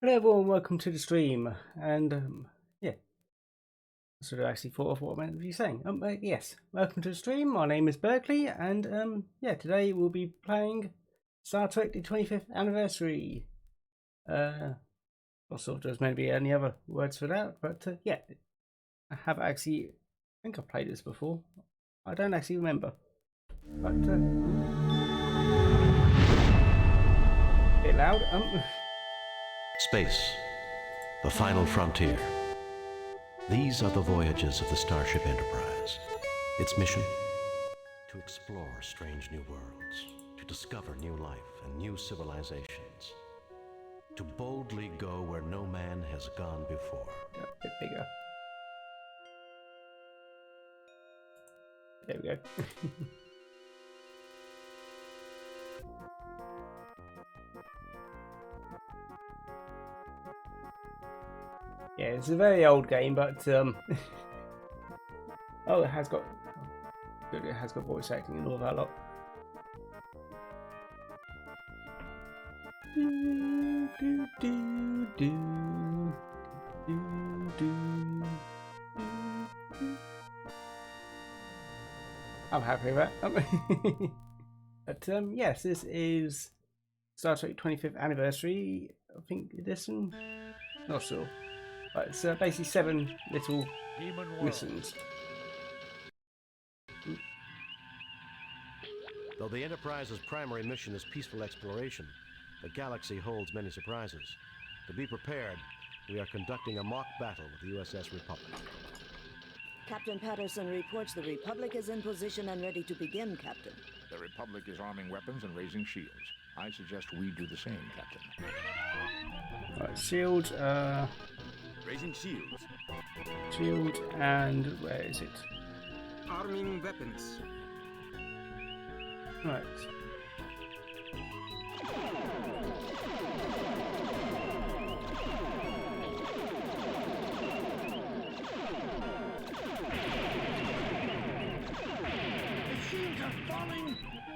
Hello everyone, welcome to the stream. And yeah, I sort of actually thought of what I meant to be saying. Yes, welcome to the stream. My name is Berkeley, and yeah, today we'll be playing Star Trek: The 25th Anniversary. Not sure if there's maybe any other words for that, but yeah, I have actually. I think I've played this before. I don't actually remember, but a bit loud. Space, the final frontier. These are the voyages of the Starship Enterprise. Its mission? To explore strange new worlds, to discover new life and new civilizations, to boldly go where no man has gone before. A bit bigger. There we go. Yeah, it's a very old game, but oh, it has got good. It has got voice acting and all that lot. Do, do, do, do, do, do, do. I'm happy with that. But yes, this is Star Trek 25th Anniversary, I think, edition. Not sure. But it's basically 7 little missions. Though the Enterprise's primary mission is peaceful exploration, the galaxy holds many surprises. To be prepared, we are conducting a mock battle with the USS Republic. Captain Patterson reports the Republic is in position and ready to begin, Captain. The Republic is arming weapons and raising shields. I suggest we do the same, Captain. Right, shield, Raising shields. shield, and where is it? Arming weapons. Right.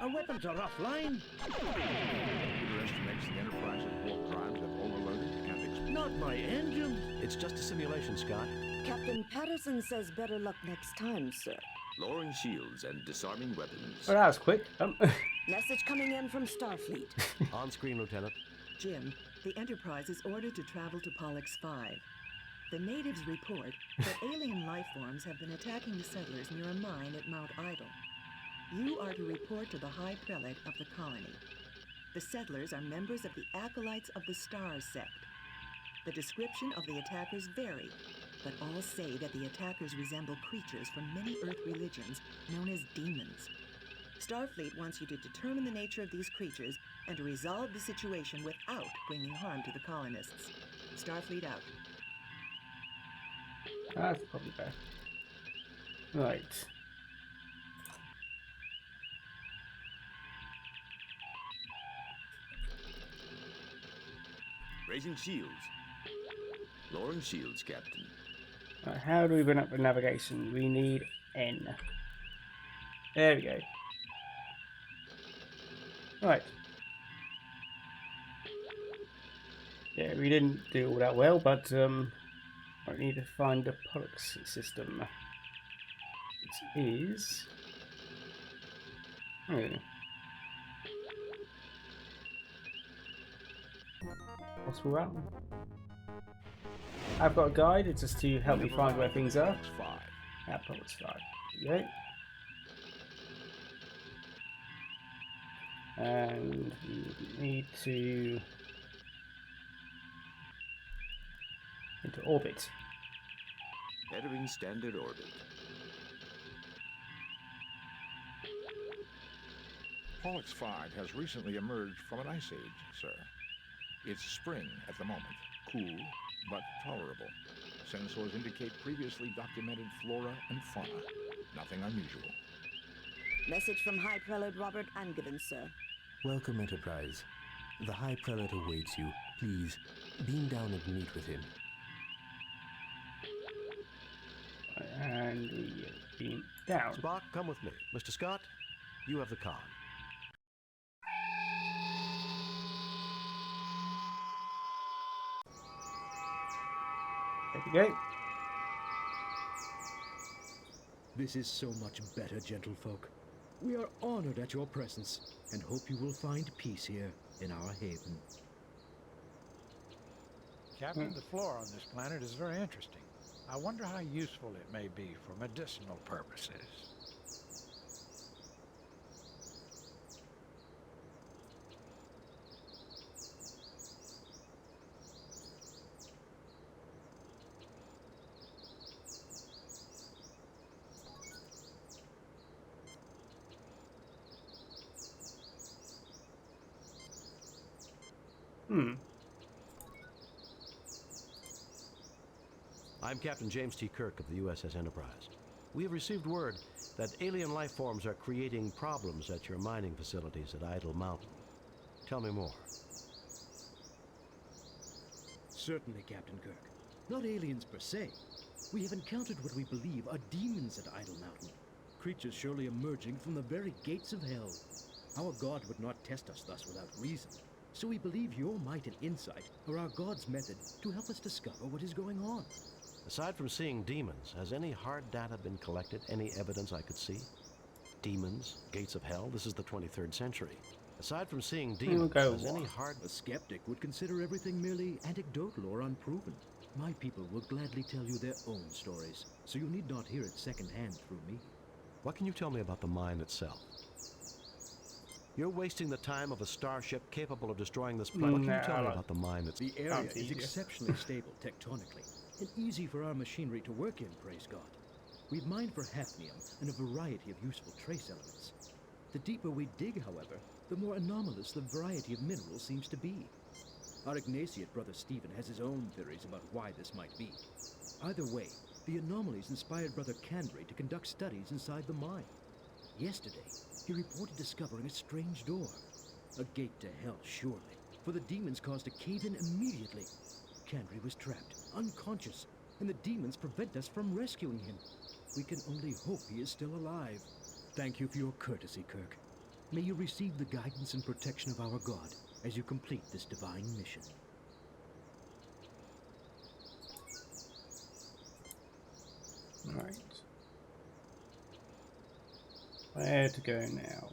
Our weapons are offline. Computer estimates the Enterprise's warp drives have overloaded and exploded. Not my engines. It's just a simulation, Scott. Captain Patterson says better luck next time, sir. Lowering shields and disarming weapons. Well, that was quick. Message coming in from Starfleet. On screen, Lieutenant. Jim, the Enterprise is ordered to travel to Pollux 5. The natives report that alien life forms have been attacking the settlers near a mine at Mount Idle. You are to report to the High Prelate of the colony. The settlers are members of the Acolytes of the Stars sect. The description of the attackers vary, but all say that the attackers resemble creatures from many Earth religions known as demons. Starfleet wants you to determine the nature of these creatures and to resolve the situation without bringing harm to the colonists. Starfleet out. That's probably better. Right. Raising shields. Lowering shields, Captain. Right, how do we bring up the navigation? We need N. There we go. Right. Yeah, we didn't do all that well, but I need to find the Pollux system. It is. Oh. Possible route. I've got a guide. It's just to help me find where things are. At Pollux 5. There we go. And we need to into orbit. Entering standard orbit. Pollux 5 has recently emerged from an ice age, sir. It's spring at the moment, cool but tolerable. Sensors indicate previously documented flora and fauna. Nothing unusual. Message from High Prelate Robert Angevin, sir. Welcome, Enterprise. The High Prelate awaits you. Please, beam down and meet with him. And we beam down. Spock, come with me. Mr. Scott, you have the con. There we go. This is so much better, gentlefolk. We are honored at your presence and hope you will find peace here in our haven. Captain, the flora on this planet is very interesting. I wonder how useful it may be for medicinal purposes. I'm Captain James T. Kirk of the USS Enterprise. We have received word that alien life forms are creating problems at your mining facilities at Idle Mountain. Tell me more. Certainly, Captain Kirk. Not aliens per se. We have encountered what we believe are demons at Idle Mountain. Creatures surely emerging from the very gates of hell. Our God would not test us thus without reason. So we believe your might and insight are our God's method to help us discover what is going on. Aside from seeing demons, has any hard data been collected? Any evidence I could see? Demons? Gates of hell? This is the 23rd century. Aside from seeing demons, has any hard... A skeptic would consider everything merely anecdotal or unproven. My people will gladly tell you their own stories, so you need not hear it secondhand through me. What can you tell me about the mine itself? You're wasting the time of a starship capable of destroying this planet. What can you tell me about the mine itself? The area is exceptionally stable tectonically, and easy for our machinery to work in, praise God. We've mined for hafnium and a variety of useful trace elements. The deeper we dig, however, the more anomalous the variety of minerals seems to be. Our Ignatiate brother Stephen has his own theories about why this might be. Either way, the anomalies inspired Brother Candray to conduct studies inside the mine. Yesterday, he reported discovering a strange door. A gate to hell, surely, for the demons caused a cave-in immediately. Candray was trapped, unconscious, and the demons prevent us from rescuing him. We can only hope he is still alive. Thank you for your courtesy, Kirk. May you receive the guidance and protection of our God as you complete this divine mission. Right. Where to go now?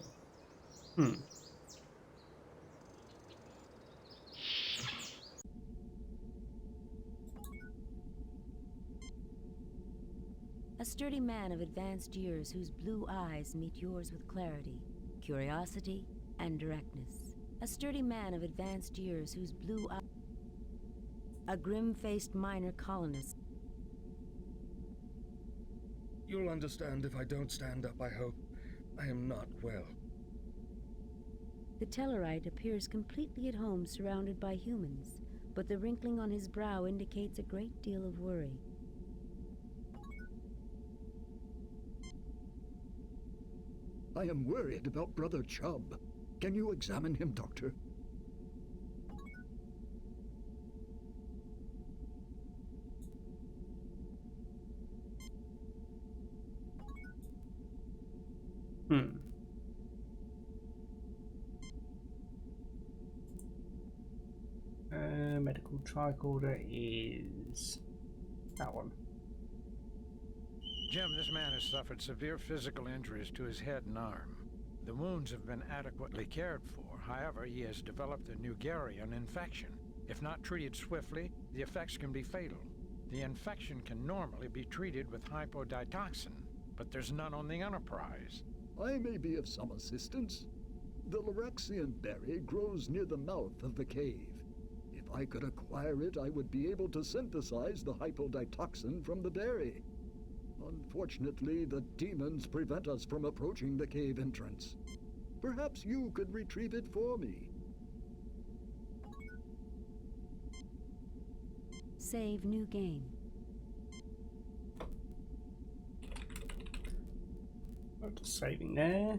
A sturdy man of advanced years whose blue eyes meet yours with clarity, curiosity, and directness. A sturdy man of advanced years whose blue eyes... A grim-faced minor colonist. You'll understand if I don't stand up, I hope. I am not well. The Tellarite appears completely at home surrounded by humans, but the wrinkling on his brow indicates a great deal of worry. I am worried about Brother Chubb. Can you examine him, Doctor? Medical tricorder is that one. Jim, this man has suffered severe physical injuries to his head and arm. The wounds have been adequately cared for. However, he has developed a Nugarian infection. If not treated swiftly, the effects can be fatal. The infection can normally be treated with hypoditoxin, but there's none on the Enterprise. I may be of some assistance. The Lorexian berry grows near the mouth of the cave. If I could acquire it, I would be able to synthesize the hypoditoxin from the berry. Unfortunately, the demons prevent us from approaching the cave entrance. Perhaps you could retrieve it for me. Save new game. Just saving there.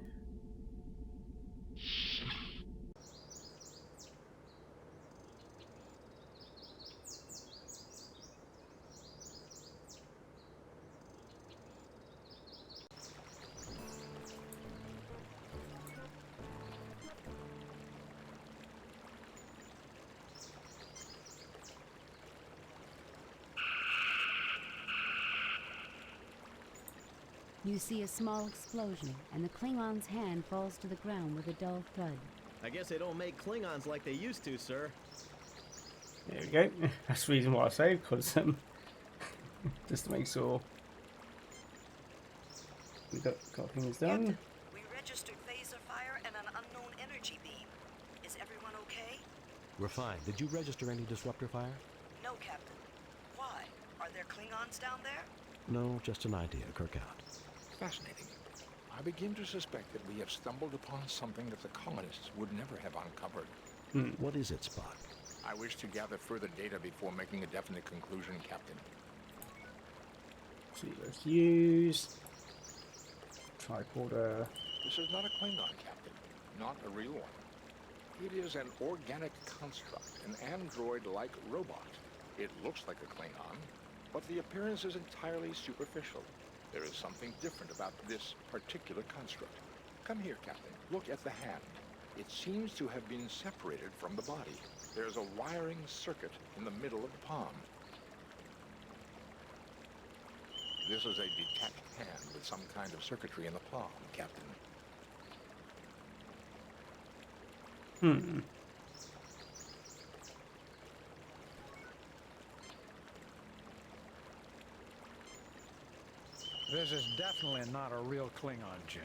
You see a small explosion, and the Klingon's hand falls to the ground with a dull thud. I guess they don't make Klingons like they used to, sir. There we go. That's the reason why I saved, because just to make sure we got things done. Captain, we registered phaser fire and an unknown energy beam. Is everyone okay? We're fine. Did you register any disruptor fire? No, Captain. Why? Are there Klingons down there? No, just an idea. Kirk out. Fascinating. I begin to suspect that we have stumbled upon something that the colonists would never have uncovered. What is it, Spock? I wish to gather further data before making a definite conclusion, Captain. See, let's use tricorder. This is not a Klingon, Captain. Not a real one. It is an organic construct, an android-like robot. It looks like a Klingon, but the appearance is entirely superficial. There is something different about this particular construct. Come here, Captain. Look at the hand. It seems to have been separated from the body. There's a wiring circuit in the middle of the palm. This is a detached hand with some kind of circuitry in the palm, Captain. This is definitely not a real Klingon, Jim.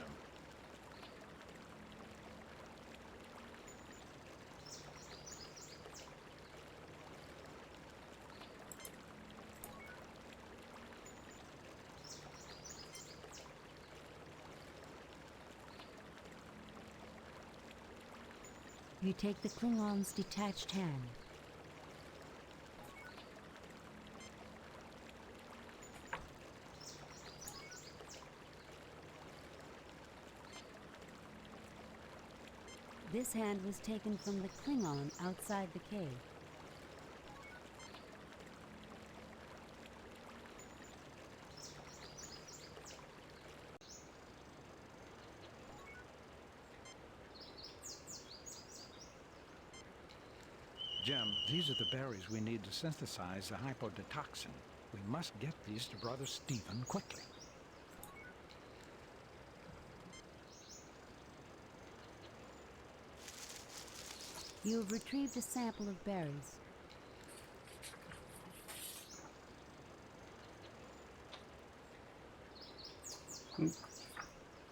You take the Klingon's detached hand. This hand was taken from the Klingon outside the cave. Jim, these are the berries we need to synthesize the hypodetoxin. We must get these to Brother Stephen quickly. You have retrieved a sample of berries.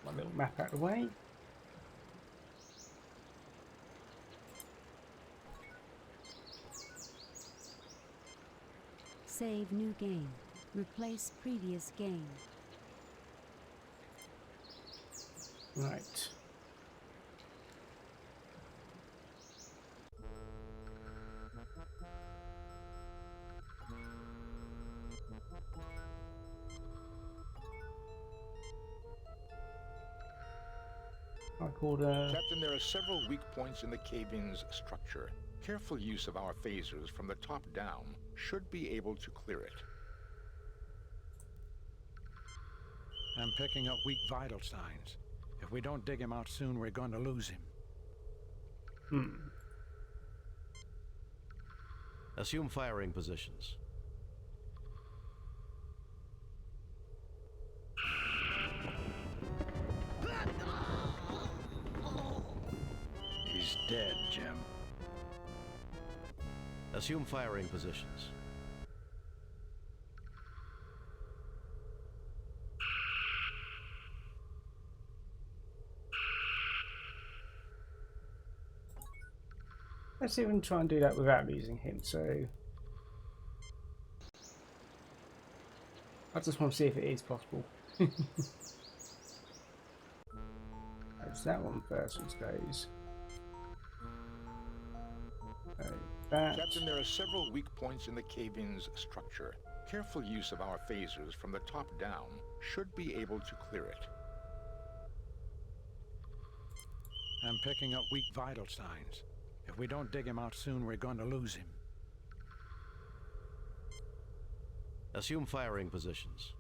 One little map out of the way. Save new game. Replace previous game. Right. Tricorder. Captain, there are several weak points in the cave-in's structure. Careful use of our phasers from the top down should be able to clear it. I'm picking up weak vital signs. If we don't dig him out soon, we're going to lose him. Assume firing positions. He's dead, Jim. Assume firing positions. Let's even try and do that without losing him. So I just want to see if it is possible. That's that one first, which goes. That. Captain, there are several weak points in the cave-in's structure. Careful use of our phasers from the top down should be able to clear it. I'm picking up weak vital signs. If we don't dig him out soon, we're going to lose him. Assume firing positions.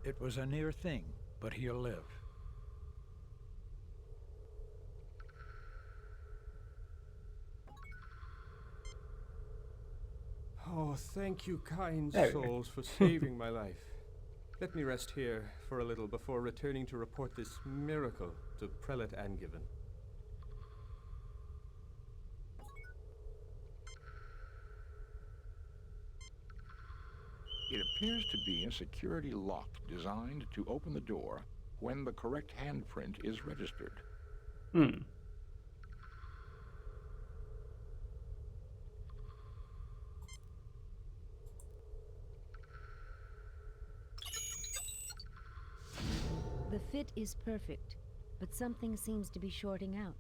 It was a near thing, but he'll live. Oh, thank you, kind There we go. souls, for saving my life. Let me rest here for a little before returning to report this miracle to Prelate Angiven. It appears to be a security lock designed to open the door when the correct handprint is registered. Hmm. The fit is perfect, but something seems to be shorting out.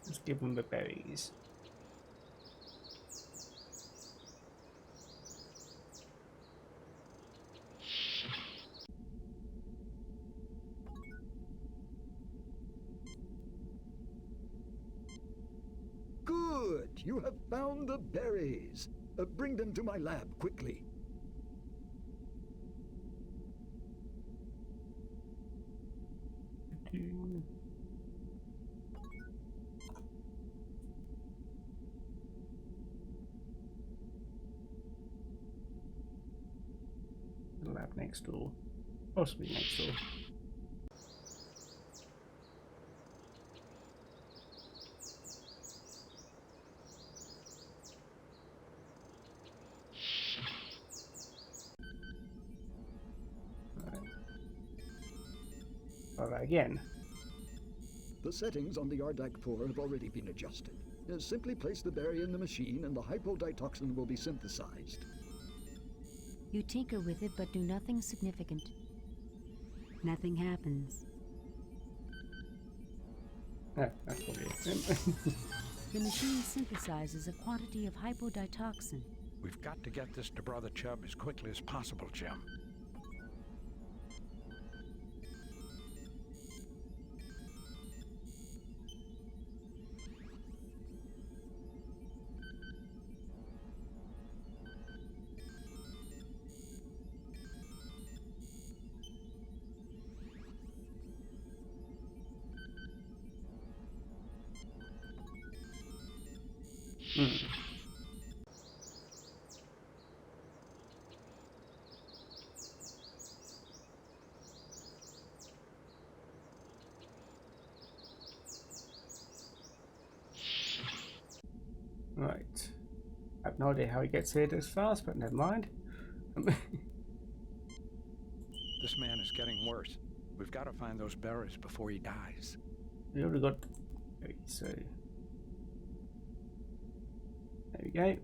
Let's give them the berries. Good! You have found the berries. Bring them to my lab quickly. The lab next door. Possibly next door. Try that again. The settings on the Ardak 4 have already been adjusted. Simply place the berry in the machine and the hypoditoxin will be synthesized. You tinker with it, but do nothing significant. Nothing happens. Yeah, that's probably it. The machine synthesizes a quantity of hypoditoxin. We've got to get this to Brother Chubb as quickly as possible, Jim. Hmm. Right. I have no idea how he gets here this fast, but never mind. This man is getting worse. We've got to find those berries before he dies. We already got. So there we go.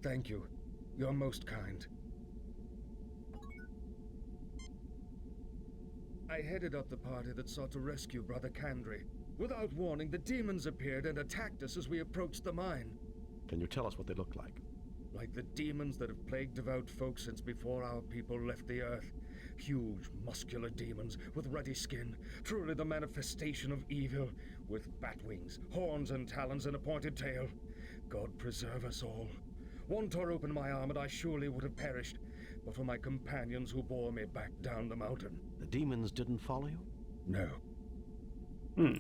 Thank you. You're most kind. I headed up the party that sought to rescue Brother Kandri. Without warning, the demons appeared and attacked us as we approached the mine. Can you tell us what they look like? Like the demons that have plagued devout folk since before our people left the earth. Huge, muscular demons with ruddy skin, truly the manifestation of evil, with bat wings, horns and talons and a pointed tail. God preserve us all. One tore open my arm and I surely would have perished, but for my companions who bore me back down the mountain. The demons didn't follow you? No. Hmm.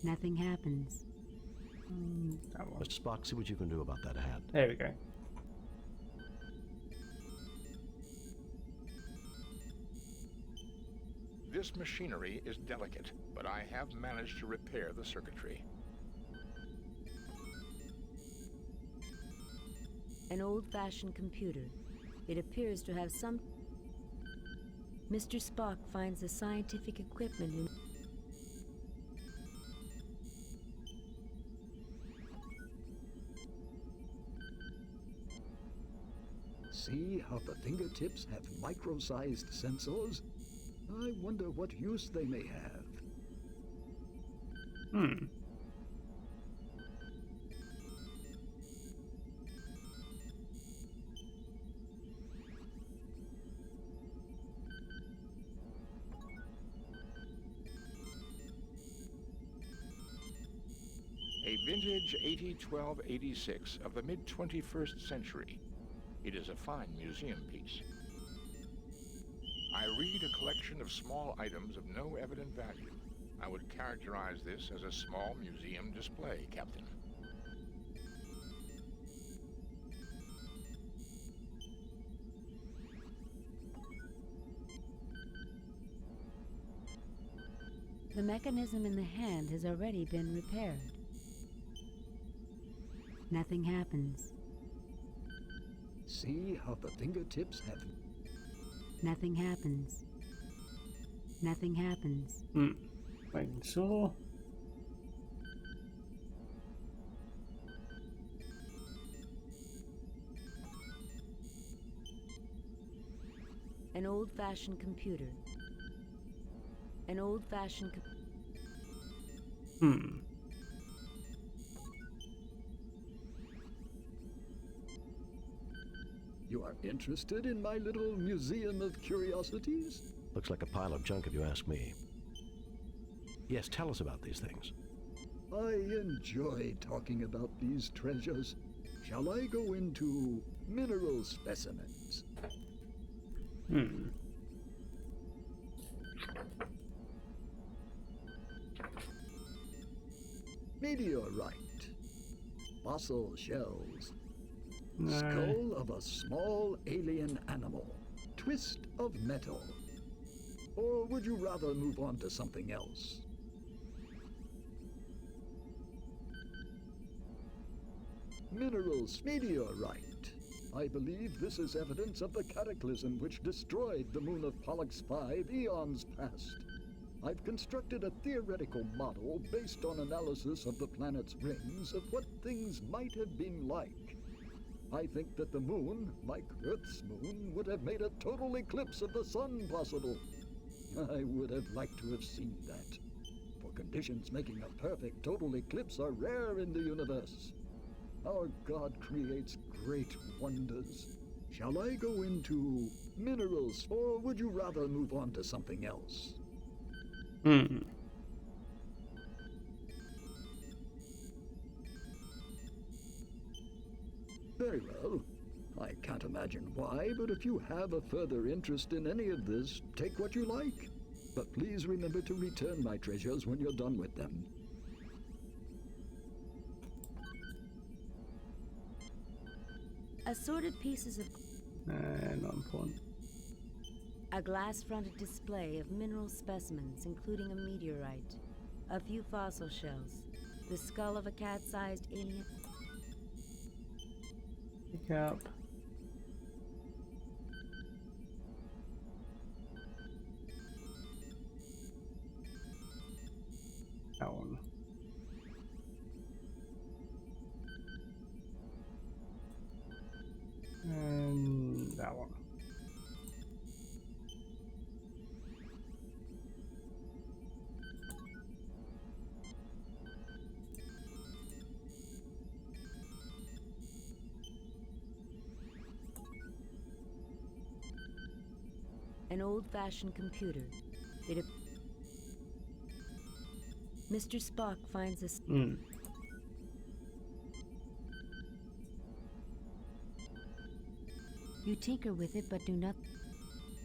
Nothing happens. That one. Mr. Spock, see what you can do about that hat. There we go. This machinery is delicate, but I have managed to repair the circuitry. An old-fashioned computer. It appears to have some... Mr. Spock finds the scientific equipment in... See how the fingertips have micro-sized sensors? I wonder what use they may have. Hmm. A vintage 8012-86 of the mid-21st century. It is a fine museum piece. I read a collection of small items of no evident value. I would characterize this as a small museum display, Captain. The mechanism in the hand has already been repaired. Nothing happens. See how the fingertips have... Nothing happens. Nothing happens. Hmm. Wait, so... An old-fashioned computer. An old-fashioned... Hmm. You are interested in my little museum of curiosities? Looks like a pile of junk if you ask me. Yes, tell us about these things. I enjoy talking about these treasures. Shall I go into mineral specimens? Hmm. Meteorite. Fossil shells. No. Skull of a small alien animal. Twist of metal. Or would you rather move on to something else? Minerals, meteorite. I believe this is evidence of the cataclysm which destroyed the moon of Pollux 5 eons past. I've constructed a theoretical model based on analysis of the planet's rings of what things might have been like. I think that the moon, like Earth's moon, would have made a total eclipse of the sun possible. I would have liked to have seen that. For conditions making a perfect total eclipse are rare in the universe. Our God creates great wonders. Shall I go into minerals, or would you rather move on to something else? Hmm. Very well. I can't imagine why, but if you have a further interest in any of this, take what you like. But please remember to return my treasures when you're done with them. Assorted pieces of... Not important. A glass-fronted display of mineral specimens, including a meteorite, a few fossil shells, the skull of a cat-sized alien... Pick up. That one. And that one. An old-fashioned computer. Mr. Spock finds us... Hmm. You tinker with it, but do not...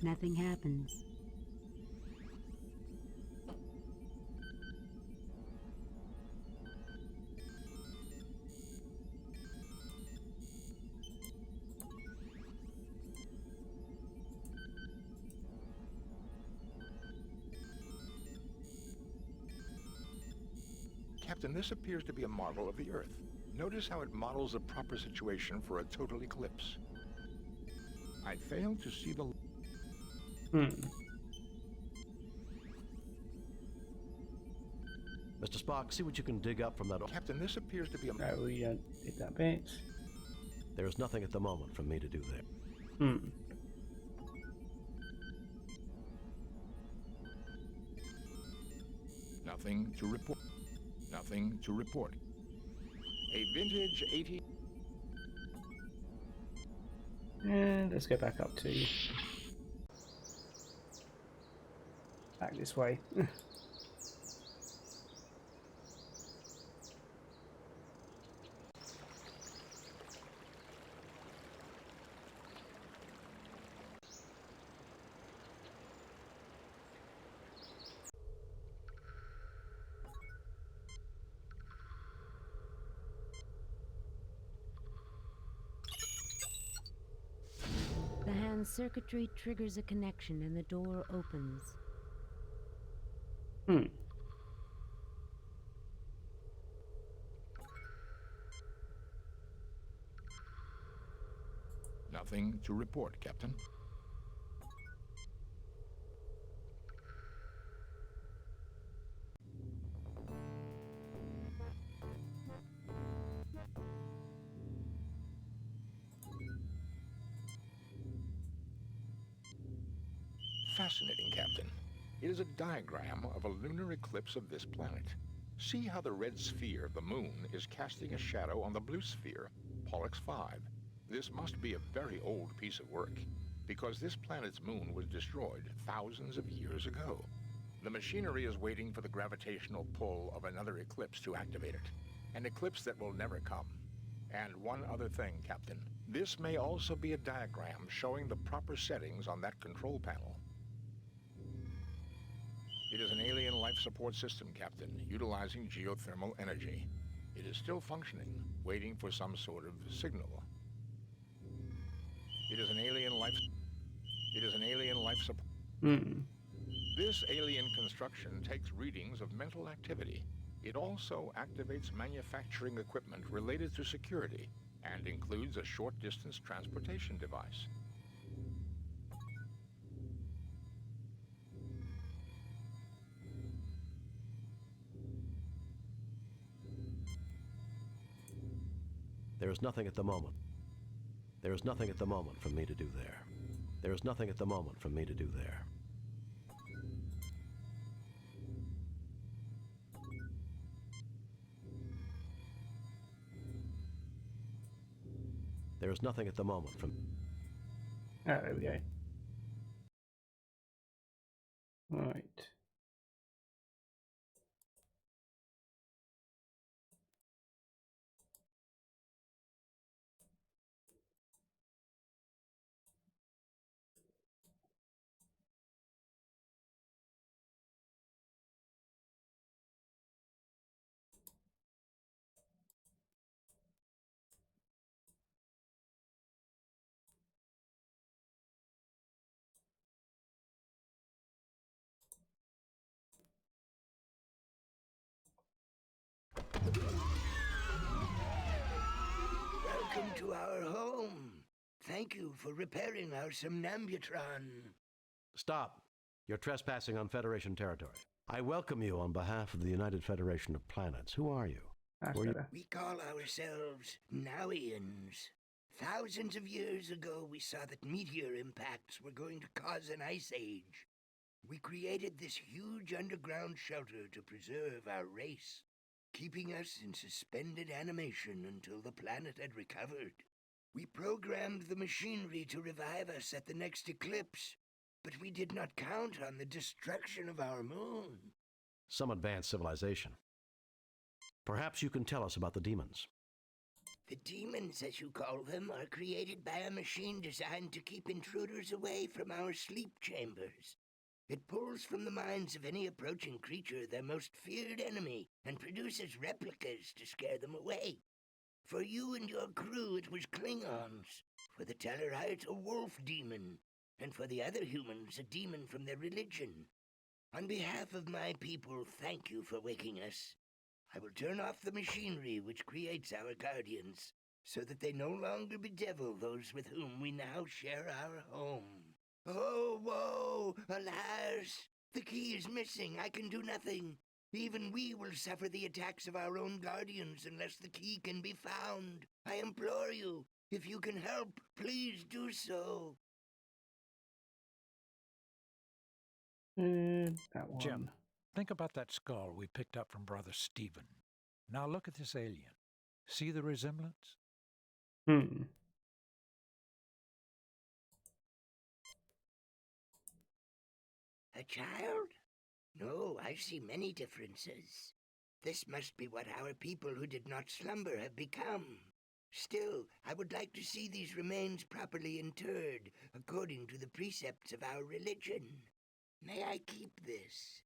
Nothing happens. Captain, this appears to be a model of the Earth. Notice how it models the proper situation for a total eclipse. I fail to see the... Mr. Spock, see what you can dig up from that... Captain, this appears to be a... No, we don't did that bit. There is nothing at the moment for me to do there. Nothing to report. Nothing to report. A vintage 80... And let's go back up to... back this way. The hand circuitry triggers a connection and the door opens. Nothing to report, Captain. Fascinating, Captain. It is a diagram of a lunar eclipse of this planet. See how the red sphere of the moon is casting a shadow on the blue sphere, Pollux 5. This must be a very old piece of work, because this planet's moon was destroyed thousands of years ago. The machinery is waiting for the gravitational pull of another eclipse to activate it. An eclipse that will never come. And one other thing, Captain. This may also be a diagram showing the proper settings on that control panel. It is an alien life support system, Captain, utilizing geothermal energy. It is still functioning, waiting for some sort of signal. It is an alien life support. This alien construction takes readings of mental activity. It also activates manufacturing equipment related to security and includes a short-distance transportation device. There is nothing at the moment. There is nothing at the moment for me to do there. There is nothing at the moment for me to do there. There is nothing at the moment from... Oh, there we go. Right. Welcome to our home. Thank you for repairing our somnambutron. Stop. You're trespassing on Federation territory. I welcome you on behalf of the United Federation of Planets. Who are you? We call ourselves Nowians. Thousands of years ago, we saw that meteor impacts were going to cause an ice age. We created this huge underground shelter to preserve our race, keeping us in suspended animation until the planet had recovered. We programmed the machinery to revive us at the next eclipse, but we did not count on the destruction of our moon. Some advanced civilization. Perhaps you can tell us about the demons. The demons, as you call them, are created by a machine designed to keep intruders away from our sleep chambers. It pulls from the minds of any approaching creature their most feared enemy and produces replicas to scare them away. For you and your crew, it was Klingons. For the Tellarites, a wolf demon. And for the other humans, a demon from their religion. On behalf of my people, thank you for waking us. I will turn off the machinery which creates our guardians. so that they no longer bedevil those with whom we now share our home. Oh, woe! Alas! The key is missing. I can do nothing. Even we will suffer the attacks of our own guardians unless the key can be found. I implore you, if you can help, please do so. That one. Jim, think about that skull we picked up from Brother Stephen. Now look at this alien. See the resemblance? Hmm. A child? No, I see many differences. This must be what our people who did not slumber have become. Still, I would like to see these remains properly interred, according to the precepts of our religion. May I keep this?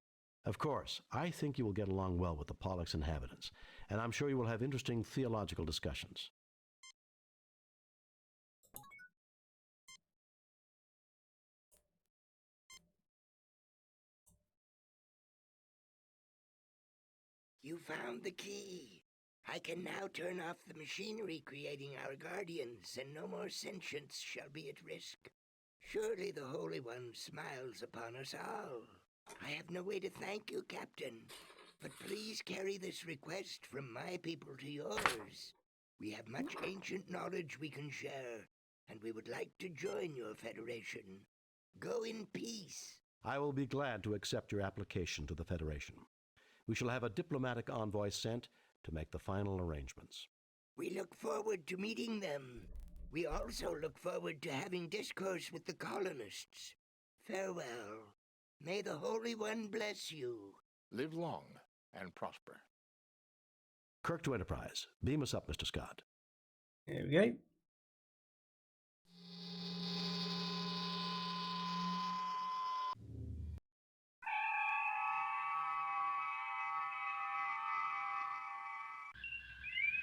Of course, I think you will get along well with the Pollux inhabitants, and I'm sure you will have interesting theological discussions. You found the key. I can now turn off the machinery creating our guardians, and no more sentience shall be at risk. Surely the Holy One smiles upon us all. I have no way to thank you, Captain, but please carry this request from my people to yours. We have much ancient knowledge we can share, and we would like to join your federation. Go in peace. I will be glad to accept your application to the Federation. We shall have a diplomatic envoy sent to make the final arrangements. We look forward to meeting them. We also look forward to having discourse with the colonists. Farewell. May the Holy One bless you. Live long and prosper. Kirk to Enterprise. Beam us up, Mr. Scott. There we go.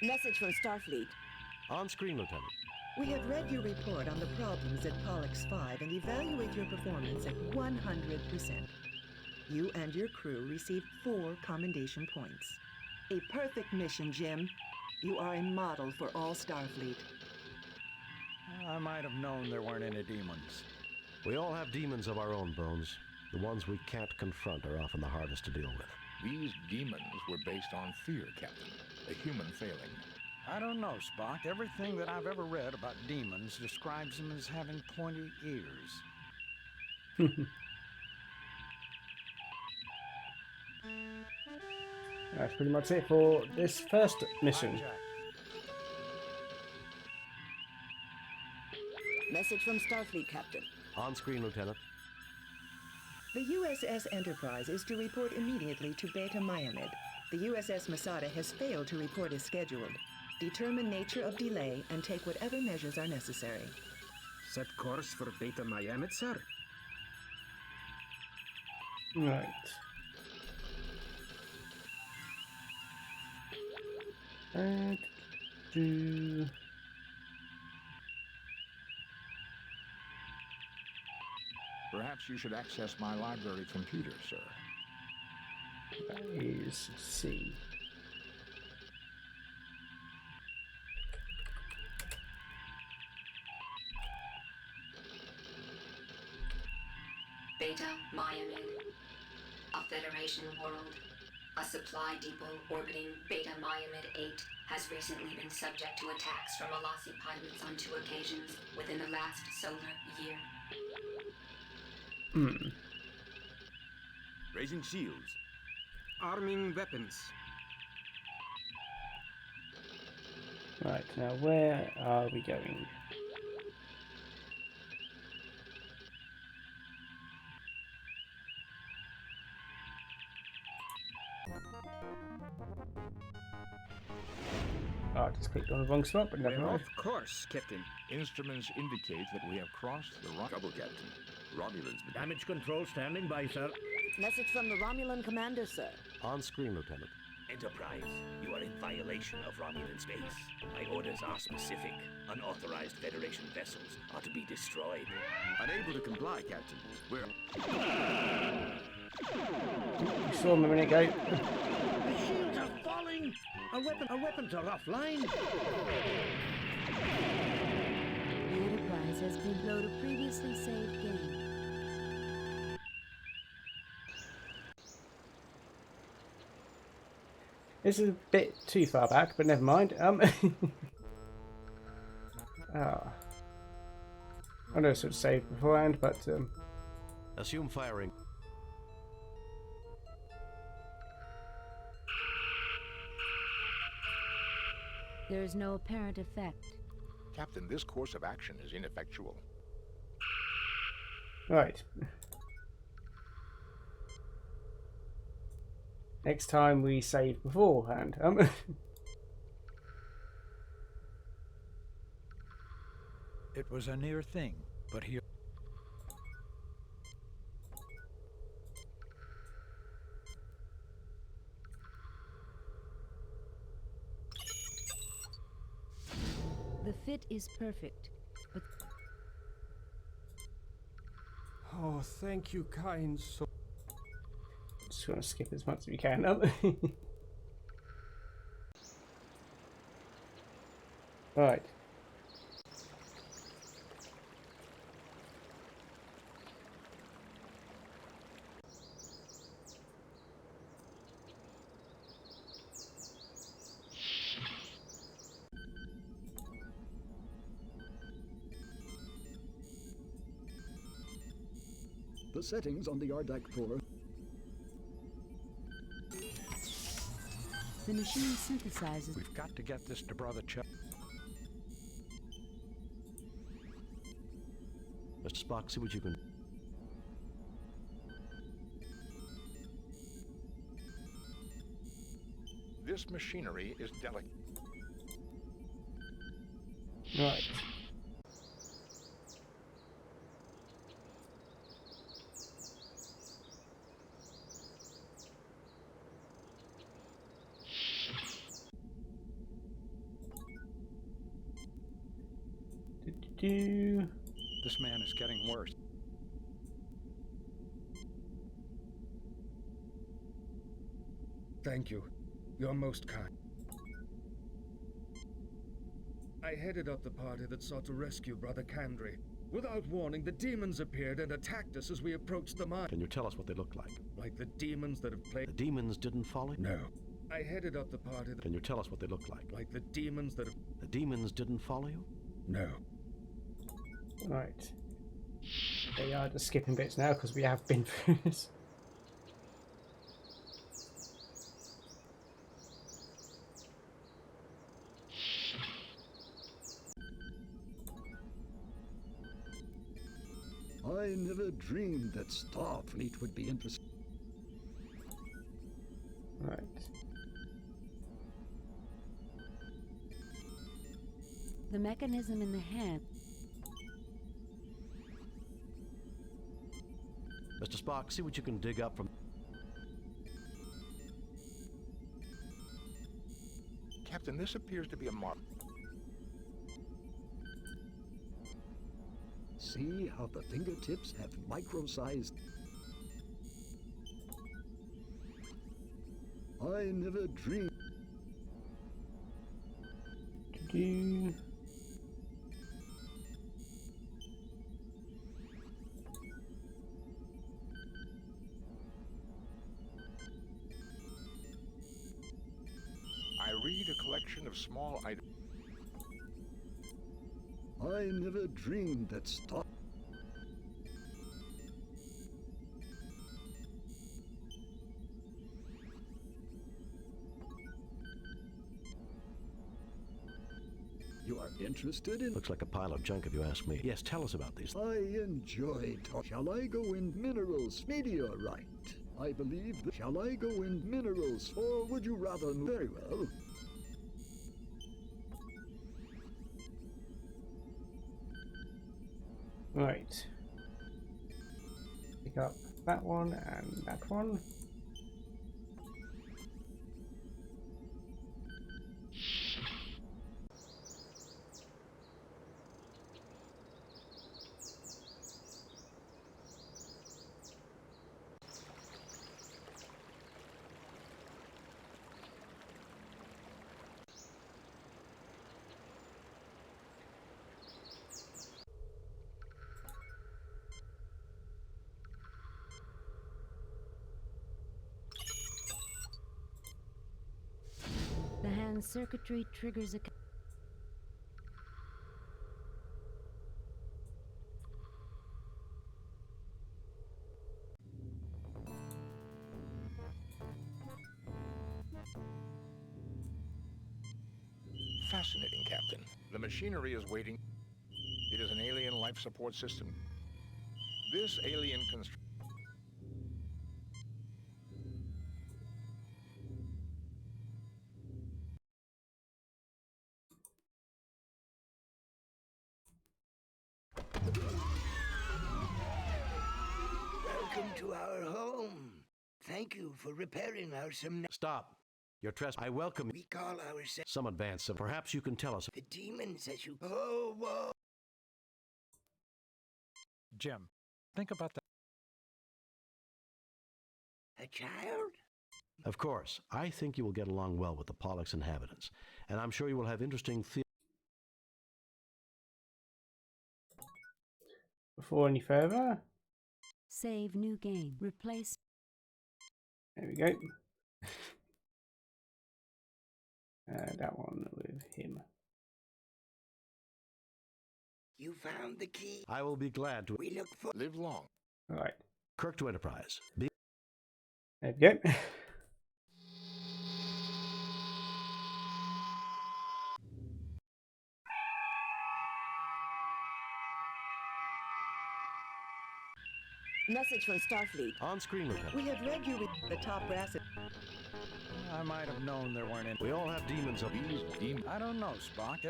Message from Starfleet. On screen, Lieutenant. We have read your report on the problems at Pollux 5 and evaluate your performance at 100%. You and your crew received 4 commendation points. A perfect mission, Jim. You are a model for all Starfleet. I might have known there weren't any demons. We all have demons of our own, Bones. The ones we can't confront are often the hardest to deal with. These demons were based on fear, Captain. A human failing. I don't know, Spock. Everything that I've ever read about demons describes them as having pointy ears. That's pretty much it for this first mission. Message from Starfleet, Captain. On screen, Lieutenant. The USS Enterprise is to report immediately to Beta Myamed. The USS Masada has failed to report as scheduled. Determine nature of delay and take whatever measures are necessary. Set course for Beta Myamed, sir. Right. Perhaps you should access my library computer, sir. That is C. Beta Myamed, a Federation world. A supply depot orbiting Beta Myamed 8 has recently been subject to attacks from Alasi pilots on 2 occasions within the last solar year. Raising shields. Arming weapons. Right, now where are we going? Oh, I just clicked on the wrong spot, but never mind. Of course, Captain. Instruments indicate that we have crossed the Trouble, Captain. Romulans. Damage control standing by, sir. Message from the Romulan commander, sir. On screen, Lieutenant. Enterprise, you are in violation of Romulan space. My orders are specific. Unauthorized Federation vessels are to be destroyed. Unable to comply, Captain. We're... You saw him a minute ago. The shields are falling! Our weapons are offline! Enterprise has been load a previously saved game. This is a bit too far back, but never mind. Ah. I know it's saved beforehand, but Assume firing. There is no apparent effect. Captain, this course of action is ineffectual. right. Next time we save beforehand. It was a near thing, but he... The fit is perfect, but... Oh, thank you, kind soul. Just want to skip as much as we can. Right. The settings on the Ardak core. The machine synthesizes. We've got to get this to Brother Chuck. Mr. Spock, see what you can... This machinery is delicate. Right. Do. This man is getting worse. Thank you. You're most kind. I headed up the party that sought to rescue Brother Kandri. Without warning, the demons appeared and attacked us as we approached the mine. Can you tell us what they look like? Like the demons that have plagued... The demons didn't follow you? No. I headed up the party that... Can you tell us what they look like? Like the demons that have... The demons didn't follow you? No. Right. They are just skipping bits now because we have been through this. I never dreamed that Starfleet would be interested. Right. The mechanism in the hand. Mr. Spock, see what you can dig up from... Captain, this appears to be a mark. See how the fingertips have micro-sized... I never dreamed... Do. I read a collection of small items. I never dreamed that Star... You are interested in... Looks like a pile of junk if you ask me. Yes, tell us about these. I enjoy talk. Shall I go in minerals? Meteorite. I believe that... Shall I go in minerals? Or would you rather... Very well. Right. Pick up that one and that one. circuitry triggers a... Fascinating, Captain. The machinery is waiting. It is an alien life support system. This alien construction. Welcome to our home. Thank you for repairing our Stop. Your trespass. I welcome We call ourselves some advance. Perhaps you can tell us. the demons as you. Oh, whoa. Jim, think about that. A child? Of course, I think you will get along well with the Pollux inhabitants, and I'm sure you will have interesting Before any further, Save new game. Replace... there we go. That one with him. You found the key. I will be glad to. We look for. Live long. All right. Kirk to Enterprise. There we go. Message from Starfleet. On screen, Lieutenant. We have read you with the top brass. I might have known there weren't any. We all have demons of These demons. I don't know, Spock.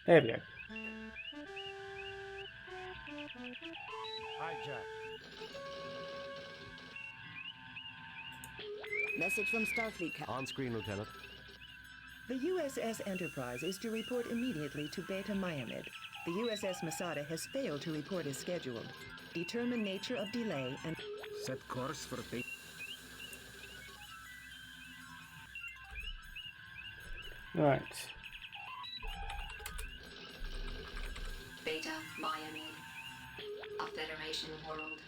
There we go. Hijack. Message from Starfleet. On screen, Lieutenant. The USS Enterprise is to report immediately to Beta Miamid. The USS Masada has failed to report as scheduled. Determine nature of delay and... Set course for Beta. Right. Beta Miamid, a Federation world.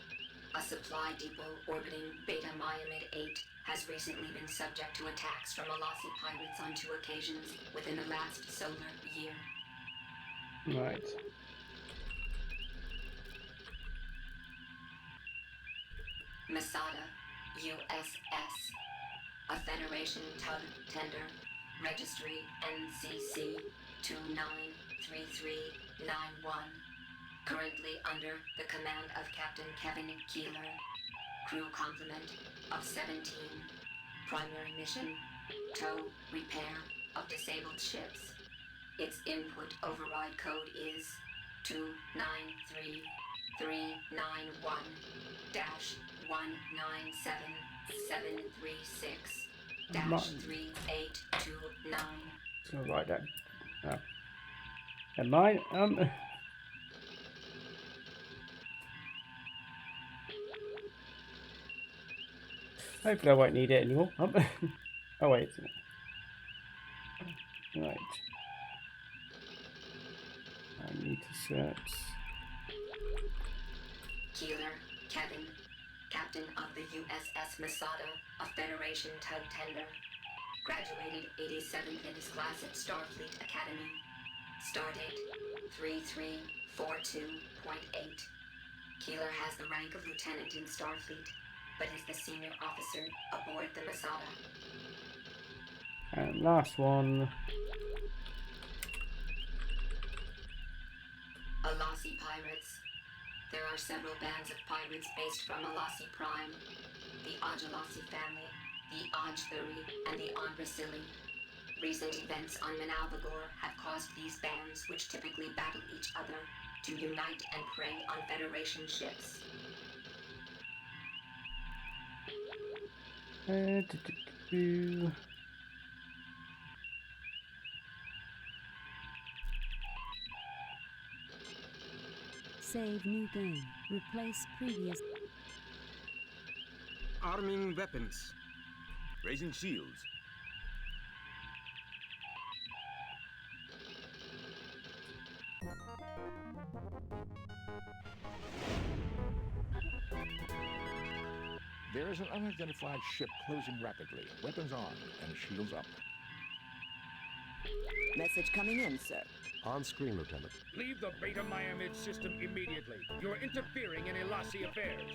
A supply depot orbiting Beta Miamid 8 has recently been subject to attacks from Alasi pirates on 2 occasions within the last solar year. Right. Masada, USS, a Federation tug tender, registry NCC 293391, currently under the command of Captain Kevin Keeler, crew complement of 17, primary mission, tow, repair of disabled ships. Its input override code is 293-391-197736-3829. Just gonna write that. Oh. Never mind. Hopefully I won't need it anymore. Oh wait. Right. I need to search. Keeler, Kevin, captain of the USS Masada, a Federation tug tender. Graduated 87th in his class at Starfleet Academy. Stardate 3342.8. Keeler has the rank of lieutenant in Starfleet, but is the senior officer aboard the Masada. And last one. Alasi pirates. There are several bands of pirates based from Alasi Prime, the Ajalasi family, the Ajthuri, and the Andrasili. Recent events on Manalvagor have caused these bands, which typically battle each other, to unite and prey on Federation ships. Save new game. Replace previous... Arming weapons. Raising shields. There is an unidentified ship closing rapidly, weapons armed and shields up. Message coming in, sir. On screen, Lieutenant. Leave the Beta Myamid system immediately. You're interfering in Elasi affairs.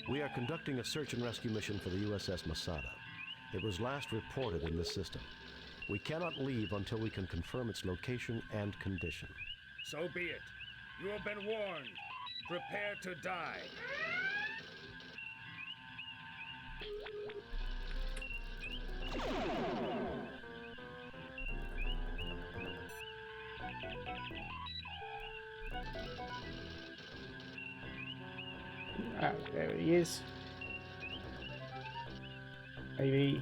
We are conducting a search and rescue mission for the USS Masada. It was last reported in this system. We cannot leave until we can confirm its location and condition. So be it. You have been warned. Prepare to die. Ah, there he is. Maybe.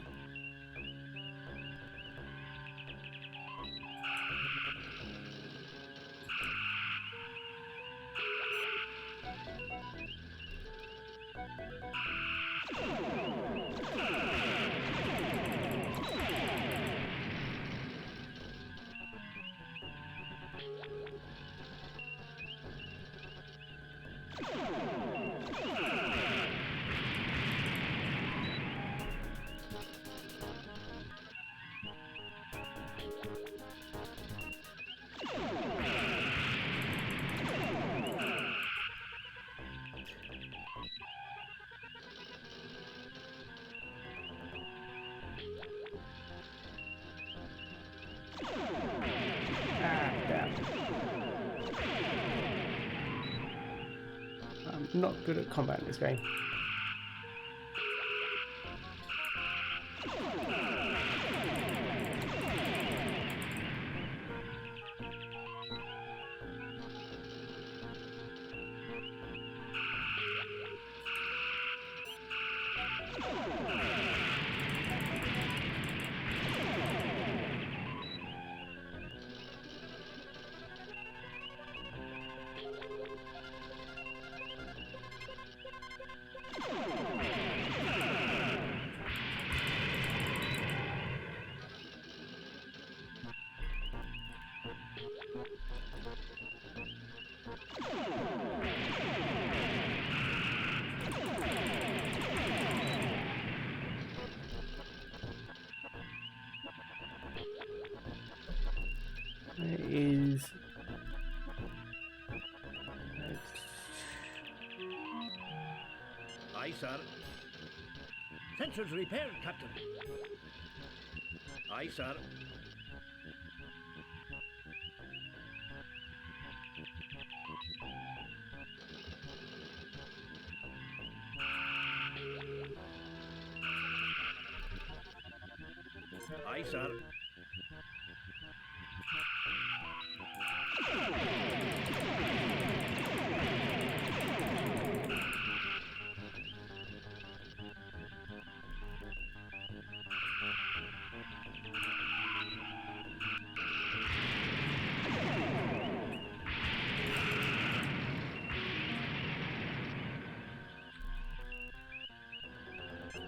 I'm not good at combat in this game. It is. Aye, sir. Sensors repaired, Captain. Aye, sir. Aye, sir.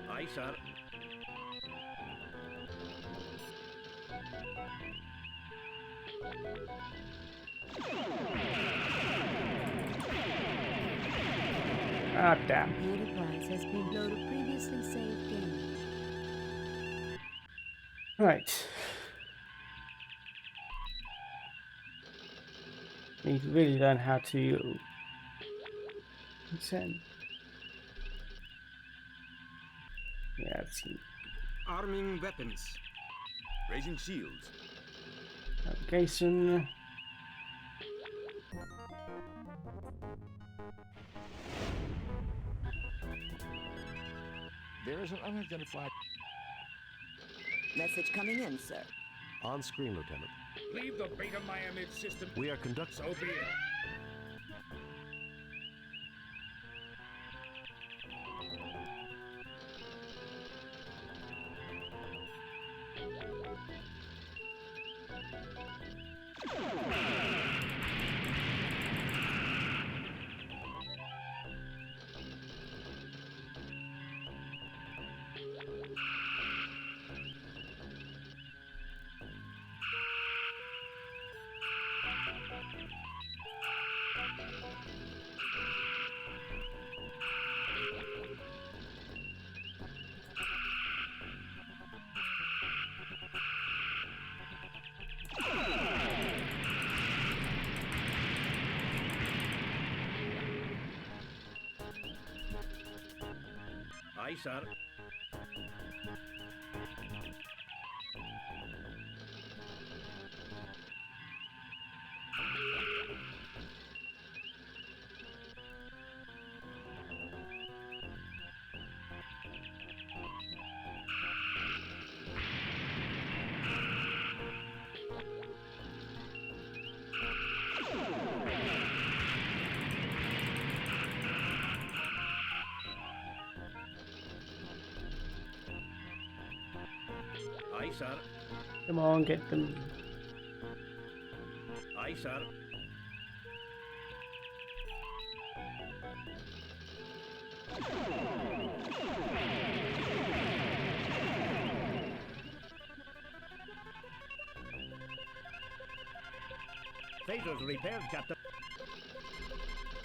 Aye, sir. Ah, damn. The Enterprise has been load a previously saved game. Right. Need to really learn how to send. Yeah, let's see. Arming weapons. Raising shields. Navigation. There is an unidentified... Message coming in, sir. On screen, Lieutenant. Leave the Beta Myamid system. We are conducting... So be it. Aye, sir. Aye, sir. Come on, get them. Aye, sir. Phasers repaired, Captain.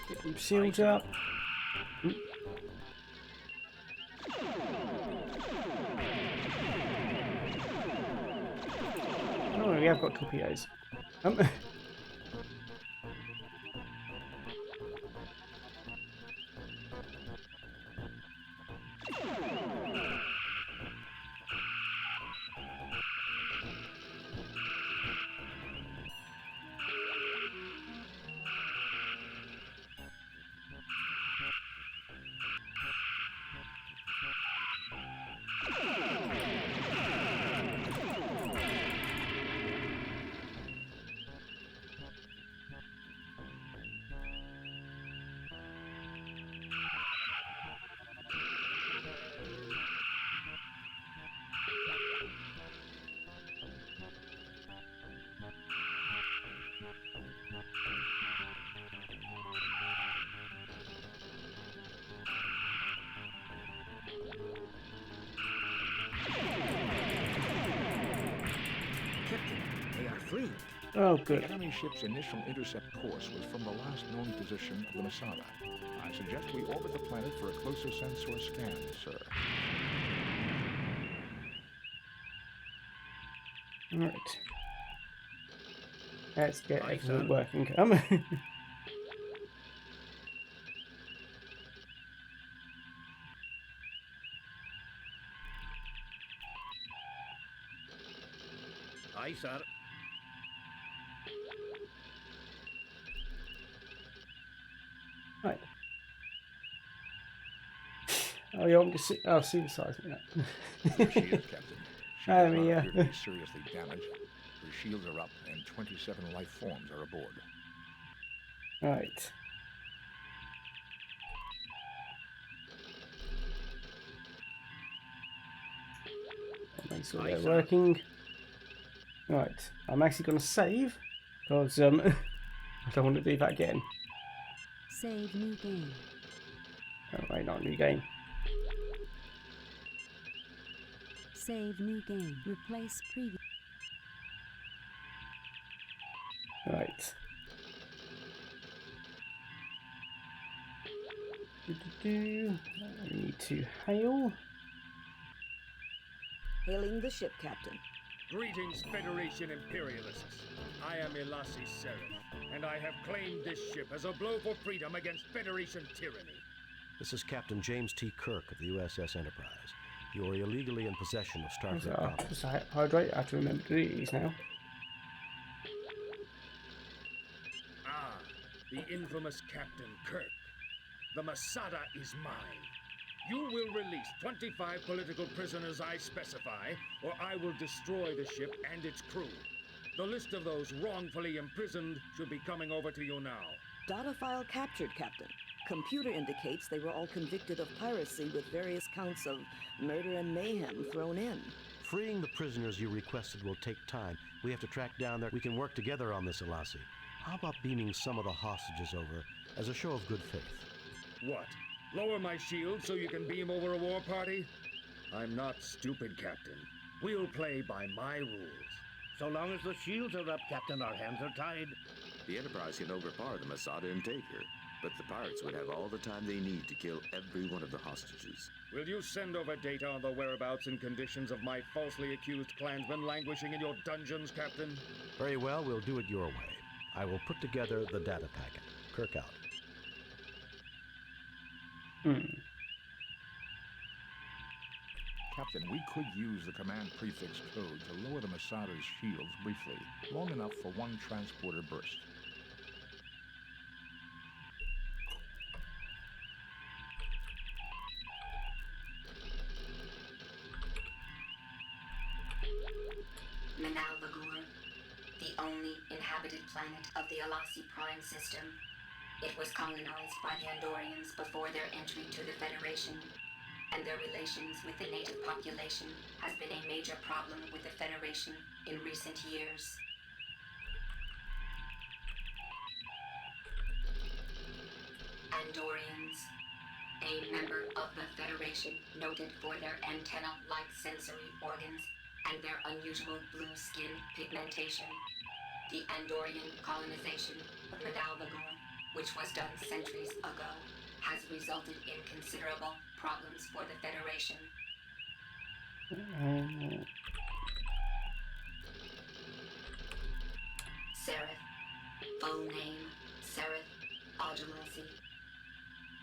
Get them shields up. Oh, we have got torpedoes. Free. Oh, good. The enemy ship's initial intercept course was from the last known position of the Masada. I suggest we orbit the planet for a closer sensor scan, sir. Right. Let's get Aye, everything sir. working. Aye, sir. Right. Oh, you want me to see? Oh, see the size. Yeah. There she is, Captain. She Oh, does not yeah. appear to be seriously damaged. Her shields are up, and 27 life forms are aboard. Right. Make sure Aye, they're sir. working. Right. I'm actually going to save because I don't want to do that again. Save new game. Oh, wait, not new game. Save new game. Replace previous. Right. We need to hail. Hailing the ship, Captain. Greetings, Federation Imperialists. I am Elasi Seraph, and I have claimed this ship as a blow for freedom against Federation tyranny. This is Captain James T. Kirk of the USS Enterprise. You are illegally in possession of What's Starfleet that? property. Just hydrate. I have to remember to do these now. Ah, the infamous Captain Kirk. The Masada is mine. You will release 25 political prisoners I specify, or I will destroy the ship and its crew. The list of those wrongfully imprisoned should be coming over to you now. Data file captured, Captain. Computer indicates they were all convicted of piracy with various counts of murder and mayhem thrown in. Freeing the prisoners you requested will take time. We have to track down their... We can work together on this, Elasi. How about beaming some of the hostages over as a show of good faith? What? Lower my shield so you can beam over a war party? I'm not stupid, Captain. We'll play by my rules. So long as the shields are up, Captain, our hands are tied. The Enterprise can overpower the Masada and take her, but the pirates would have all the time they need to kill every one of the hostages. Will you send over data on the whereabouts and conditions of my falsely accused clansmen languishing in your dungeons, Captain? Very well, we'll do it your way. I will put together the data packet. Kirk out. Captain, we could use the command prefix code to lower the Masada's shields briefly, long enough for one transporter burst. Manalbagur, the only inhabited planet of the Alasi Prime system. It was colonized by the Andorians before their entry to the Federation, and their relations with the native population has been a major problem with the Federation in recent years. Andorians, a member of the Federation noted for their antenna-like sensory organs and their unusual blue skin pigmentation. The Andorian colonization of Madalbagur, which was done centuries ago, has resulted in considerable problems for the Federation. Sereth, full name Sereth Aljalasi,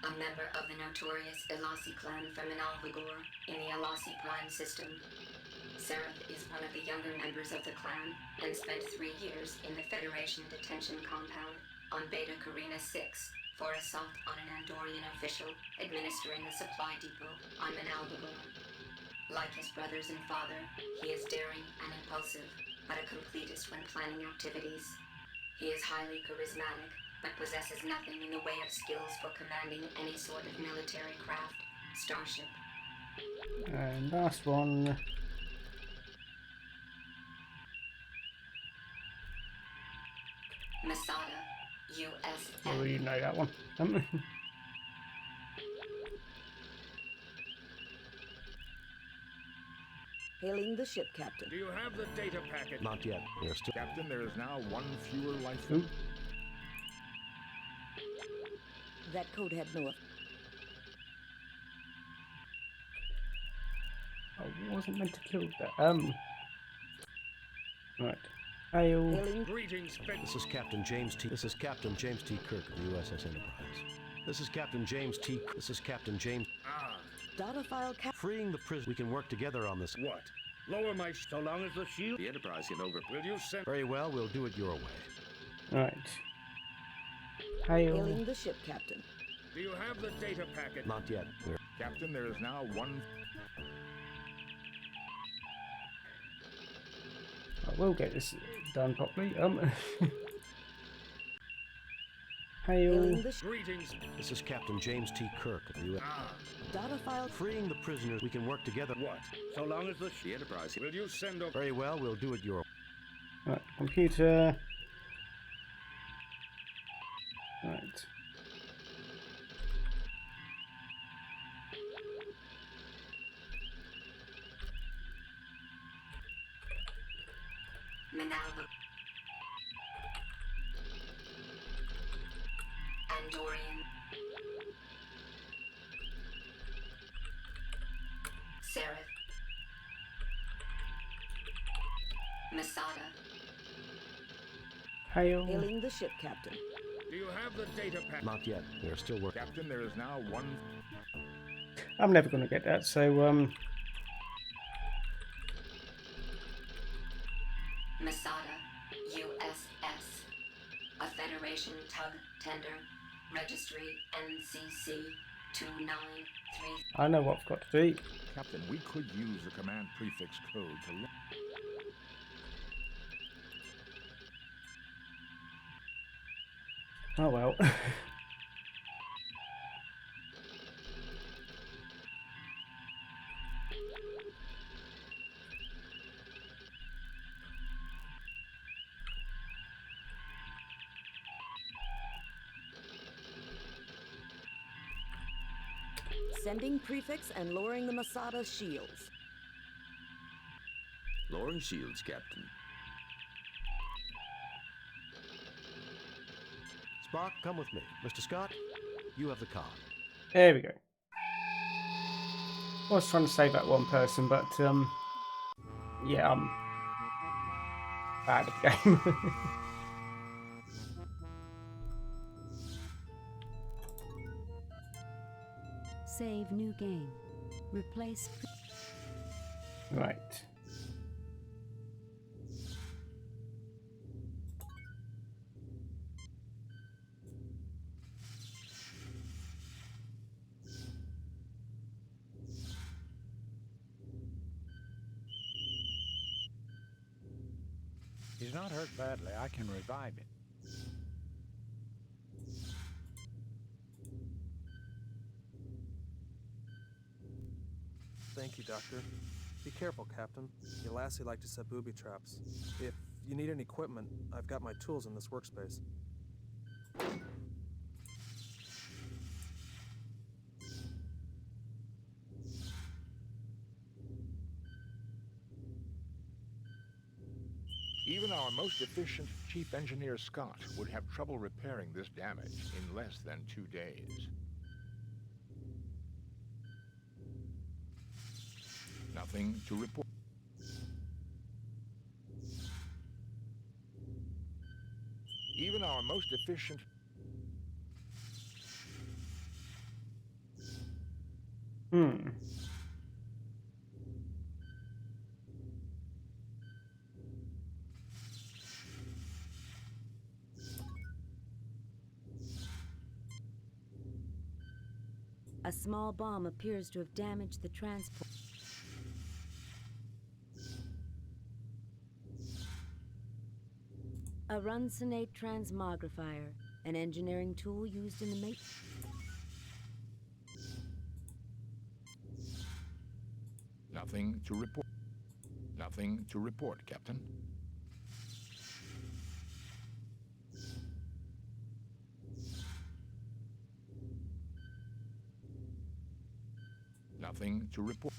a member of the notorious Elasi clan from Manalbagur in the Elasi Prime system. Sereth is one of the younger members of the clan and spent 3 years in the Federation detention compound on Beta Carina 6 for assault on an Andorian official administering the supply depot on Manalbagur. Like his brothers and father, he is daring and impulsive, but a completist when planning activities. He is highly charismatic, but possesses nothing in the way of skills for commanding any sort of military craft, starship. And last one. Masada, U.S. Oh, you know that one. Hailing the ship, Captain. Do you have the data packet? Not yet. We're still... Captain, there is now one fewer life form. That code had no... I wasn't meant to kill that. Right. Hail. Greetings, This is Captain James T. This is Captain James T. Kirk of the USS Enterprise. This is Captain James T. This is Captain James. Data file cap... Freeing the prison. We can work together on this. What? Lower my... So long as the shield... The Enterprise can over... Will you send... Very well, we'll do it your way. Right. Hail. Hailing the ship, Captain. Do you have the data packet? Not yet. We're... Captain, there is now one... I will get this done properly. Hail. Greetings. This is Captain James T. Kirk of the U.S. Data file... Freeing the prisoners. We can work together. What? So long as the Enterprise... Will you send over... Very well, we'll do it your way. Right, computer. Right. Manalbagur. Andorian. Sereth. Masada. Hail. Hailing the ship, Captain. Do you have the data packet? Not yet. We're still working. Captain, there is now one... I'm never going to get that, so Masada, USS. A Federation tug tender. Registry NCC 293. I know what I've got to do. Captain, we could use the command prefix code to... Oh well. Sending prefix and lowering the Masada shields. Lowering shields, Captain. Spock, come with me. Mr. Scott, you have the con. There we go. I was trying to save that one person, but yeah, I'm bad at the game. Save new game. Replace... Right. He's not hurt badly. I can revive him. Thank you, Doctor. Be careful, Captain. The Lassie like to set booby traps. If you need any equipment, I've got my tools in this workspace. Even our most efficient Chief Engineer Scott would have trouble repairing this damage in less than 2 days. Nothing to report. Even our most efficient... A small bomb appears to have damaged the transport. A Runsonate transmogrifier, an engineering tool used in the Nothing to report. Nothing to report, Captain. Nothing to report.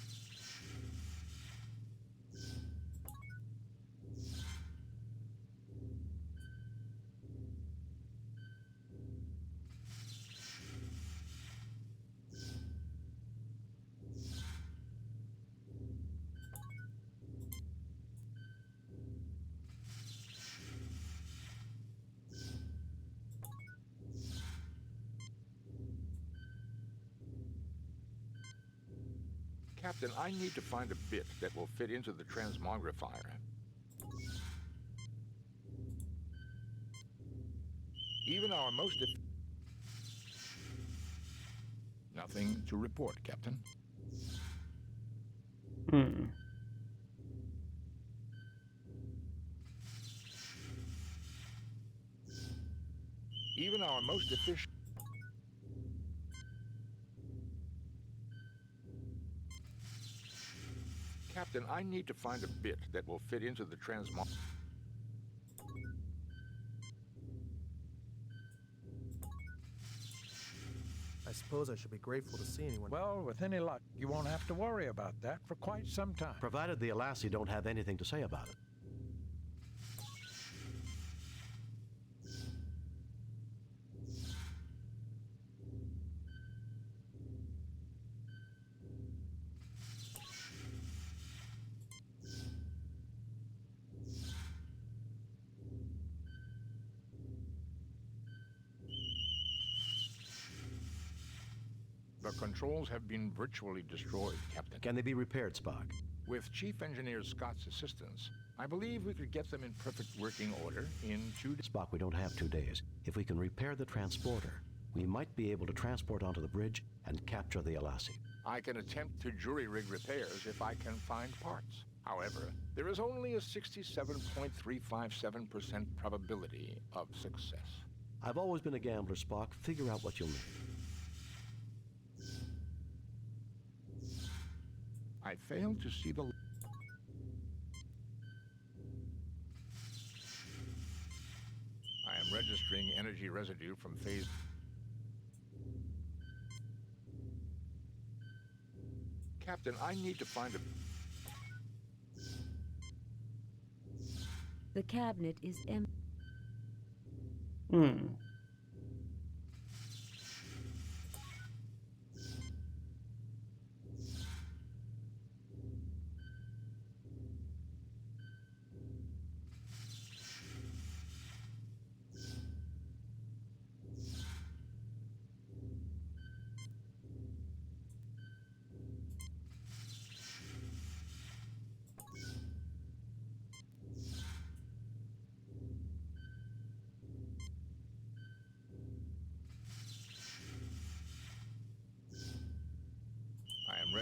Captain, I need to find a bit that will fit into the transmogrifier. Even our most... Nothing to report, Captain. Even our most efficient... Captain, I need to find a bit that will fit into the transmog... I suppose I should be grateful to see anyone. Well, with any luck, you won't have to worry about that for quite some time. Provided the Alassi don't have anything to say about it. The controls have been virtually destroyed, Captain. Can they be repaired, Spock? With Chief Engineer Scott's assistance, I believe we could get them in perfect working order in 2 days. Spock, we don't have 2 days. If we can repair the transporter, we might be able to transport onto the bridge and capture the Alassi. I can attempt to jury-rig repairs if I can find parts. However, there is only a 67.357% probability of success. I've always been a gambler, Spock. Figure out what you'll need. I failed to see the... I am registering energy residue from phase... Captain, I need to find a... The cabinet is empty.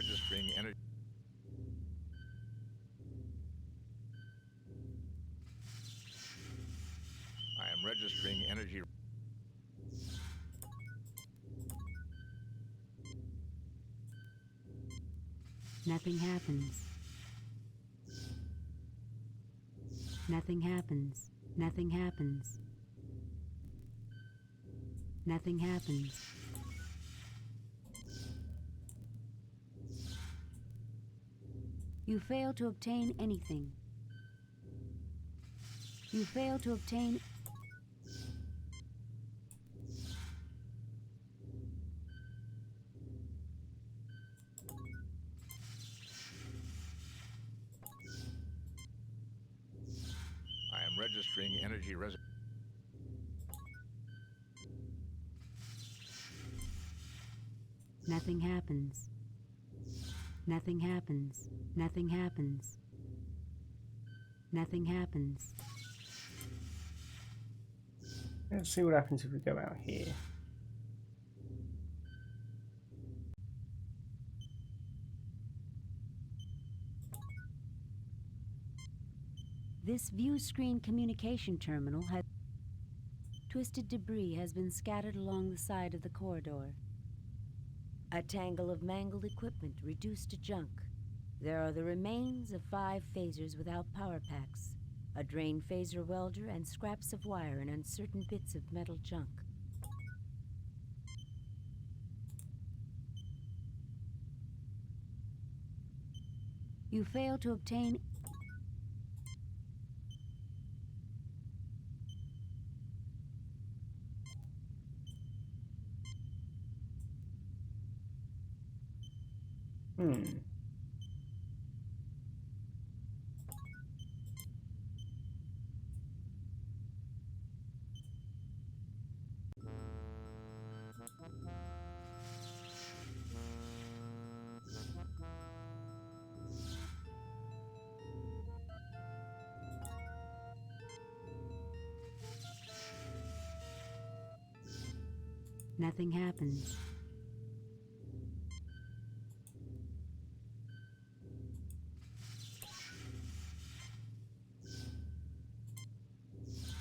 registering energy. I am registering energy. Nothing happens. Nothing happens. Nothing happens. Nothing happens. You fail to obtain anything. You fail to obtain... I am registering energy Nothing happens. Nothing happens. Nothing happens. Nothing happens. Let's see what happens if we go out here. This view screen communication terminal has... Twisted debris has been scattered along the side of the corridor. A tangle of mangled equipment reduced to junk. There are the remains of 5 phasers without power packs, a drained phaser welder, and scraps of wire and uncertain bits of metal junk. You fail to obtain... Nothing happens.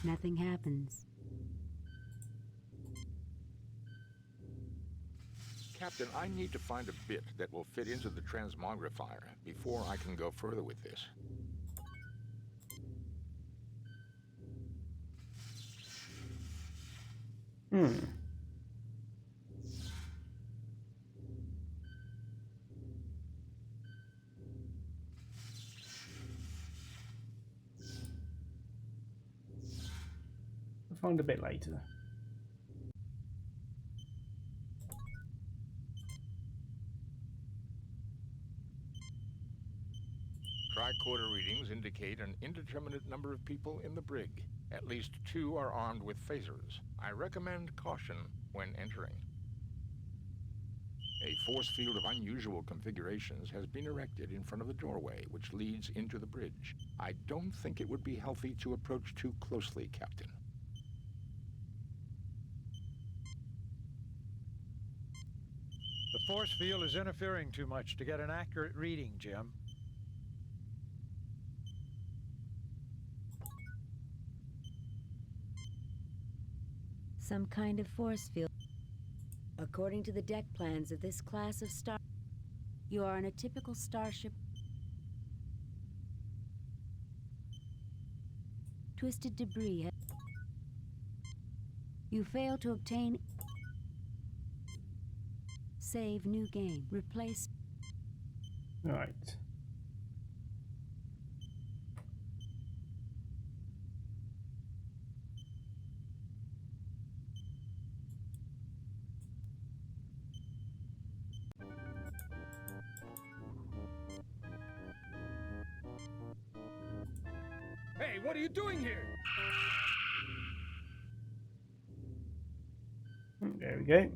Nothing happens. Captain, I need to find a bit that will fit into the transmogrifier before I can go further with this. I'll find a bit later. Tricorder readings indicate an indeterminate number of people in the brig. At least 2 are armed with phasers. I recommend caution when entering. A force field of unusual configurations has been erected in front of the doorway, which leads into the bridge. I don't think it would be healthy to approach too closely, Captain. The force field is interfering too much to get an accurate reading, Jim. Some kind of force field. According to the deck plans of this class of star... You are on a typical starship. Twisted debris. You fail to obtain... Save new game. Replace... Right. Hey, what are you doing here? There we go.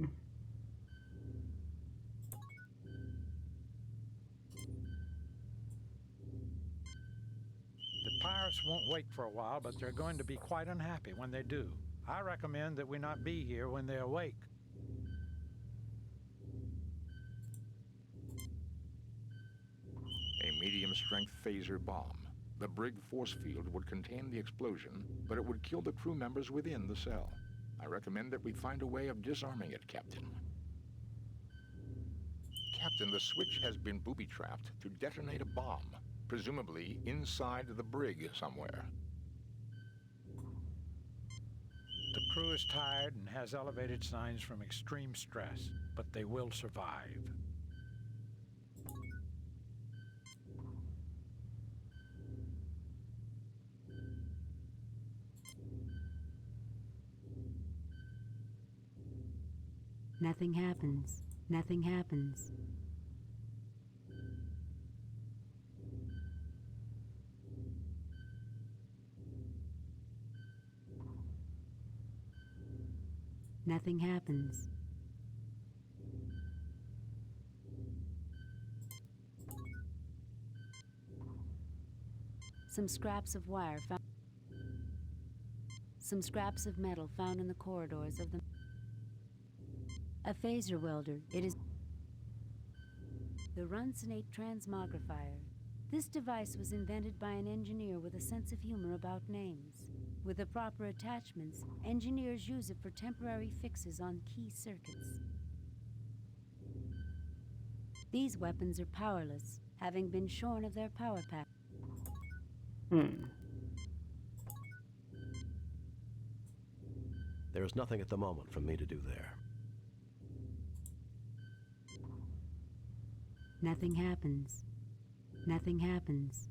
The pirates won't wake for a while, but they're going to be quite unhappy when they do. I recommend that we not be here when they awake. medium-strength phaser bomb. The brig force field would contain the explosion, but it would kill the crew members within the cell. I recommend that we find a way of disarming it, Captain. Captain, the switch has been booby-trapped to detonate a bomb, presumably inside the brig somewhere. The crew is tired and has elevated signs from extreme stress, but they will survive. Nothing happens. Nothing happens. Nothing happens. Some scraps of wire found. Some scraps of metal found in the corridors of the. A phaser welder. It is. The Runsonate transmogrifier. This device was invented by an engineer with a sense of humor about names. With the proper attachments, engineers use it for temporary fixes on key circuits. These weapons are powerless, having been shorn of their power pack. There is nothing at the moment for me to do there. Nothing happens. Nothing happens.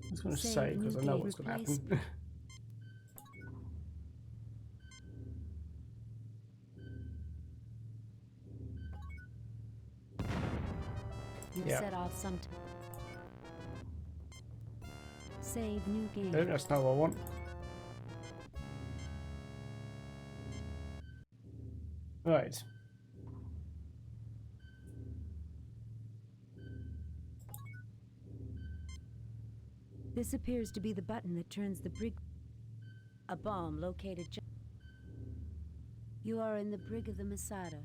I was going to say, because I know what's going to happen. You've Yeah. set off some. Save new game. No, that's not what I want. Right. This appears to be the button that turns the brig. A bomb located. You are in the brig of the Masada.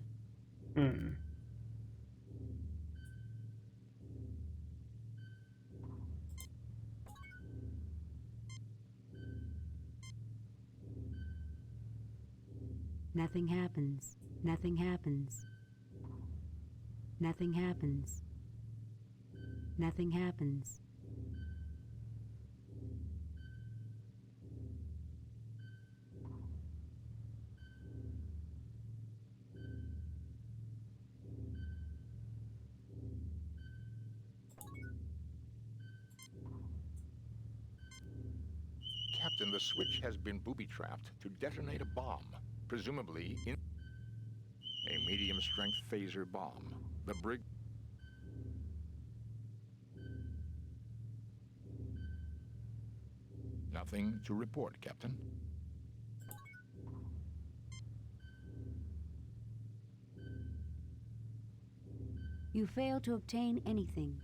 Nothing happens. Nothing happens. Nothing happens. Nothing happens. Captain, the switch has been booby-trapped to detonate a bomb, presumably in a medium-strength phaser bomb. The brig... Nothing to report, Captain. You fail to obtain anything.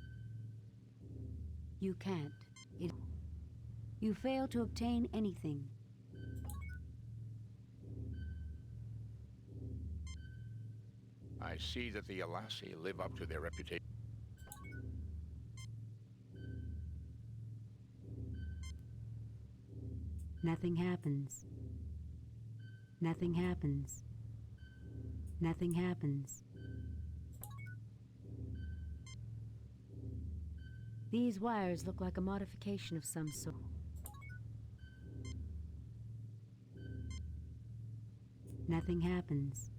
You can't. You fail to obtain anything. I see that the Alassi live up to their reputation. Nothing happens. Nothing happens. Nothing happens. These wires look like a modification of some sort. Nothing happens.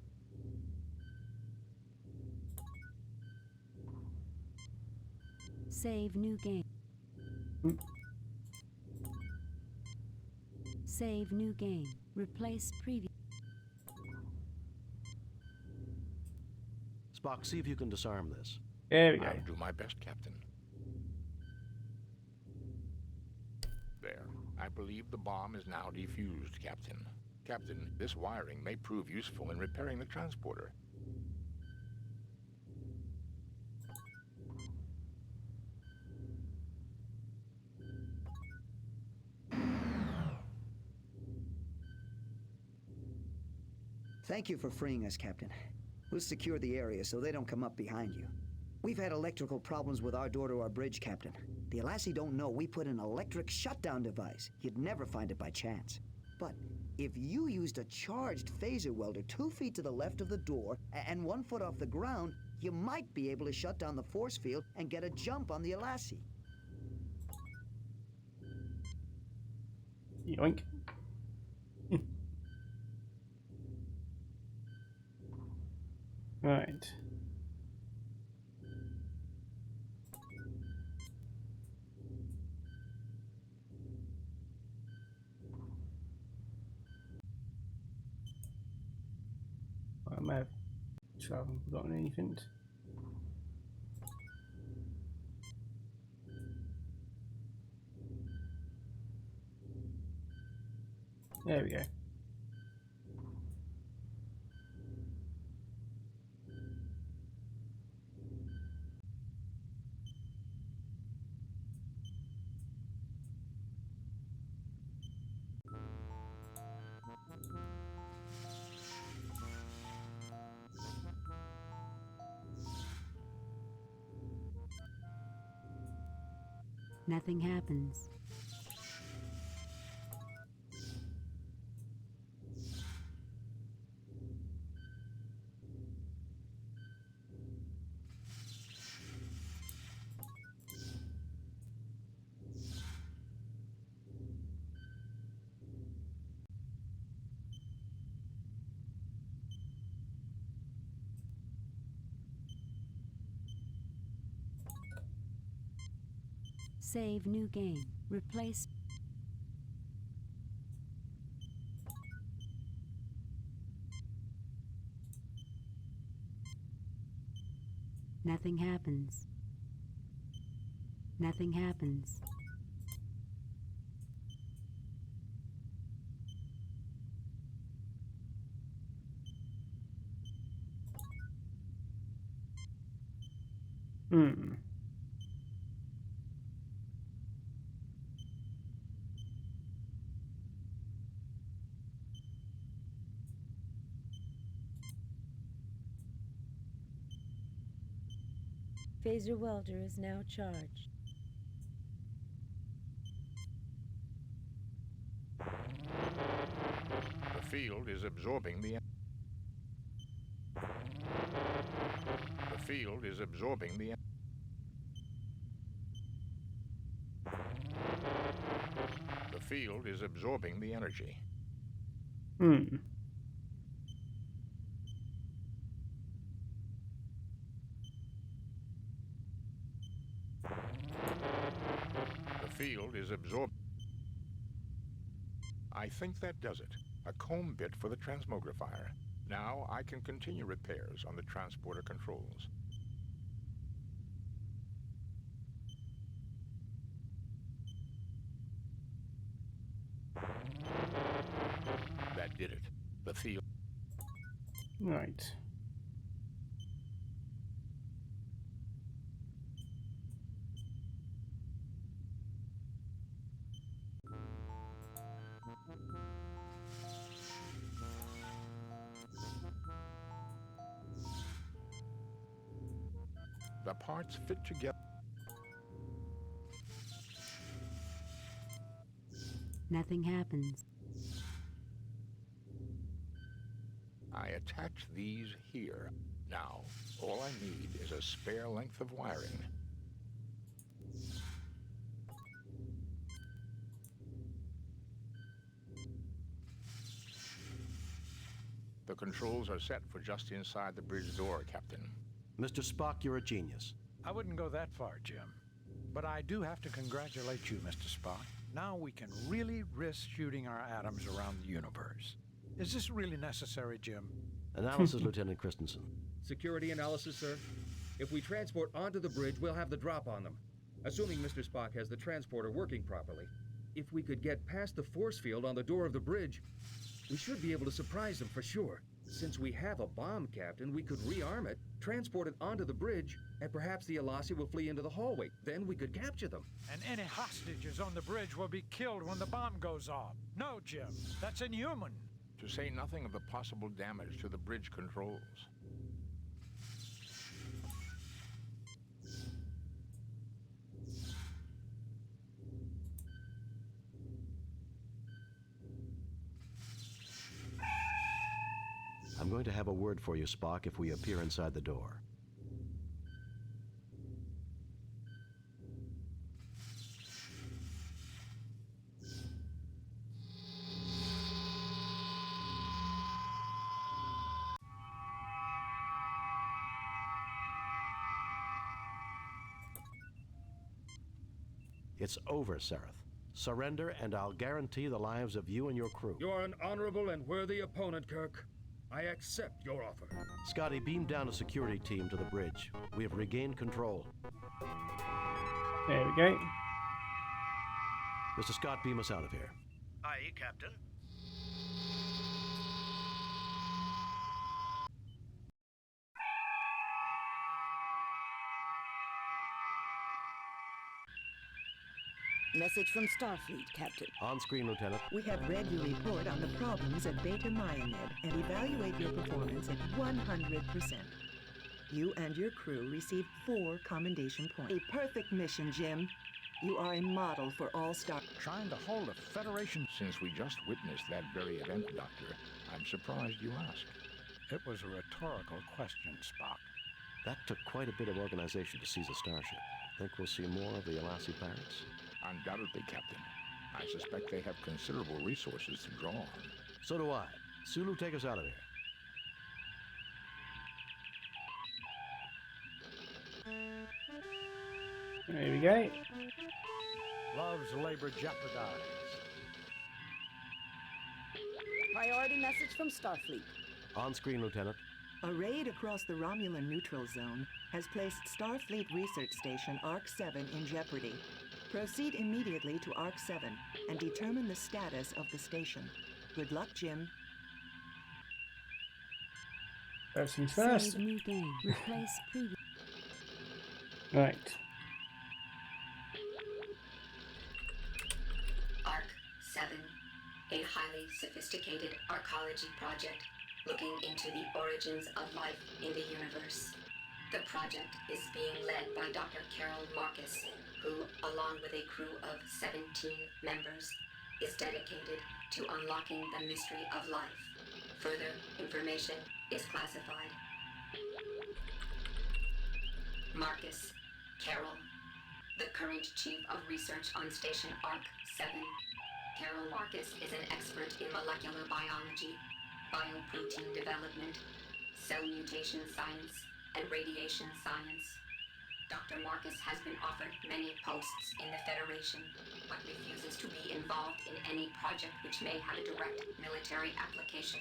Save new game. Save new game. Replace previous. Spock, see if you can disarm this. There we go. I'll do my best, Captain. There. I believe the bomb is now defused, Captain. Captain, this wiring may prove useful in repairing the transporter. Thank you for freeing us, Captain. We'll secure the area so they don't come up behind you. We've had electrical problems with our door to our bridge, Captain. The Alassi don't know we put an electric shutdown device. You'd never find it by chance. But if you used a charged phaser welder 2 feet to the left of the door and 1 foot off the ground, you might be able to shut down the force field and get a jump on the Alassi. Yoink. Right. I may have forgotten anything. There we go. Nothing happens. Save new game. Replace. Nothing happens. Nothing happens. Hmm. Phaser welder is now charged. The field is absorbing the... The field is absorbing the... The field is absorbing the energy. Hmm. The field is absorbed. I think that does it. A comb bit for the transmogrifier. Now I can continue repairs on the transporter controls. That did it. The field... Right. The parts fit together. Nothing happens. I attach these here. Now, all I need is a spare length of wiring. The controls are set for just inside the bridge door, Captain. Mr. Spock, you're a genius. I wouldn't go that far, Jim. But I do have to congratulate you, Mr. Spock. Now we can really risk shooting our atoms around the universe. Is this really necessary, Jim? Analysis, Lieutenant Christensen. Security analysis, sir. If we transport onto the bridge, we'll have the drop on them. Assuming Mr. Spock has the transporter working properly. If we could get past the force field on the door of the bridge, we should be able to surprise them for sure. Since we have a bomb, Captain, we could rearm it, transport it onto the bridge, and perhaps the Alassi will flee into the hallway. Then we could capture them. And any hostages on the bridge will be killed when the bomb goes off. No, Jim, that's inhuman. to say nothing of the possible damage to the bridge controls. I'm going to have a word for you, Spock, if we appear inside the door. It's over, Seraph. Surrender, and I'll guarantee the lives of you and your crew. You're an honorable and worthy opponent, Kirk. I accept your offer. Scotty, beam down a security team to the bridge. We have regained control. There we go. Mr. Scott, beam us out of here. Aye, Captain. Message from Starfleet, Captain. On screen, Lieutenant. We have read your report on the problems at Beta Myamed and evaluate your performance at 100%. You and your crew received 4 commendation points. A perfect mission, Jim. You are a model for all Star... Trying to hold a Federation... Since we just witnessed that very event, Doctor, I'm surprised you asked. It was a rhetorical question, Spock. That took quite a bit of organization to seize a starship. Think we'll see more of the Alassi pirates? Undoubtedly, Captain. I suspect they have considerable resources to draw on. So do I. Sulu, take us out of here. There we go. Love's labor jeopardized. Priority message from Starfleet. On screen, Lieutenant. A raid across the Romulan neutral zone has placed Starfleet Research Station ARC-7 in jeopardy. Proceed immediately to ARC-7 and determine the status of the station. Good luck, Jim. First things first. Save new game. Replace previous. Right. ARC-7, a highly sophisticated arcology project looking into the origins of life in the universe. The project is being led by Dr. Carol Marcus, who, along with a crew of 17 members, is dedicated to unlocking the mystery of life. Further information is classified. Marcus, Carol, the current chief of research on Station ARC-7. Carol Marcus is an expert in molecular biology, bioprotein development, cell mutation science, and radiation science. Dr. Marcus has been offered many posts in the Federation, but refuses to be involved in any project which may have a direct military application.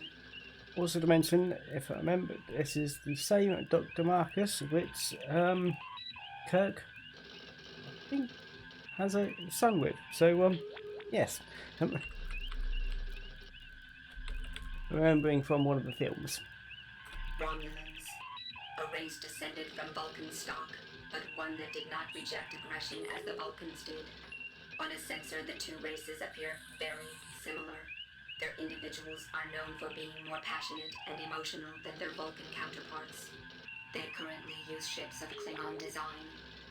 Also to mention, if I remember, this is the same Dr. Marcus which Kirk, I think, has a son with. So, yes. Remembering from one of the films. Romulans, a race descended from Vulcan stock, but one that did not reject aggression as the Vulcans did. On a sensor, the two races appear very similar. Their individuals are known for being more passionate and emotional than their Vulcan counterparts. They currently use ships of Klingon design,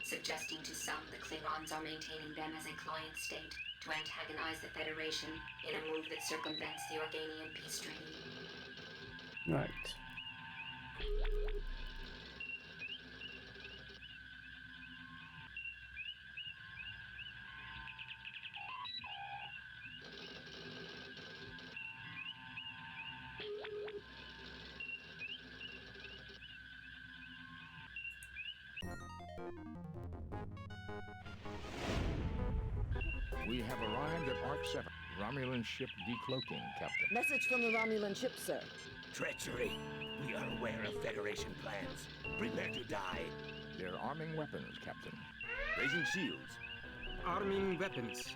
suggesting to some the Klingons are maintaining them as a client state to antagonize the Federation in a move that circumvents the Organian peace treaty. Right. We have arrived at ARC-7. Romulan ship decloaking, Captain. Message from the Romulan ship, sir. Treachery. We are aware of Federation plans. Prepare to die. They're arming weapons, Captain. Raising shields. Arming weapons.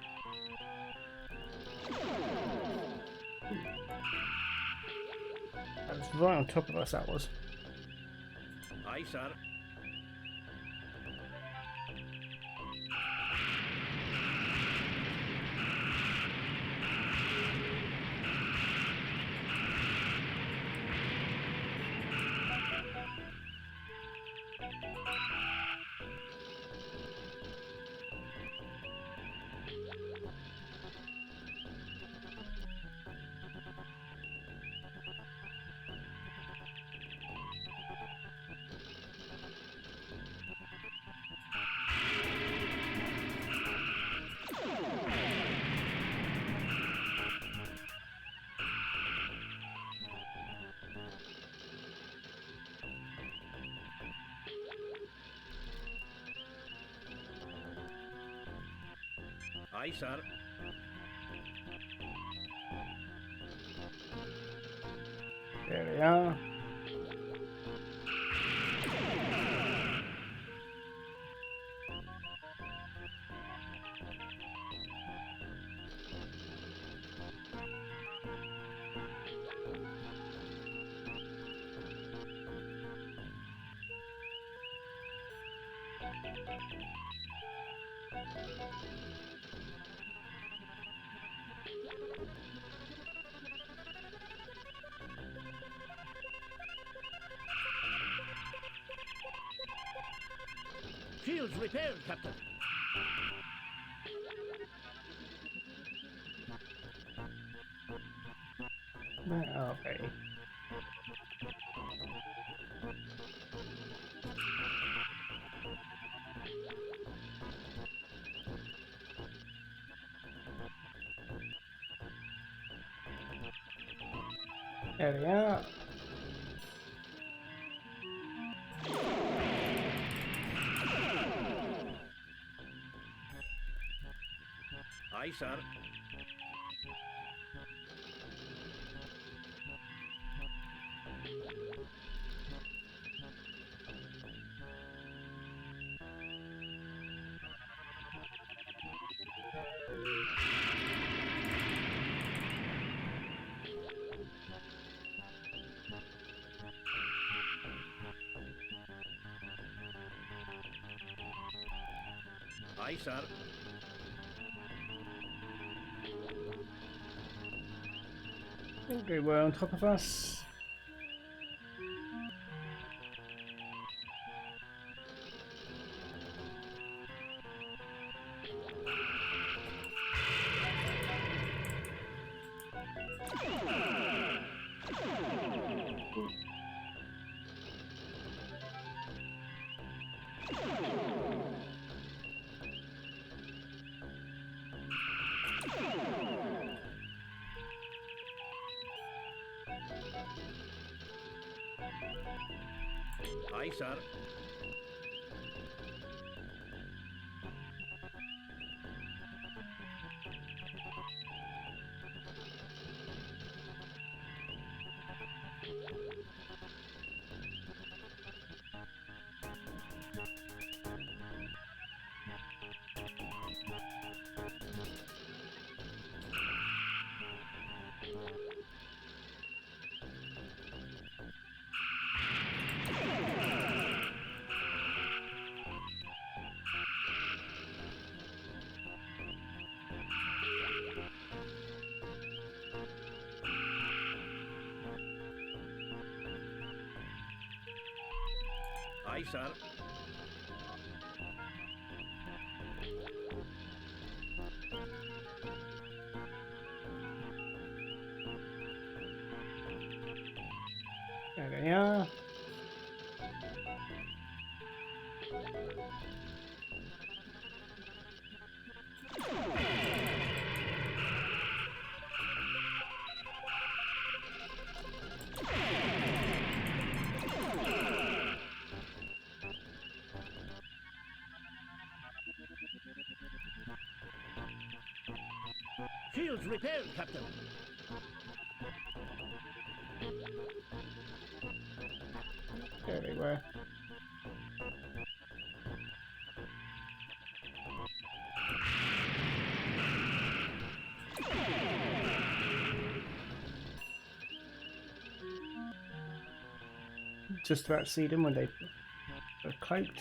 That was right on top of us, that was. Aye, sir. Aye, sir. There we are. Shields repaired, Captain. Where are they? There we are. Aye, sir. Aye, sir. I think they were on top of us. Aye, sir. Aye, sir. There they are. Shields repaired, Captain. There they were. Just about to see them when they were cloaked.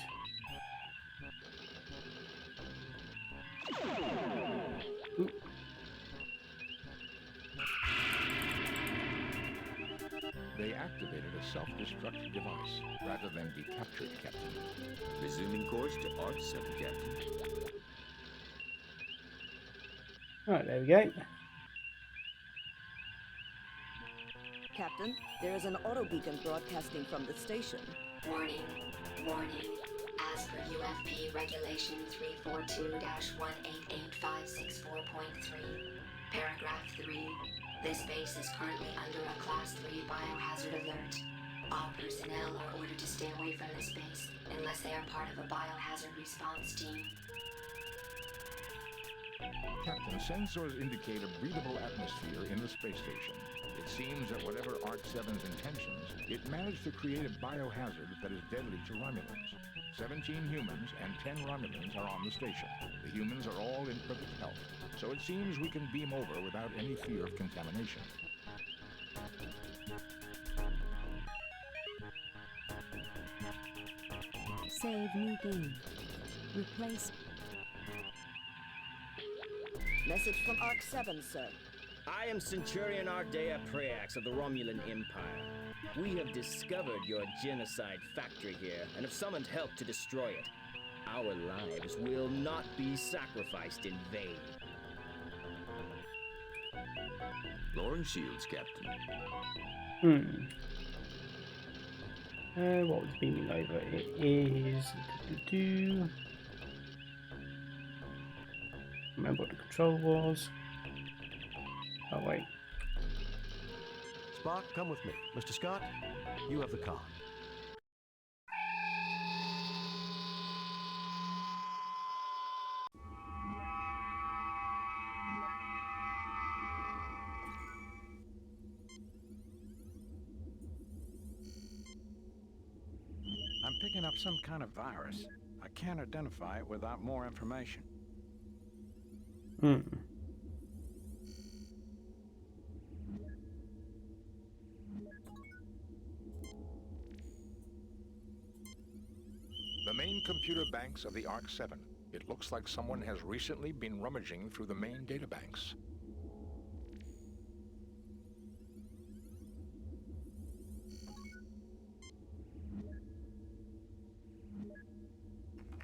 Oop. They activated a self-destruct device rather than be captured, Captain. Resuming course to Arc 7, Captain. Right, there we go. Captain, there is an auto beacon broadcasting from the station. Warning. Warning. As per UFP Regulation 342-188.564.3, Paragraph 3, this base is currently under a Class 3 biohazard alert. All personnel are ordered to stay away from this base unless they are part of a biohazard response team. Captain, sensors indicate a breathable atmosphere in the space station. It seems that whatever ARC-7's intentions, it managed to create a biohazard that is deadly to Romulans. 17 humans and 10 Romulans are on the station. The humans are all in perfect health, so it seems we can beam over without any fear of contamination. Save new game. Replace. Message from ARC-7, sir. I am Centurion Ardea Preax of the Romulan Empire. We have discovered your genocide factory here and have summoned help to destroy it. Our lives will not be sacrificed in vain. Lowering shields, Captain. What was beaming over? It is. Remember what the control was. Oh wait. Spock, come with me. Mr. Scott, you have the con. I'm picking up some kind of virus. I can't identify it without more information. The main computer banks of the ARC-7. It looks like someone has recently been rummaging through the main databanks.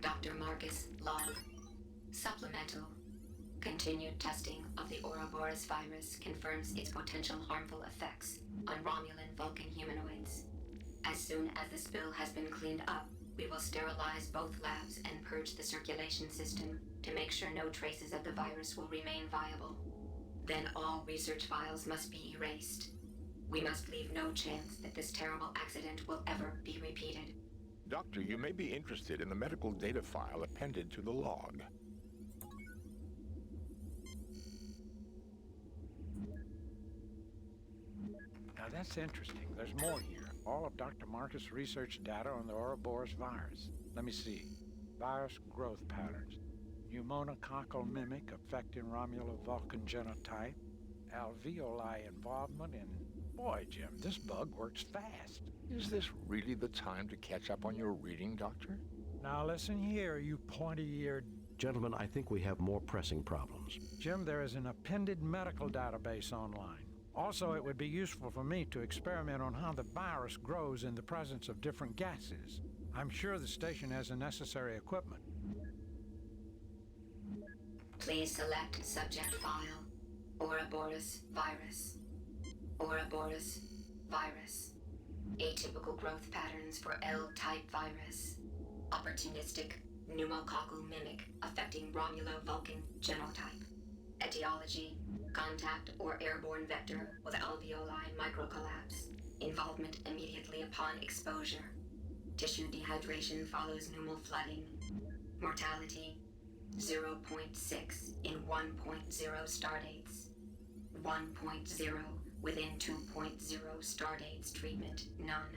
Dr. Marcus Log. Supplemental. Continued testing of the Ouroboros virus confirms its potential harmful effects on Romulan Vulcan humanoids. As soon as the spill has been cleaned up, we will sterilize both labs and purge the circulation system to make sure no traces of the virus will remain viable. Then all research files must be erased. We must leave no chance that this terrible accident will ever be repeated. Doctor, you may be interested in the medical data file appended to the log. Now that's interesting. There's more here. All of Dr. Marcus' research data on the Ouroboros virus. Let me see. Virus growth patterns. Pneumococcal mimic affecting Romulo-Vulcan genotype. Alveoli involvement in... Boy, Jim, this bug works fast. Is this really the time to catch up on your reading, Doctor? Now listen here, you pointy-eared... Gentlemen, I think we have more pressing problems. Jim, there is an appended medical database online. Also, it would be useful for me to experiment on how the virus grows in the presence of different gases. I'm sure the station has the necessary equipment. Please select subject file. Ouroboros virus. Ouroboros virus. Atypical growth patterns for L-type virus. Opportunistic pneumococcal mimic affecting Romulo-Vulcan genotype. Etiology, contact or airborne vector with alveoli microcollapse. Involvement immediately upon exposure. Tissue dehydration follows pneumal flooding. Mortality, 0.6 in 1.0 stardates. 1.0 within 2.0 stardates treatment, none.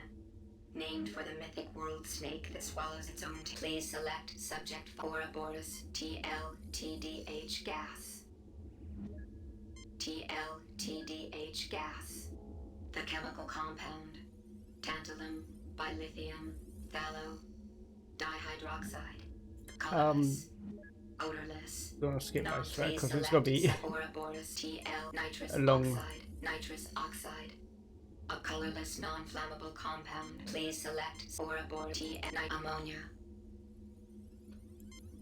Named for the mythic world snake that swallows its own Please select subject Ouroboros TLTDH gas. TLTDH gas. The chemical compound. Tantalum, bilithium, phthalo, dihydroxide. Colorless. Odorless. I'm gonna skip Now most of that please because it's gonna be select Ouroboros TL nitrous a long. oxide. Nitrous oxide. A colorless non-flammable compound. Please select Ouroboros TL ammonia.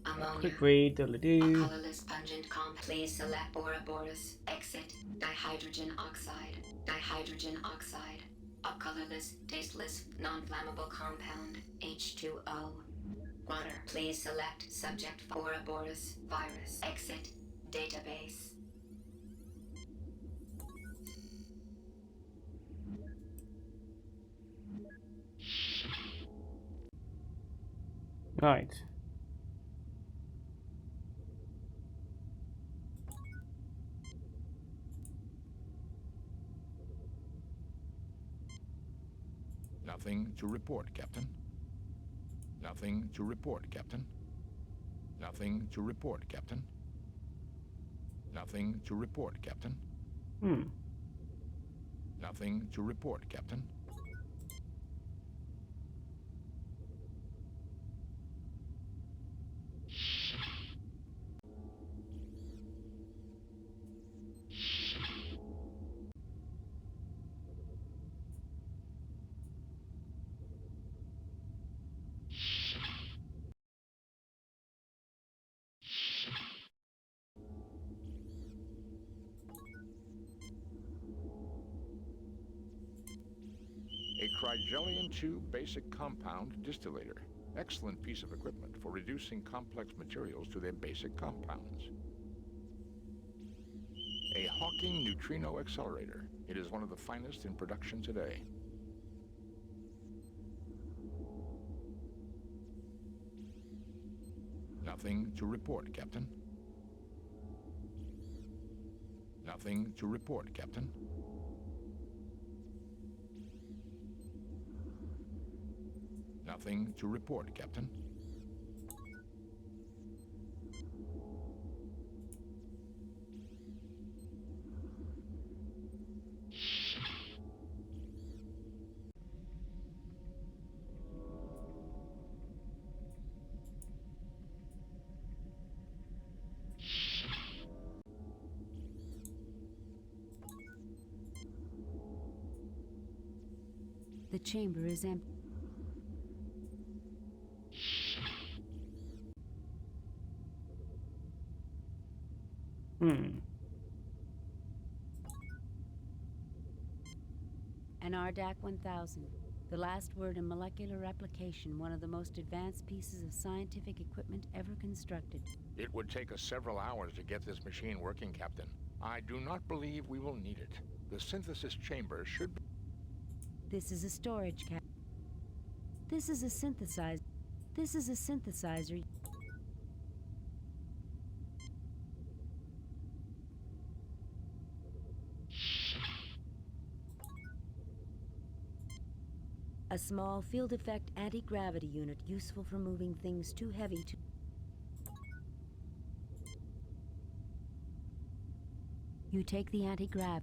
Ammonia. Quick read, A diddly-doo. colorless pungent compound. Please select Ouroboros. Exit. Dihydrogen oxide. Dihydrogen oxide. A colorless, tasteless, non-flammable compound. H2O. Water. Please select subject Ouroboros virus. Exit. Database. Right. Nothing to report, Captain. Nothing to report, Captain. Nothing to report, Captain. Nothing to report, Captain. Nothing to report, Captain. A Crygelion-2 basic compound distillator. Excellent piece of equipment for reducing complex materials to their basic compounds. A Hawking neutrino accelerator. It is one of the finest in production today. Nothing to report, Captain. Nothing to report, Captain. Nothing to report, Captain. The chamber is empty. An Ardak 1000. The last word in molecular replication, one of the most advanced pieces of scientific equipment ever constructed. It would take us several hours to get this machine working, Captain. I do not believe we will need it. The synthesis chamber should be... This is a storage cap. This is a synthesizer. This is a synthesizer. A small field effect anti-gravity unit useful for moving things too heavy to... You take the anti-grav.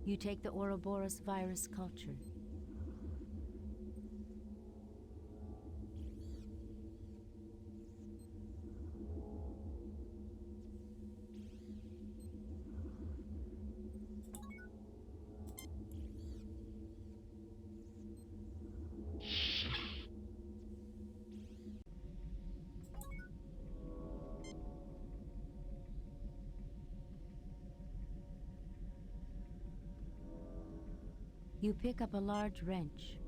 You take the Ouroboros virus culture. You pick up a large wrench.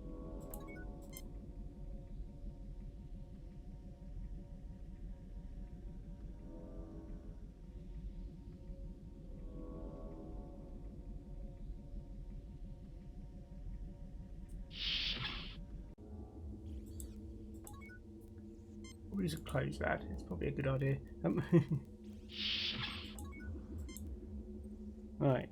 Probably just close that. It's probably a good idea. Right.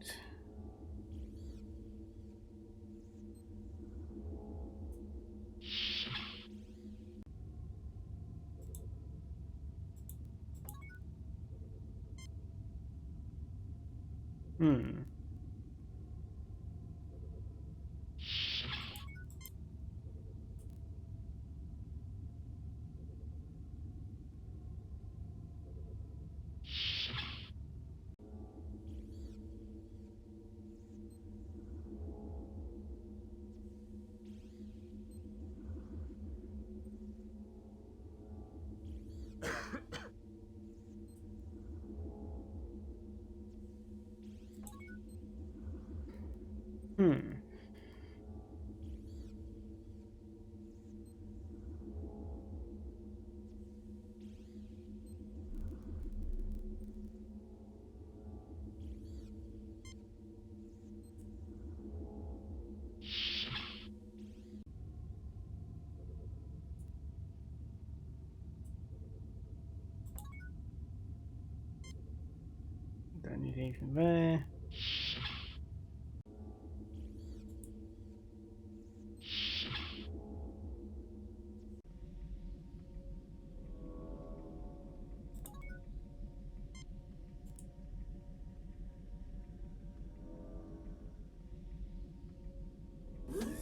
Anything there?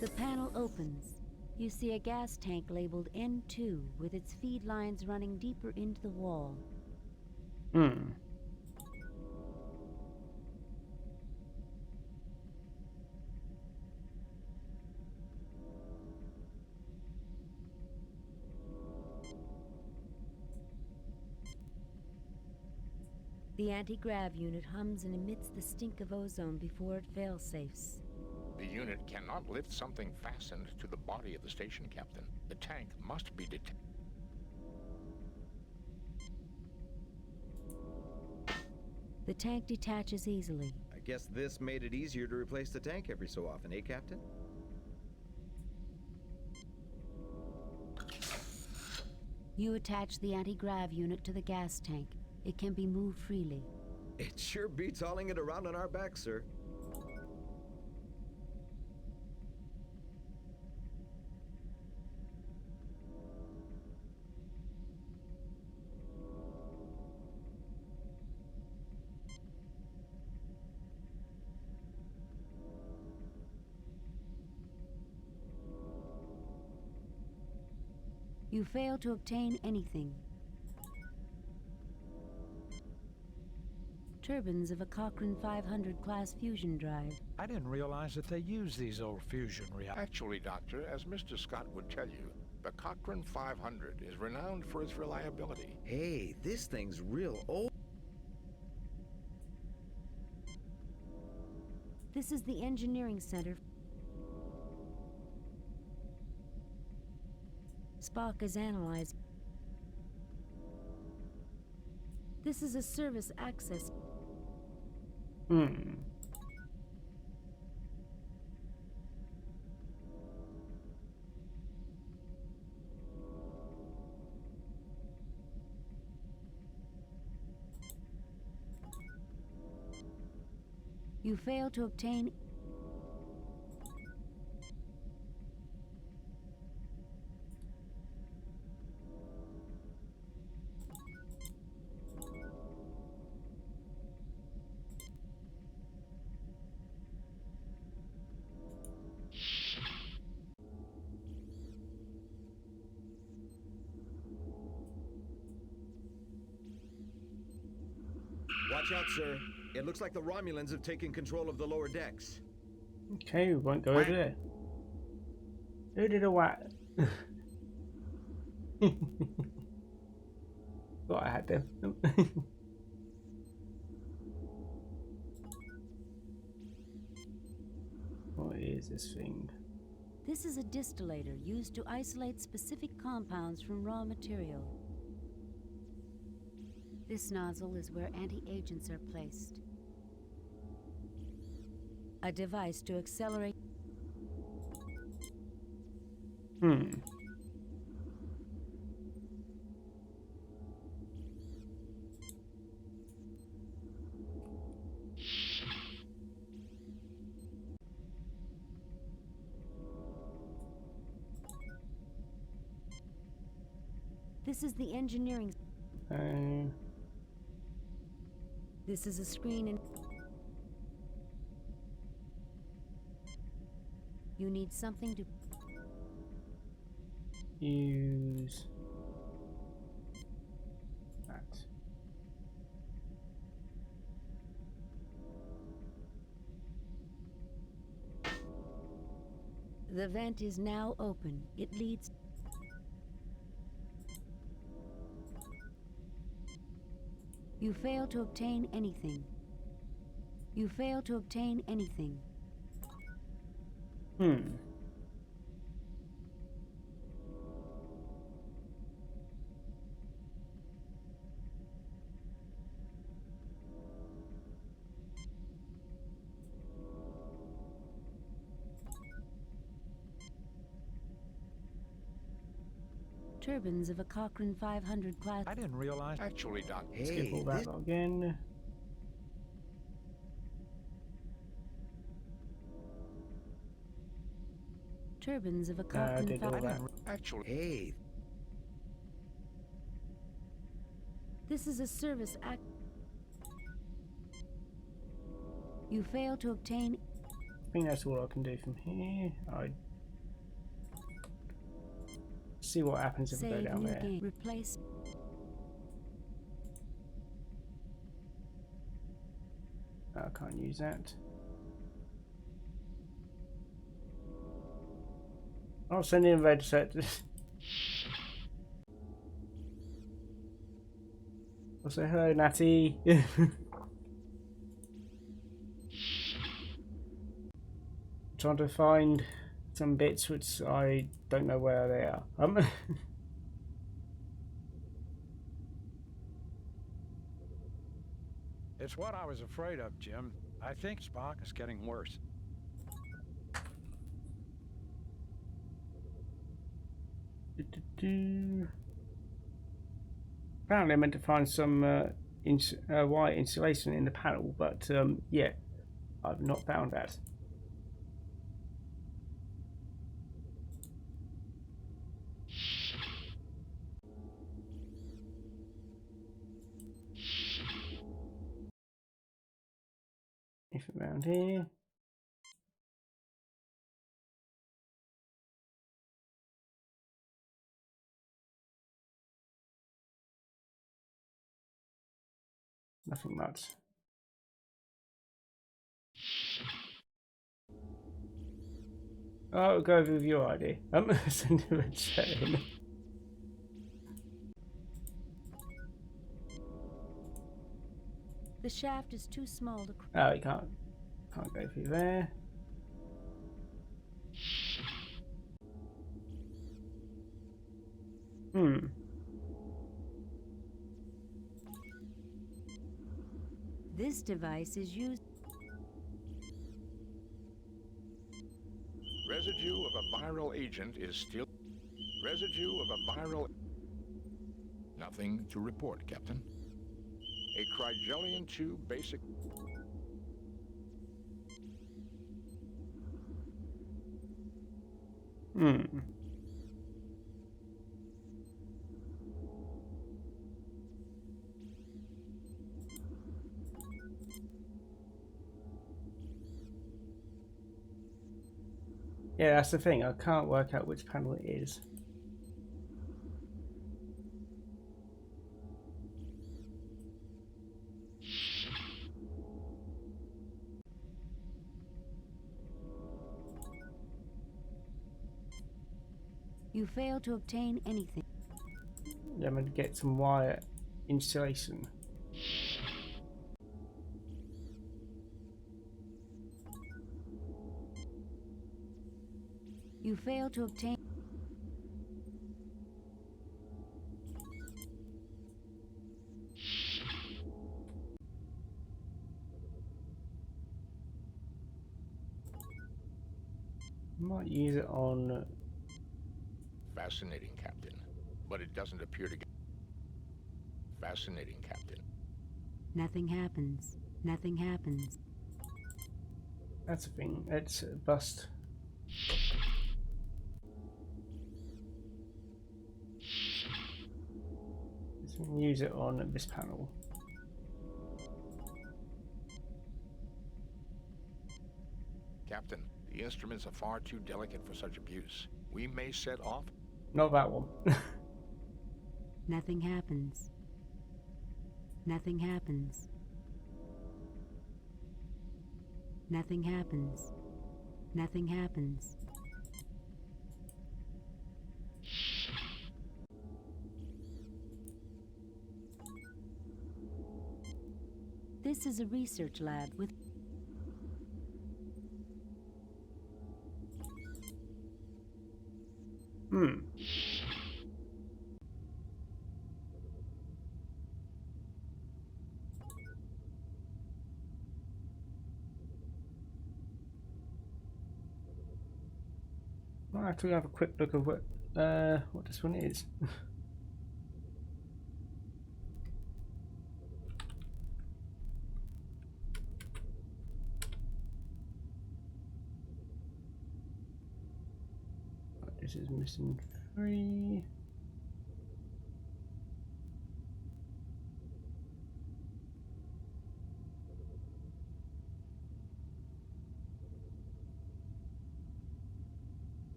The panel opens. You see a gas tank labeled N2 with its feed lines running deeper into the wall. Hmm. The anti-grav unit hums and emits the stink of ozone before it fail-safes. The unit cannot lift something fastened to the body of the station, Captain. The tank must be detached. The tank detaches easily. I guess this made it easier to replace the tank every so often, eh, Captain? You attach the anti-grav unit to the gas tank. It can be moved freely. It sure beats hauling it around on our backs, sir. You fail to obtain anything. Turbines of a Cochrane 500 class fusion drive. I didn't realize that they use these old fusion reactors. Actually, Doctor, as Mr. Scott would tell you, the Cochrane 500 is renowned for its reliability. Hey, this thing's real old. This is the engineering center. Spock is analyzed. This is a service access. You fail to obtain. Watch out, sir. It looks like the Romulans have taken control of the lower decks. Okay, we won't go over there. Who did a what? Thought I had them. What is this thing? This is a distillator used to isolate specific compounds from raw material. This nozzle is where anti-agents are placed. A device to accelerate. This is the engineering. This is a screen and you need something to use that. The vent is now open. It leads. You fail to obtain anything. You fail to obtain anything. Turbines of a Cochrane 500 class. I didn't realize. Actually, Doc. Skip all that again. turbines of a I did all that. Actually, Hey, This is a service act. You fail to obtain. I think that's all I can do from here. I see what happens if I go Save down new there. game. Replace. I can't use that. I'll send in a red set. I'll say hello, Natty. Trying to find some bits which I don't know where they are. It's what I was afraid of, Jim. I think Spock is getting worse. Apparently I meant to find some wire insulation in the panel, but yeah, I've not found that. Anything around here? Nothing much. Oh, I'll go with your idea. Send a red set in. The shaft is too small to. Oh, you can't go through there. This device is used. residue of a viral agent is still... Residue of a viral... Nothing to report, Captain. A Crygelian 2 basic... Yeah, that's the thing. I can't work out which panel it is. You fail to obtain anything. Yeah, I'm going to get some wire insulation. You fail to obtain. Might use it on... Fascinating, Captain. But it doesn't appear to get... Fascinating, Captain. Nothing happens. Nothing happens. That's a thing. It's a bust. Use it on this panel. Captain, the instruments are far too delicate for such abuse. We may set off... Not that one. Nothing happens. Nothing happens. Nothing happens. Nothing happens. This is a research lab with... I'll have to have a quick look at what this one is. this is missing 3.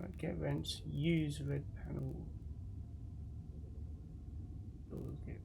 Right, get vents, use red panel. Doors, get.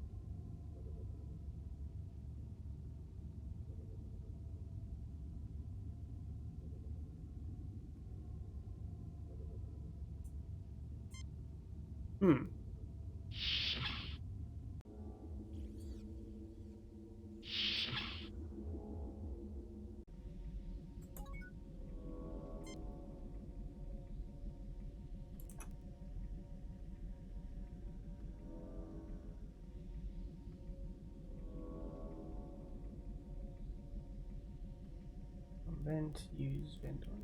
Vent, use vent on.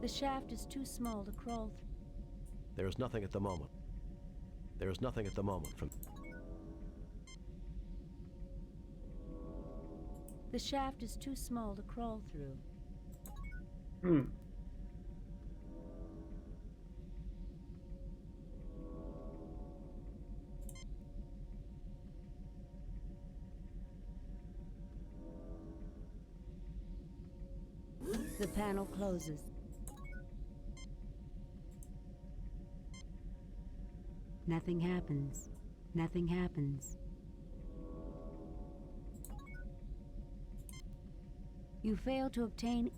The shaft is too small to crawl through. There is nothing at the moment. There is nothing at the moment from... The shaft is too small to crawl through. The panel closes. Nothing happens. Nothing happens. You fail to obtain...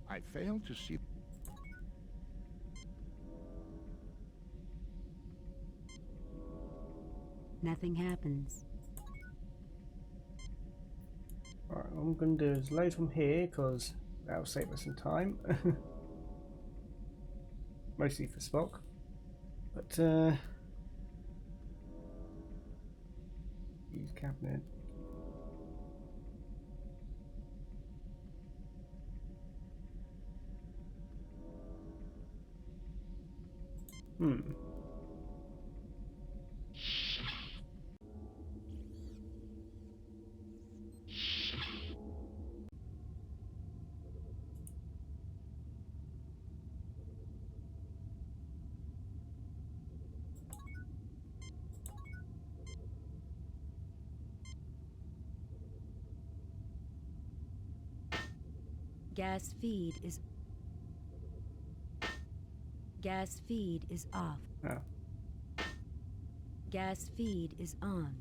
I fail to see... Nothing happens. Alright, what I'm going to do is load from here because that'll save us some time. Mostly for Spock. But, use cabinet. Gas feed is off. Oh. Gas feed is on.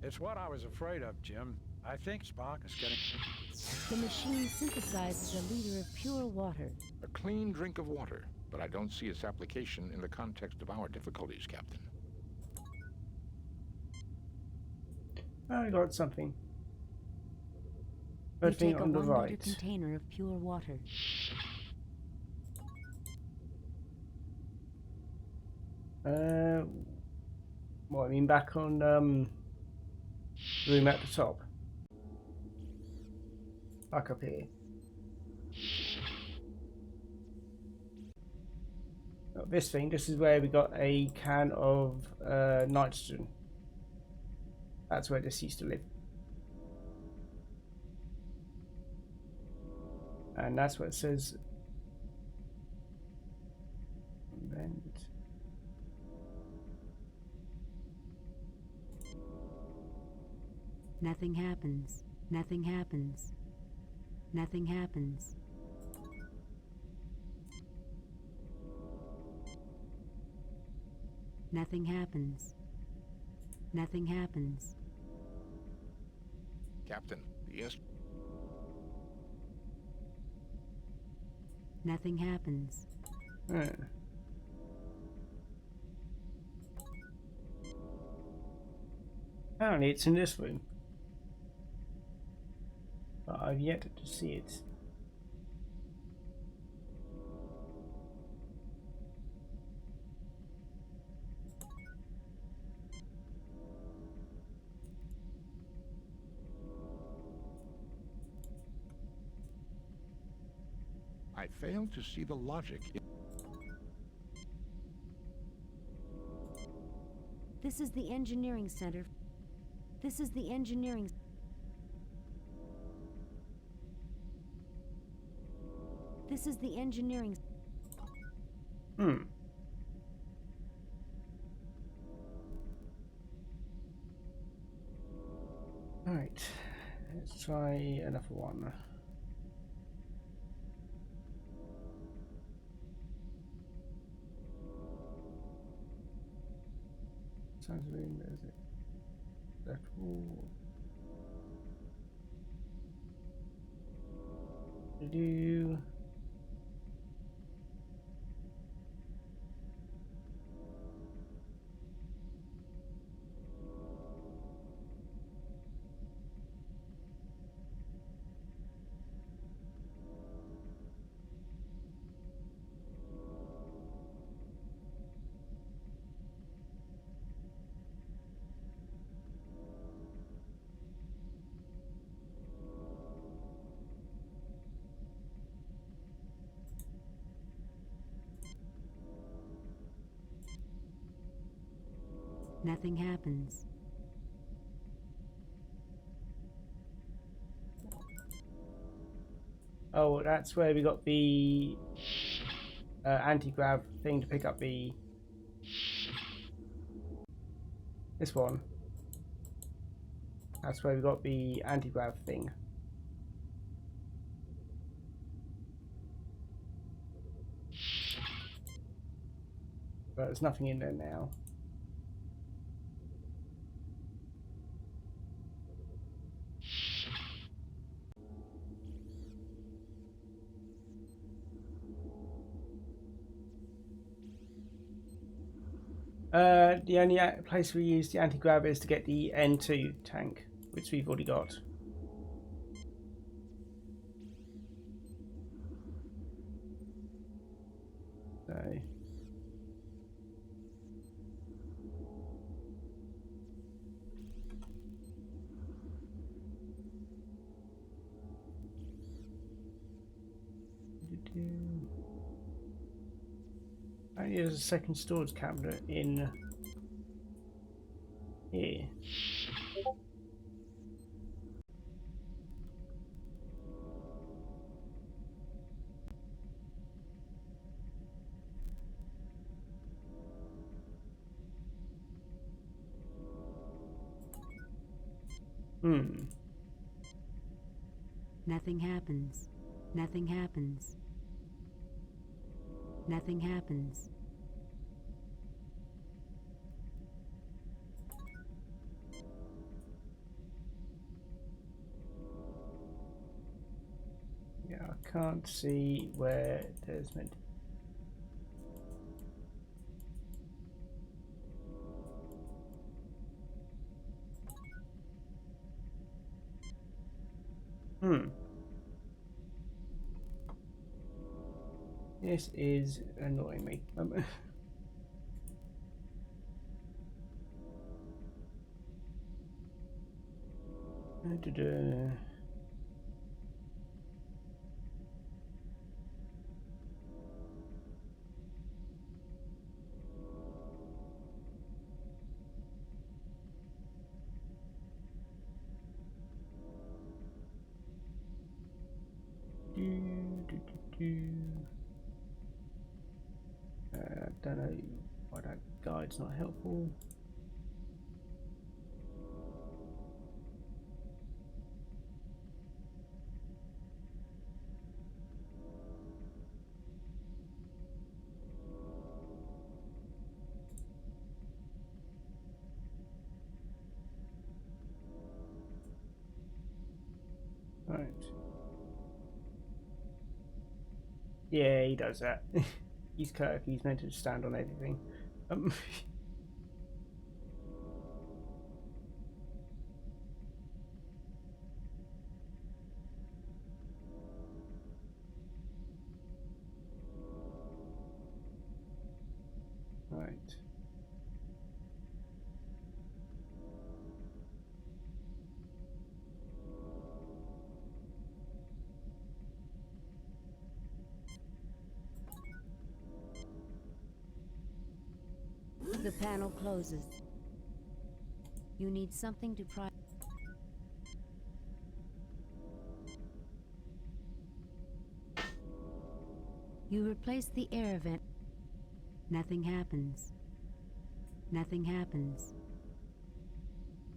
It's what I was afraid of, Jim. I think Spock is getting... The machine synthesizes a liter of pure water. A clean drink of water, but I don't see its application in the context of our difficulties, Captain. I got something. You First thing take a on the 1 right. liter container of pure water. What, I mean back on room at the top. Back up here. Oh, this thing, this is where we got a can of nitrogen. That's where this used to live. And that's what it says. Vent. Nothing happens. Nothing happens. Nothing happens. Nothing happens. Nothing happens. Captain, yes. Nothing happens. Apparently it's in this room. But I've yet to see it. I fail to see the logic. This is the engineering center. This is the engineering. This is the engineering. Hmm. Alright. Let's try another one. Sounds room, there's it. That wall. Do. Nothing happens. Oh, that's where we got the anti-grav thing to pick up the... This one. That's where we got the anti-grav thing. But there's nothing in there now. The only place we use the anti-grav is to get the N2 tank, which we've already got. So... Apparently there's a second storage cabinet in here. Hmm. Nothing happens. Nothing happens. Nothing happens. Yeah, I can't see where there's meant to... Hmm. This is annoying me. Don't know why that guide's not helpful. Right. Yeah, he does that. He's Kirk. He's meant to stand on everything. The panel closes. You need something to pry. You replace the air vent. Nothing happens. Nothing happens.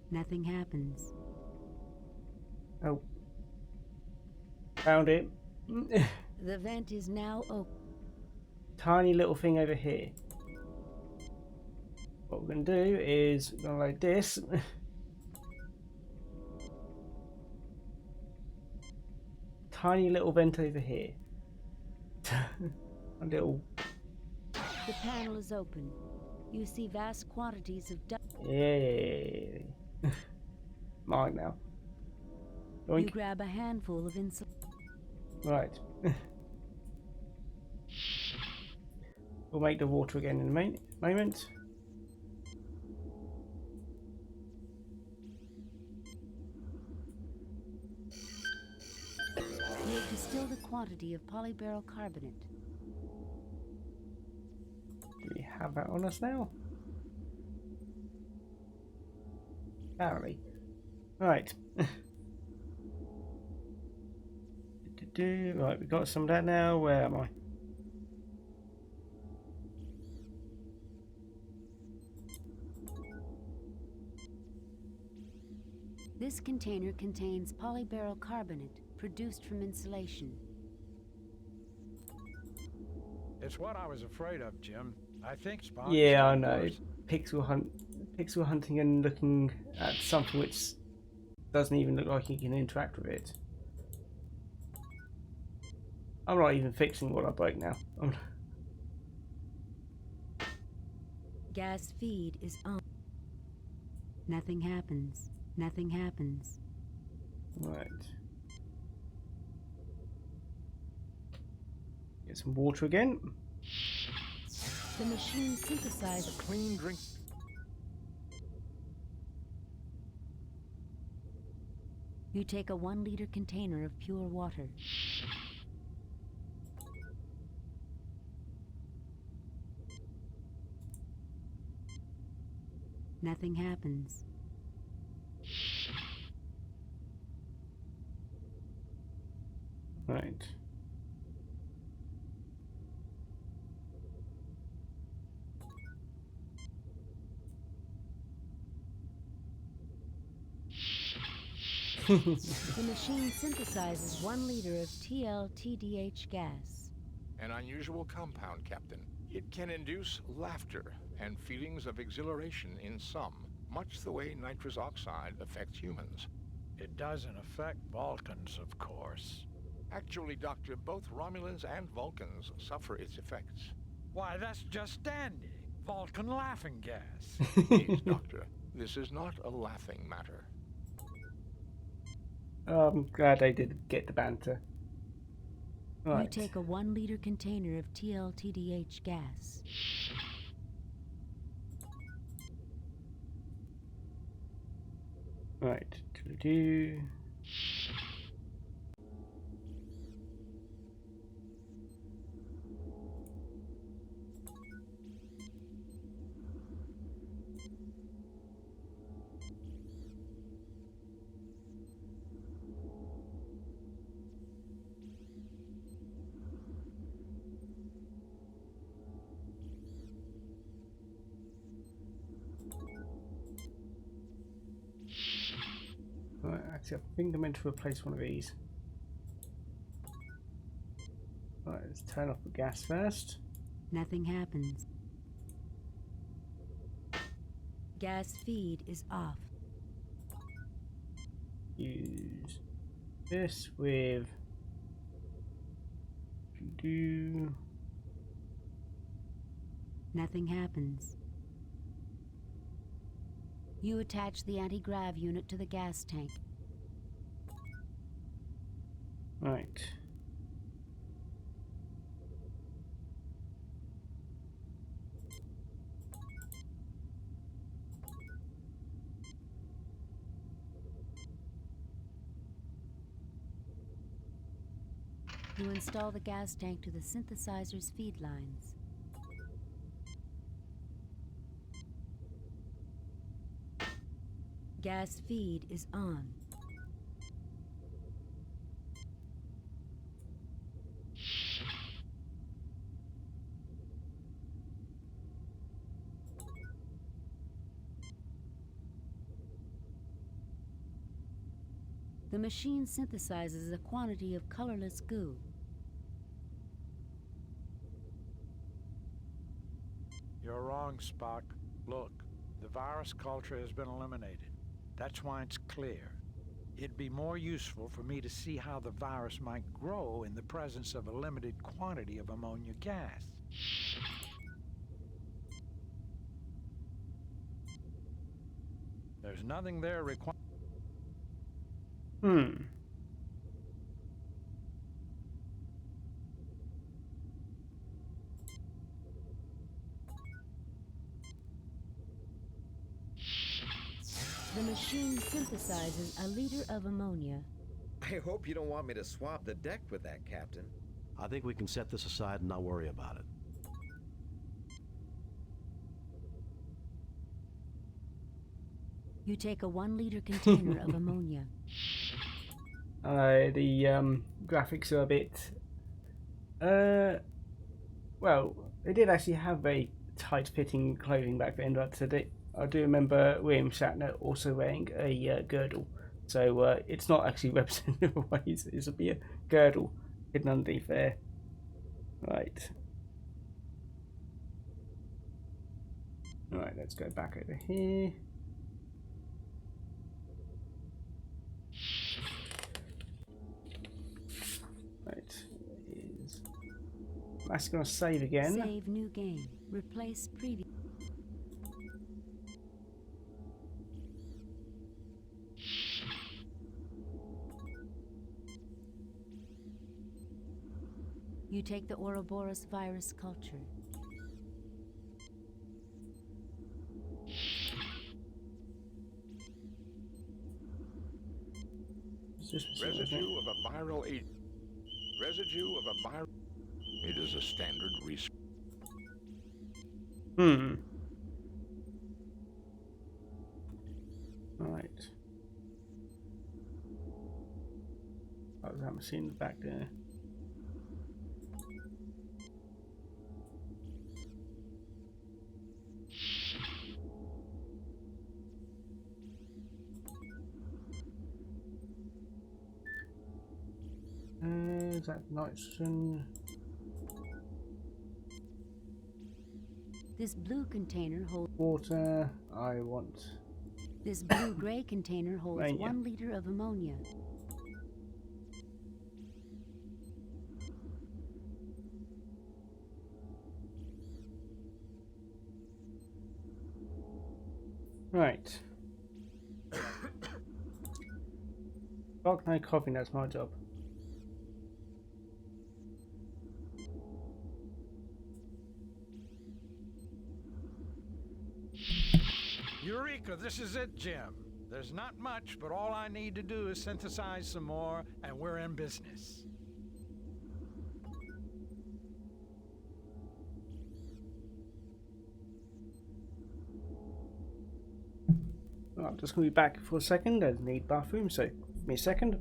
Nothing happens. Oh. Found it. The vent is now open. Tiny little thing over here. What we're going to do is we're going to load this. Tiny little vent over here. A little. The panel is open. You see vast quantities of dust. Yeah. Mine now. Yoink. You grab a handful of insulation. Right. We'll make the water again in a moment. You have distilled a quantity of polyberyl carbonate. Do we have that on us now? Apparently. Right. Right, we've got some of that now. Where am I? This container contains polyberyl carbonate produced from insulation. It's what I was afraid of, Jim. I think Spock. Yeah, I know. Pixel hunting and looking at something which doesn't even look like you can interact with it. I'm not even fixing what I broke now. Gas feed is on. Nothing happens. Nothing happens. Right. Get some water again. The machine synthesizes Clean drink. You take a 1-liter container of pure water. Nothing happens. Right. The machine synthesizes 1 liter of TLTDH gas. An unusual compound, Captain. It can induce laughter and feelings of exhilaration in some, much the way nitrous oxide affects humans. It doesn't affect Vulcans, of course. Actually, Doctor, both Romulans and Vulcans suffer its effects. Why, that's just dandy. Vulcan laughing gas. Please, Doctor, this is not a laughing matter. I'm glad I did get the banter. Right. You take a 1-liter container of TLTDH gas. Right. Do. Right, actually, I think I meant to replace one of these. Right, let's turn off the gas first. Nothing happens. Gas feed is off. Use this with Nothing happens. You attach the anti-grav unit to the gas tank. Right. You install the gas tank to the synthesizer's feed lines. gas feed is on. The machine synthesizes a quantity of colorless goo. You're wrong, Spock. Look, the virus culture has been eliminated. That's why it's clear. It'd be more useful for me to see how the virus might grow in the presence of a limited quantity of ammonia gas. There's nothing there required. The machine synthesizes a liter of ammonia. I hope you don't want me to swab the deck with that, Captain. I think we can set this aside and not worry about it. You take a 1 liter container of ammonia. The graphics are a bit... well, they did actually have very tight-fitting clothing back then, but I do remember William Shatner also wearing a girdle. So it's not actually representative of what it's a beer girdle hidden underneath there. Right. Alright, let's go back over here. Right. That's going to save again. Save new game. Replace previous. You take the Ouroboros virus culture. Residue of a viral agent. Residue of a viral. It is a standard research. Right. I haven't seen the back there. Is that nitrogen? This blue container holds water. I want. This blue-gray container holds ammonia. 1 liter of ammonia. Right. Dog no coughing. That's my job. Eureka, this is it, Jim. There's not much, but all I need to do is synthesize some more, and we're in business. Right, I'm just going to be back for a second. I need bathroom, so give me a second.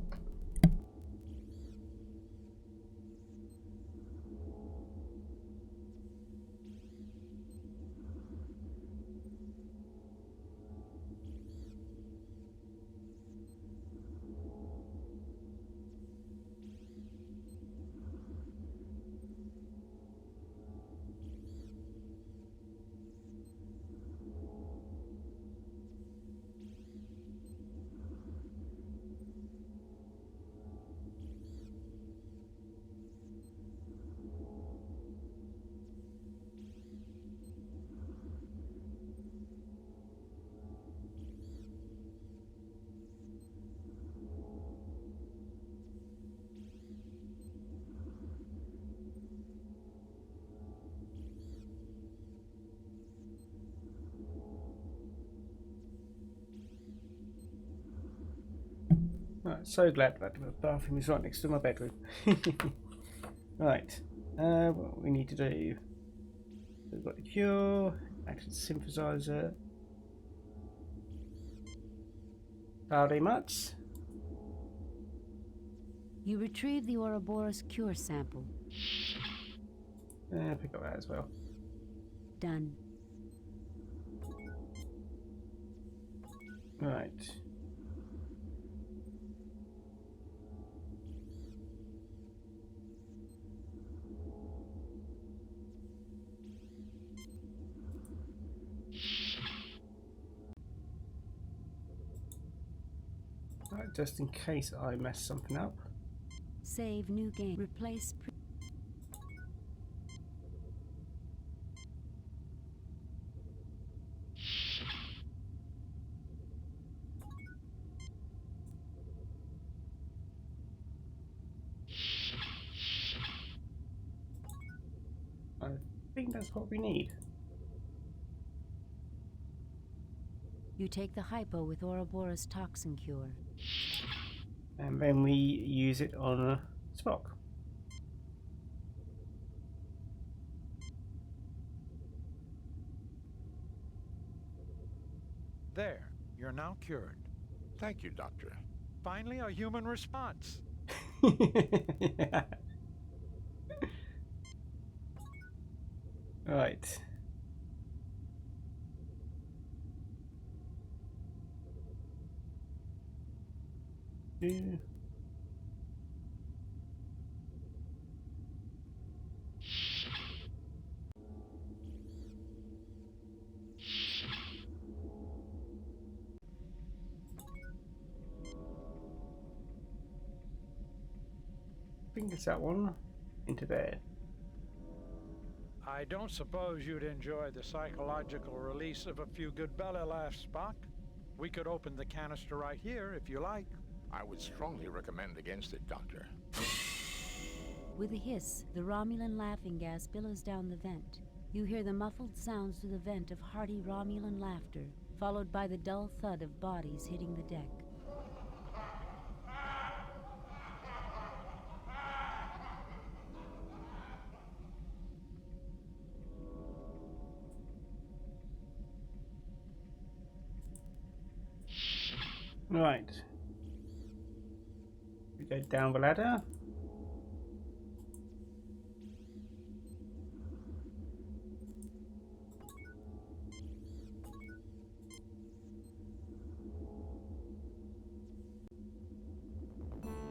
Right, so glad that the bathroom is right next to my bedroom. Right, what we need to do. We've got the cure, active synthesizer. Very much. You retrieve the Ouroboros cure sample. Pick up that as well. Done. Right. Right, just in case I mess something up. Save new game. Replace. I think that's what we need. You take the hypo with Ouroboros toxin cure. And then we use it on Spock. There, you're now cured. Thank you, Doctor. Finally, a human response. Yeah. Right. Yeah. I think it's that one. Into there. I don't suppose you'd enjoy the psychological release of a few good belly laughs, Spock. We could open the canister right here if you like. I would strongly recommend against it, Doctor. With a hiss, the Romulan laughing gas billows down the vent. You hear the muffled sounds through the vent of hearty Romulan laughter, followed by the dull thud of bodies hitting the deck. Right. We go down the ladder.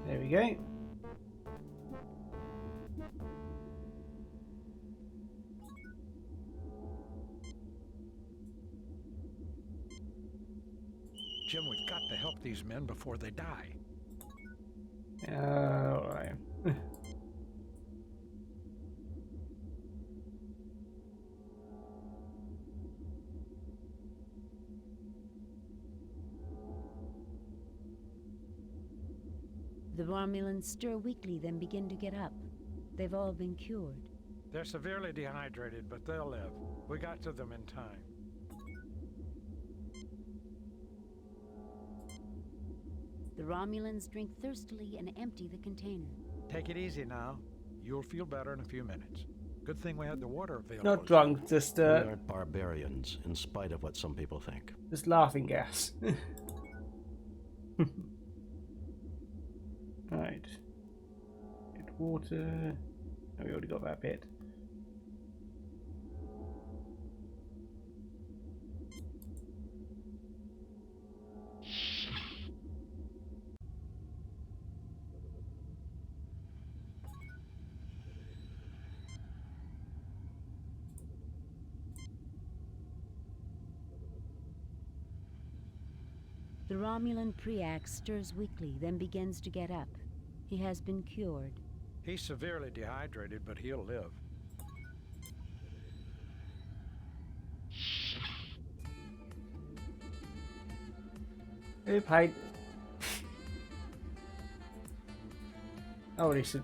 There we go. Jim, we've got to help these men before they die. Alright. The Romulans stir weakly, then begin to get up. They've all been cured. They're severely dehydrated, but they'll live. We got to them in time. The Romulans drink thirstily and empty the container. Take it easy now. You'll feel better in a few minutes. Good thing we had the water available. Not drunk, just We aren't barbarians, in spite of what some people think. just laughing gas. Right. Get water. Oh, we already got that bit. The Romulan Preax stirs weakly, then begins to get up. He has been cured. He's severely dehydrated, but he'll live. Who paid? Oh, they should.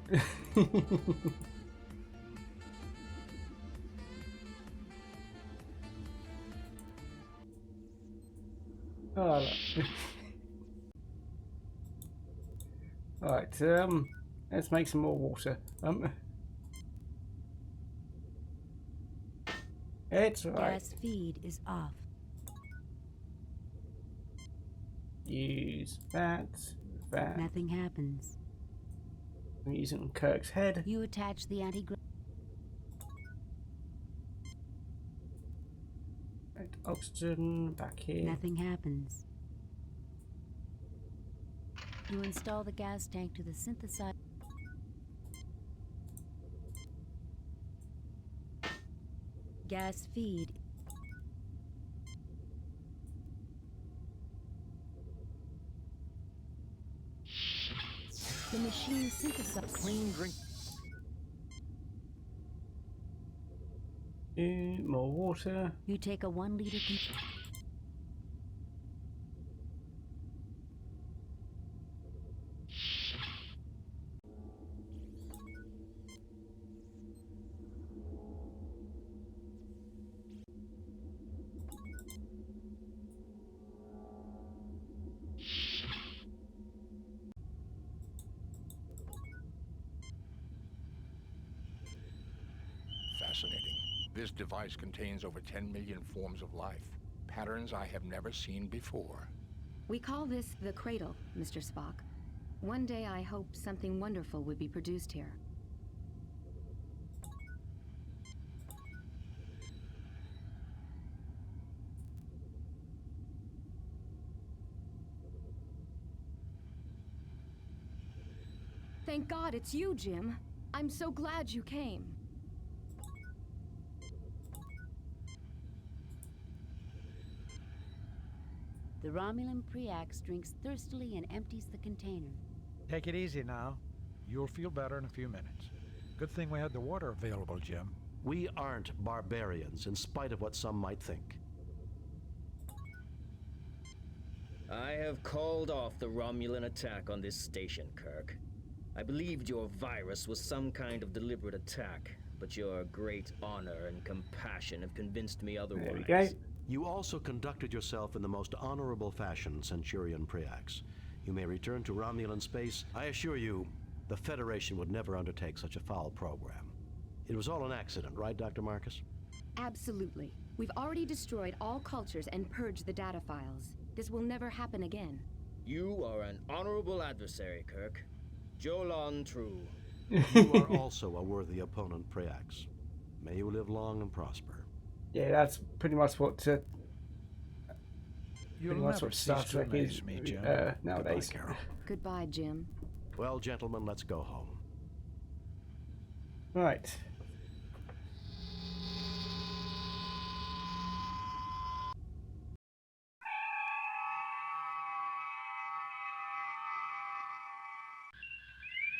Oh, right, let's make some more water. It's right. Gas feed is off. use that. That. Nothing happens. I'm using Kirk's head. You attach the anti-gravity. Right, oxygen back here. Nothing happens. You install the gas tank to the synthesizer. Gas feed. The machine synthesizes clean drink. More water. You take a 1 liter Fascinating. This device contains over 10 million forms of life, patterns I have never seen before. We call this the cradle, Mr. Spock. One day I hope something wonderful would be produced here. Thank God it's you, Jim. I'm so glad you came. The Romulan Preax drinks thirstily and empties the container. Take it easy now. You'll feel better in a few minutes. Good thing we had the water available, Jim. We aren't barbarians, in spite of what some might think. I have called off the Romulan attack on this station, Kirk. I believed your virus was some kind of deliberate attack, but your great honor and compassion have convinced me otherwise. There we go. You also conducted yourself in the most honorable fashion, Centurion Preax. You may return to Romulan space. I assure you, the Federation would never undertake such a foul program. It was all an accident, right, Dr. Marcus? Absolutely. We've already destroyed all cultures and purged the data files. This will never happen again. You are an honorable adversary, Kirk. Jolon true. You are also a worthy opponent, Preax. May you live long and prosper. Yeah, that's pretty much what. Pretty You'll much never what Star cease to Trek amaze is me, Jim. nowadays. Goodbye, Carol. Goodbye, Jim. Well, gentlemen, let's go home. Right.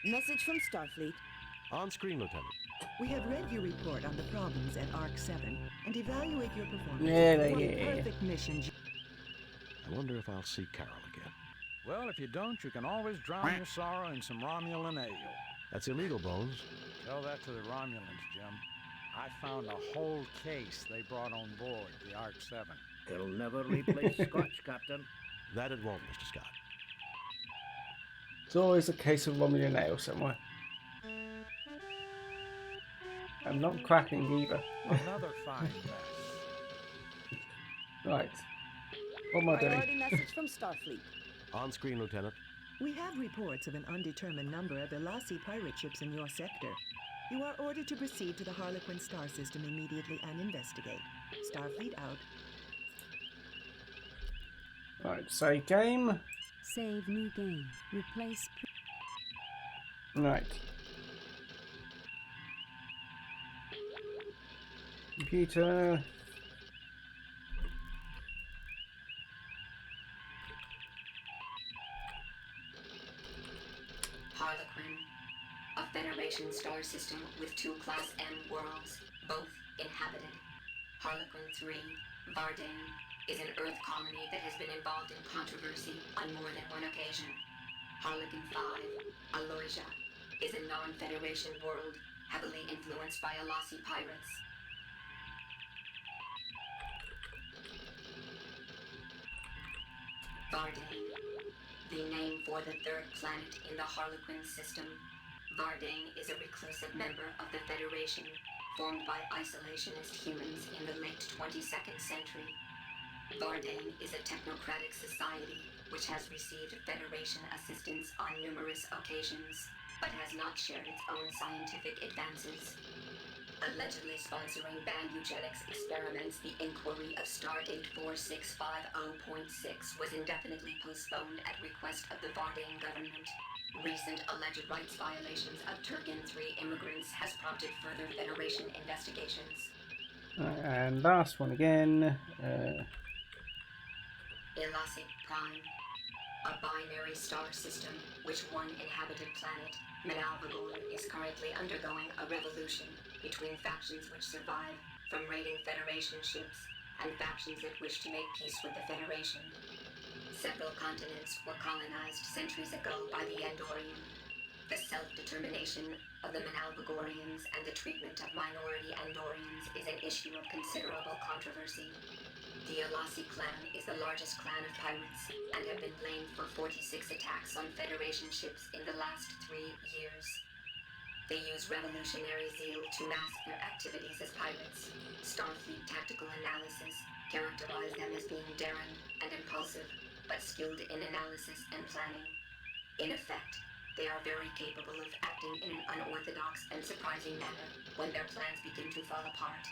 Message from Starfleet. On screen, Lieutenant. We have read your report on the problems at Arc 7 and evaluate your performance. Yeah. Perfect mission. I wonder if I'll see Carol again. Well, if you don't, you can always drown your sorrow in some Romulan ale. That's illegal, Bones. Tell that to the Romulans, Jim. I found a whole case they brought on board the Arc 7. It'll never replace Scotch, Captain. That it won't, Mr. Scott. It's always a case of Romulan ale somewhere. I'm not cracking either. Another fine mess. Right. What am I doing? Priority message from Starfleet. On screen, Lieutenant. We have reports of an undetermined number of Elasi pirate ships in your sector. You are ordered to proceed to the Harlequin star system immediately and investigate. Starfleet out. Right, save game. Save new game. Replace. Right. Computer. Harlequin, a Federation star system with 2 Class M worlds, both inhabited. Harlequin 3, Vardan, is an Earth colony that has been involved in controversy on more than one occasion. Harlequin 5, Aloysia, is a non-Federation world heavily influenced by Elasi pirates. Vardan, the name for the 3rd planet in the Harlequin system. Vardan is a reclusive member of the Federation, formed by isolationist humans in the late 22nd century. Vardane is a technocratic society which has received Federation assistance on numerous occasions, but has not shared its own scientific advances. Allegedly sponsoring banned eugenics experiments, the inquiry of Stardate 4650.6 was indefinitely postponed at request of the Vardane government. Recent alleged rights violations of Turgan 3 immigrants has prompted further Federation investigations. And last one again. Elasi Prime, a binary star system which one inhabited planet, Menalvagor, is currently undergoing a revolution between factions which survive from raiding Federation ships and factions that wish to make peace with the Federation. Several continents were colonized centuries ago by the Andorian. The self-determination of the Menalvagorians and the treatment of minority Andorians is an issue of considerable controversy. The Elasi clan is the largest clan of pirates and have been blamed for 46 attacks on Federation ships in the last 3 years. They use revolutionary zeal to mask their activities as pirates. Starfleet tactical analysis characterize them as being daring and impulsive, but skilled in analysis and planning. In effect, they are very capable of acting in an unorthodox and surprising manner when their plans begin to fall apart.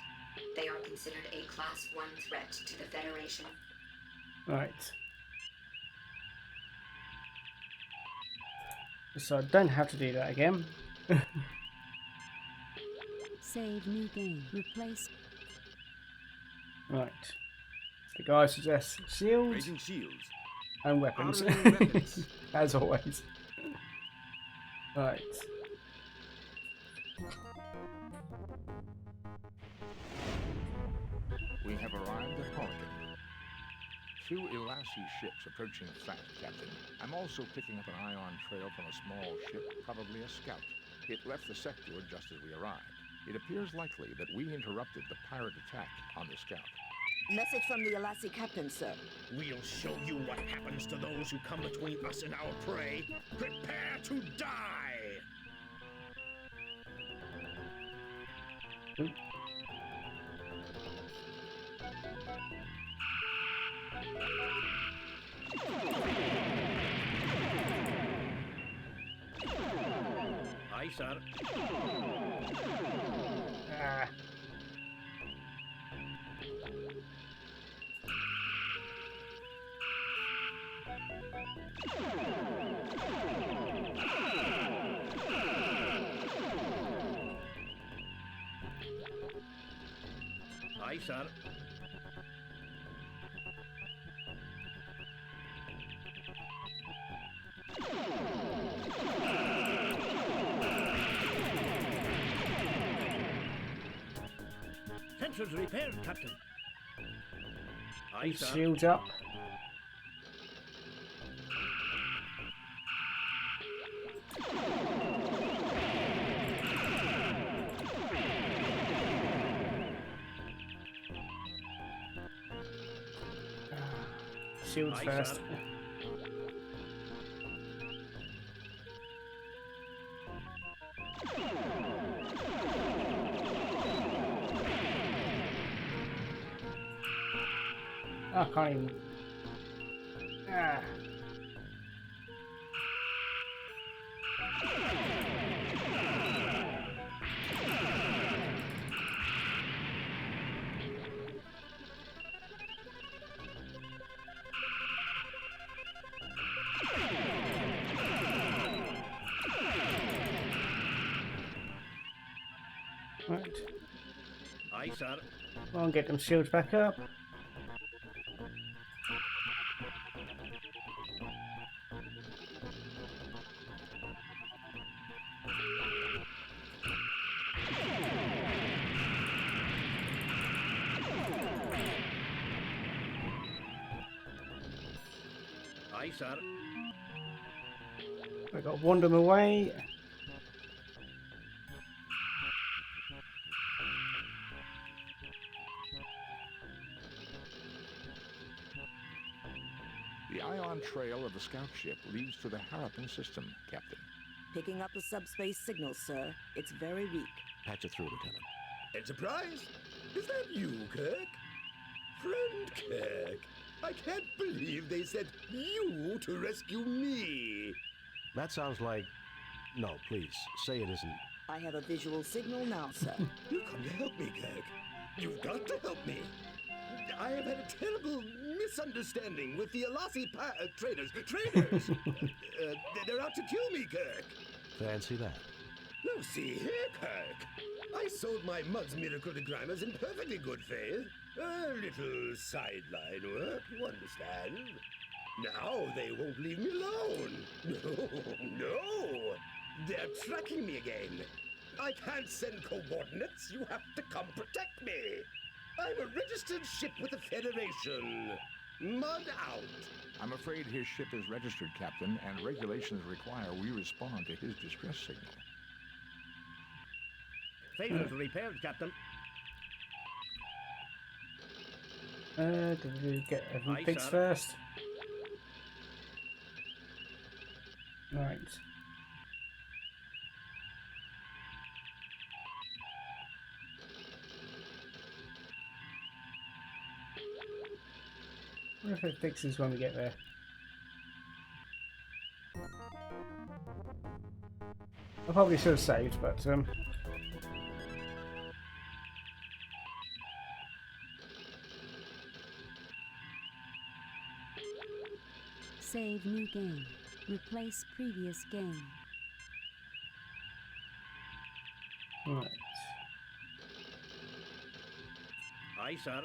They are considered a Class 1 threat to the Federation. Right. So I don't have to do that again. Save new game. Replace. Right. The guy suggests shields. Raising shields. And weapons. Arming weapons. As always. Right. We have arrived at Horrigan. 2 Elasi ships approaching fast, Captain. I'm also picking up an ion trail from a small ship, probably a scout. It left the sector just as we arrived. It appears likely that we interrupted the pirate attack on the scout. Message from the Elasi captain, sir. We'll show you what happens to those who come between us and our prey. Prepare to die! Aye, sir. Ah. Aye, sir. Sensors repaired, Captain. Aye, sir. Shields up. Shields Aye, first. sir. I can't even. Ah. Right. Aye, sir. I'll get them shields back up. Aye, sir. I got to wander them away. The ion trail of the scout ship leads to the Harappan system, Captain. Picking up the subspace signal, sir. It's very weak. Patch it through, Lieutenant. Enterprise? Is that you, Kirk? Friend Kirk, I can't believe they sent you to rescue me. That sounds like... No, please, say it isn't. I have a visual signal now, sir. You come to help me, Kirk. You've got to help me. I have had a terrible misunderstanding with the Alasi traders. Traitors! They're out to kill me, Kirk. Fancy that. No, see here, Kirk. I sold my Mud's Miracle Degrimers in perfectly good faith. A little sideline work, you understand. Now they won't leave me alone. No. They're tracking me again. I can't send coordinates. You have to come protect me. I'm a registered ship with the Federation. Mud out. I'm afraid his ship is registered, Captain, and regulations require we respond to his distress signal. Failures repaired, Captain. Did we get everything fixed first? Right. I wonder if it fixes when we get there. I probably should have saved, but Save new game. Replace previous game. right. Aye, sir.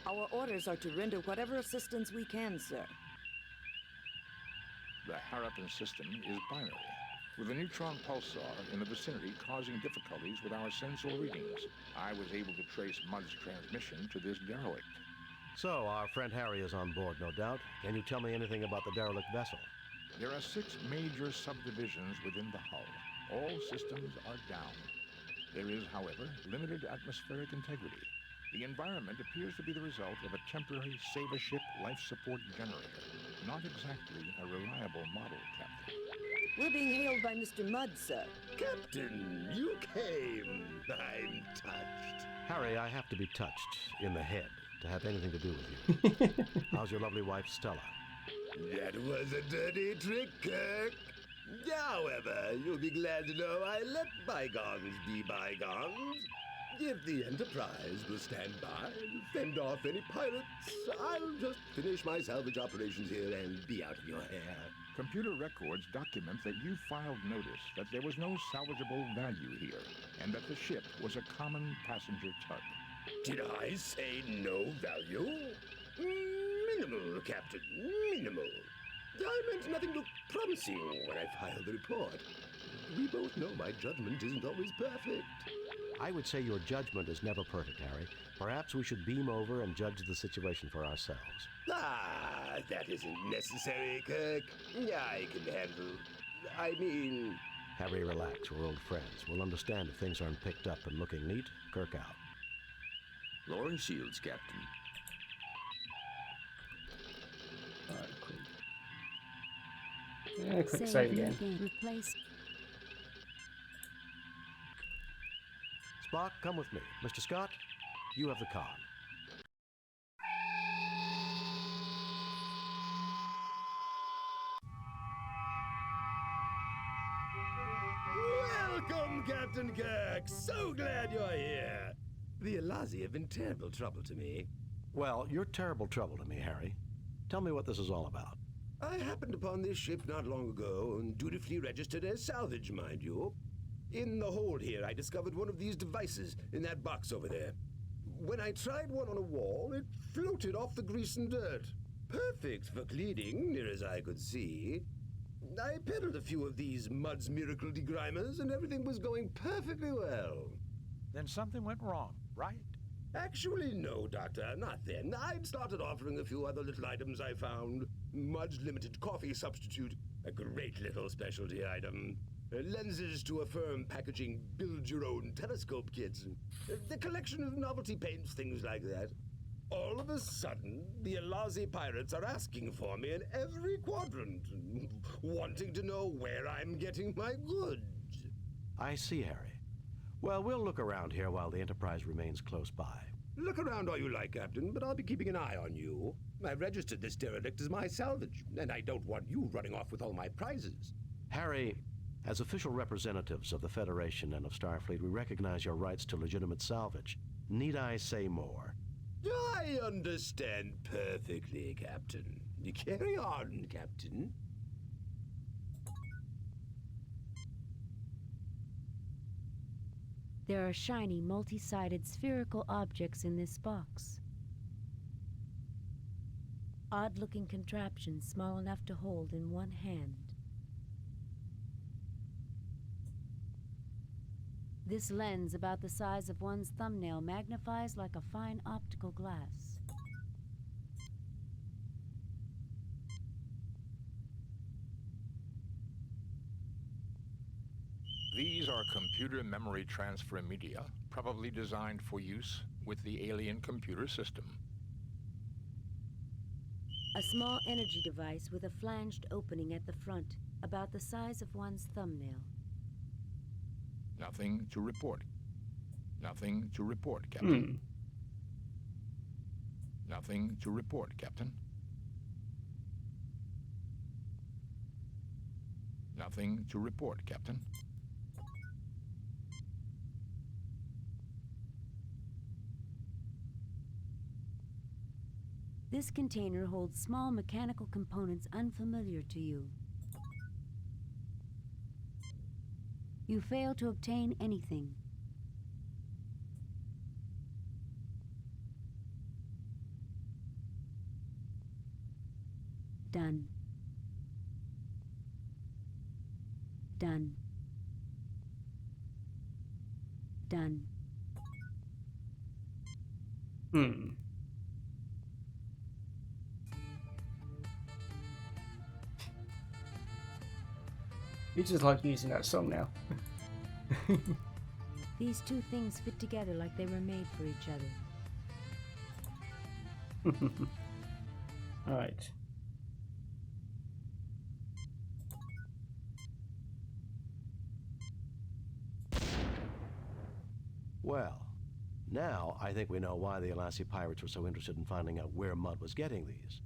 Our orders are to render whatever assistance we can, sir. The Harappan system is binary, with a neutron pulsar in the vicinity causing difficulties with our sensor readings. I was able to trace Mud's transmission to this derelict. So, our friend Harry is on board, no doubt. Can you tell me anything about the derelict vessel? There are 6 major subdivisions within the hull. All systems are down. There is, however, limited atmospheric integrity. The environment appears to be the result of a temporary Save-A-Ship life support generator. Not exactly a reliable model, Captain. We're being hailed by Mr. Mudd, sir. Captain, you came. I'm touched. Harry, I have to be touched in the head to have anything to do with you. How's your lovely wife, Stella? That was a dirty trick, Kirk. However, you'll be glad to know I let bygones be bygones. If the Enterprise will stand by and fend off any pirates, I'll just finish my salvage operations here and be out of your hair. Computer records document that you filed notice that there was no salvageable value here, and that the ship was a common passenger tug. Did I say no value? Minimal, Captain, minimal. I meant nothing looked promising when I filed the report. We both know my judgment isn't always perfect. I would say your judgment is never perfect, Harry. Perhaps we should beam over and judge the situation for ourselves. Ah, that isn't necessary, Kirk. I can handle... I mean... Harry, relax. We're old friends. We'll understand if things aren't picked up and looking neat. Kirk out. Lowering shields, Captain. Alright, quick. Yeah, quick save again. Replace. Spock, come with me. Mr. Scott, you have the con. Welcome, Captain Kirk. So glad you're here. The Alazi have been terrible trouble to me. Well, you're terrible trouble to me, Harry. Tell me what this is all about. I happened upon this ship not long ago and dutifully registered as salvage, mind you. In the hold here, I discovered one of these devices in that box over there. When I tried one on a wall, it floated off the grease and dirt. Perfect for cleaning, near as I could see. I peddled a few of these Mud's Miracle Degrimers, and everything was going perfectly well. Then something went wrong, right? Actually, no, Doctor, not then. I'd started offering a few other little items I found. Mud's Limited Coffee Substitute, a great little specialty item. Lenses to affirm packaging build-your-own telescope kits. The collection of novelty paints, things like that. All of a sudden, the Alazi pirates are asking for me in every quadrant, wanting to know where I'm getting my goods. I see, Harry. Well, we'll look around here while the Enterprise remains close by. Look around all you like, Captain, but I'll be keeping an eye on you. I've registered this derelict as my salvage, and I don't want you running off with all my prizes. Harry, as official representatives of the Federation and of Starfleet, we recognize your rights to legitimate salvage. Need I say more? I understand perfectly, Captain. You carry on, Captain. There are shiny, multi-sided spherical objects in this box. Odd-looking contraptions small enough to hold in one hand. This lens, about the size of one's thumbnail, magnifies like a fine optical glass. These are computer memory transfer media, probably designed for use with the alien computer system. A small energy device with a flanged opening at the front, about the size of one's thumbnail. Nothing to report. Nothing to report, Captain. Nothing to report, Captain. Nothing to report, Captain. This container holds small mechanical components unfamiliar to you. You fail to obtain anything. Done. Done. Done. You just like using that song now. These two things fit together like they were made for each other. Alright. Well, now I think we know why the Alassi pirates were so interested in finding out where Mudd was getting these.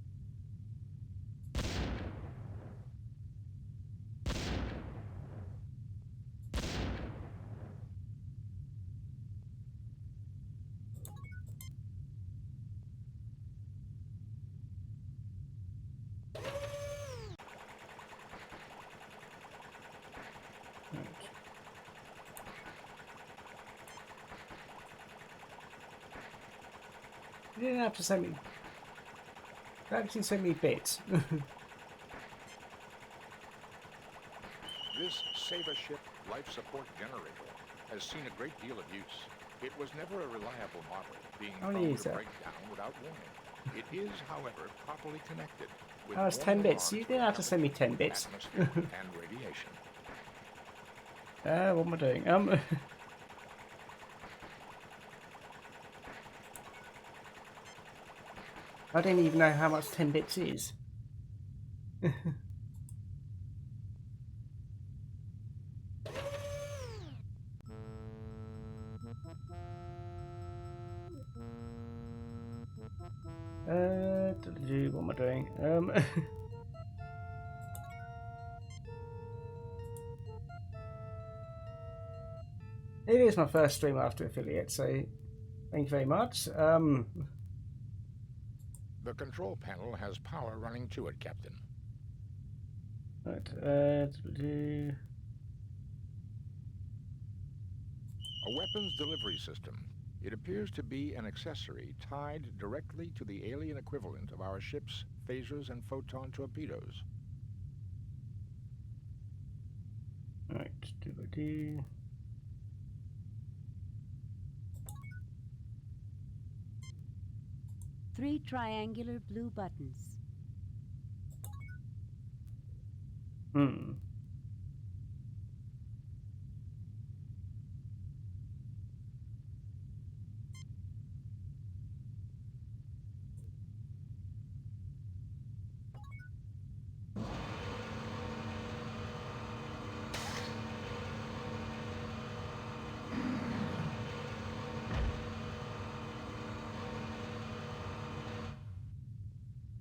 You didn't have to send me. You actually send me bits. This Save-A-Ship life support generator has seen a great deal of use. It was never a reliable model, being prone to break down without warning. It is, however, properly connected with that was 10 bits. You didn't have to send me 10 bits. atmosphere and radiation. What am I doing? I didn't even know how much 10 bits is. What am I doing? It is my first stream after affiliate, so thank you very much. The control panel has power running to it, Captain. Right, A weapons delivery system. It appears to be an accessory tied directly to the alien equivalent of our ship's phasers and photon torpedoes. Right, Three triangular blue buttons.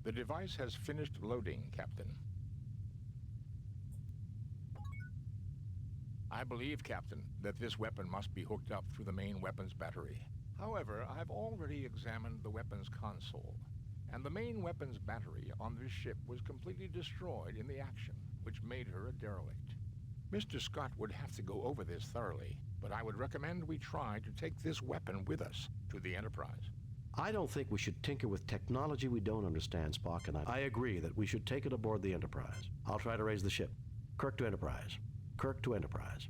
The device has finished loading, Captain. I believe, Captain, that this weapon must be hooked up through the main weapons battery. However, I've already examined the weapons console, and the main weapons battery on this ship was completely destroyed in the action, which made her a derelict. Mr. Scott would have to go over this thoroughly, but I would recommend we try to take this weapon with us to the Enterprise. I don't think we should tinker with technology we don't understand, Spock, and I agree that we should take it aboard the Enterprise. I'll try to raise the ship. Kirk to Enterprise. Kirk to Enterprise.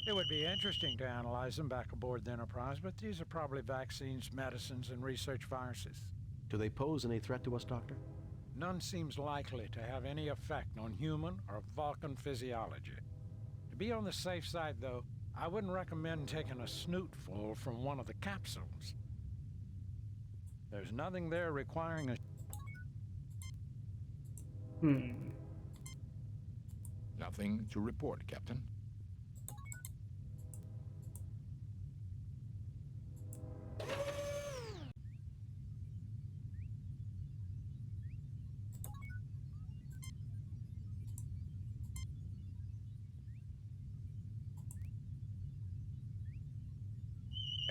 It would be interesting to analyze them back aboard the Enterprise, but these are probably vaccines, medicines, and research viruses. Do they pose any threat to us, Doctor? None seems likely to have any effect on human or Vulcan physiology. To be on the safe side, though, I wouldn't recommend taking a snootful from one of the capsules. There's nothing there requiring a... Nothing to report, Captain.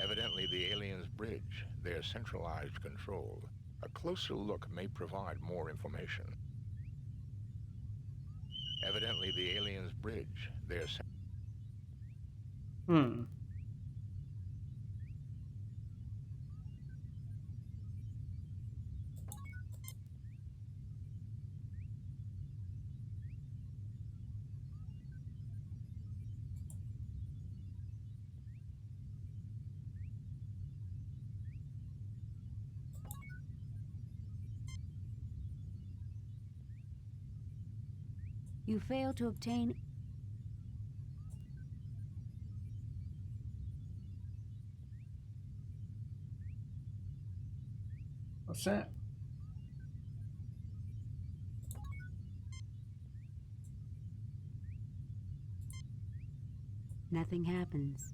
Evidently the aliens' bridge, their centralized control. A closer look may provide more information. Evidently the aliens' bridge, their... You fail to obtain... What's that? Nothing happens.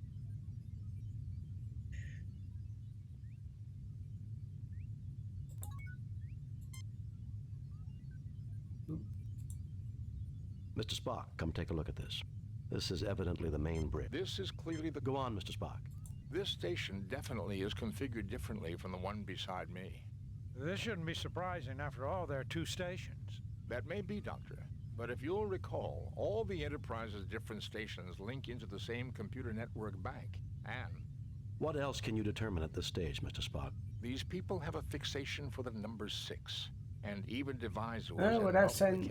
Mr. Spock, come take a look at this. This is evidently the main bridge. This is clearly the... Go on, Mr. Spock. This station definitely is configured differently from the one beside me. This shouldn't be surprising. After all, there are two stations. That may be, Doctor. But if you'll recall, all the Enterprise's different stations link into the same computer network bank. And... What else can you determine at this stage, Mr. Spock? These people have a fixation for the number 6. And even devised Oh, well, that sent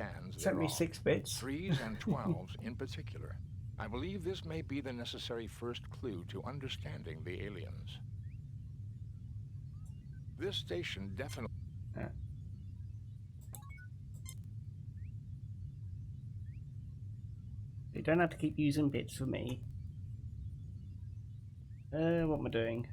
me 6 bits. 3s and 12s in particular. I believe this may be the necessary first clue to understanding the aliens. This station definitely... You don't have to keep using bits for me. What am I doing?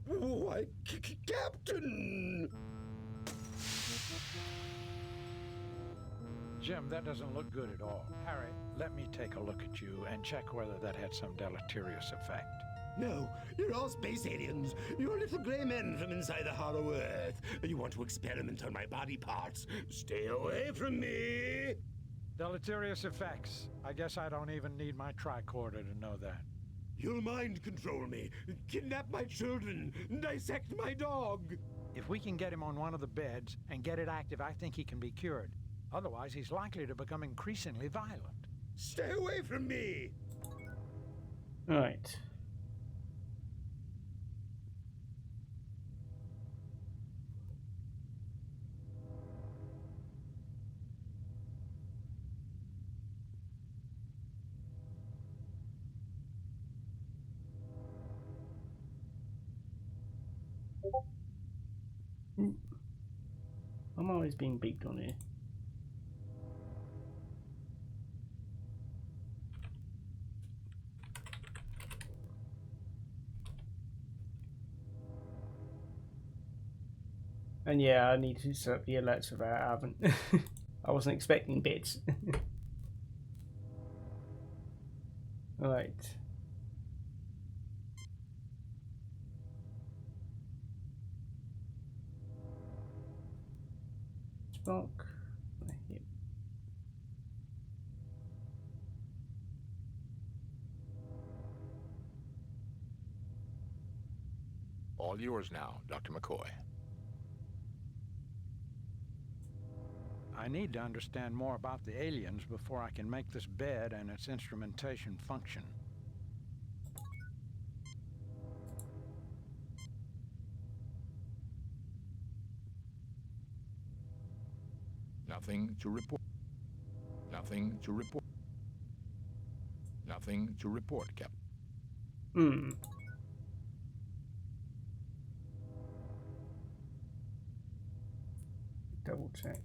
Why, Captain! Jim, that doesn't look good at all. Harry, let me take a look at you and check whether that had some deleterious effect. No, you're all space aliens. You're little gray men from inside the hollow earth. You want to experiment on my body parts. Stay away from me! Deleterious effects. I guess I don't even need my tricorder to know that. You'll mind control me, kidnap my children, dissect my dog. If we can get him on one of the beds and get it active, I think he can be cured. Otherwise, he's likely to become increasingly violent. Stay away from me! Right. Someone is being beeped on here. And yeah, I need to set up the alerts for that. I haven't. I wasn't expecting bits. Right. Spock. Yep. All yours now, Dr. McCoy. I need to understand more about the aliens before I can make this bed and its instrumentation function. Nothing to report. Nothing to report. Nothing to report, Captain. Double check.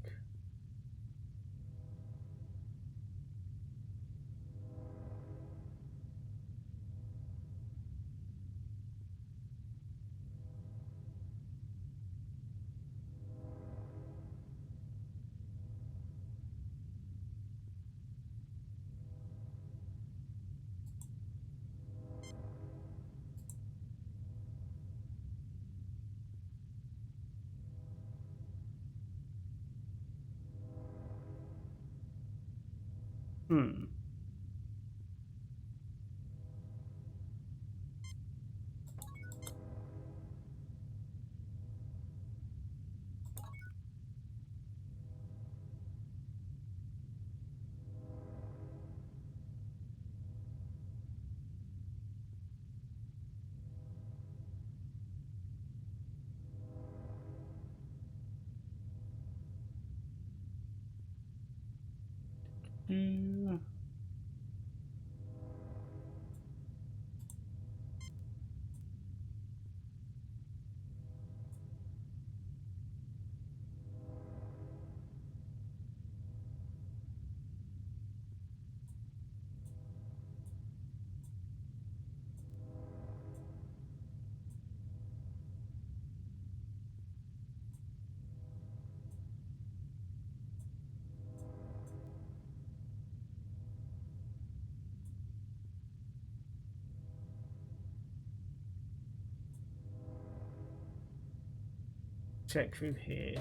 Check through here.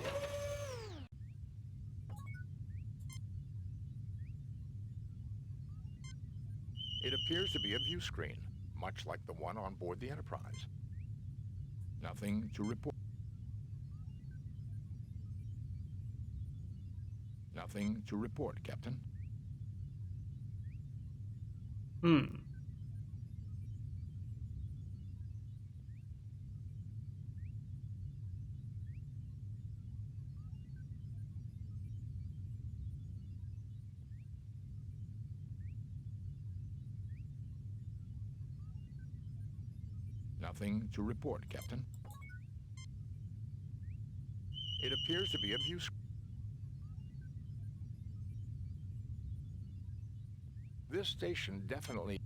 It appears to be a view screen, much like the one on board the Enterprise. Nothing to report. Nothing to report, Captain. Nothing to report, Captain. It appears to be a view screen. This station definitely...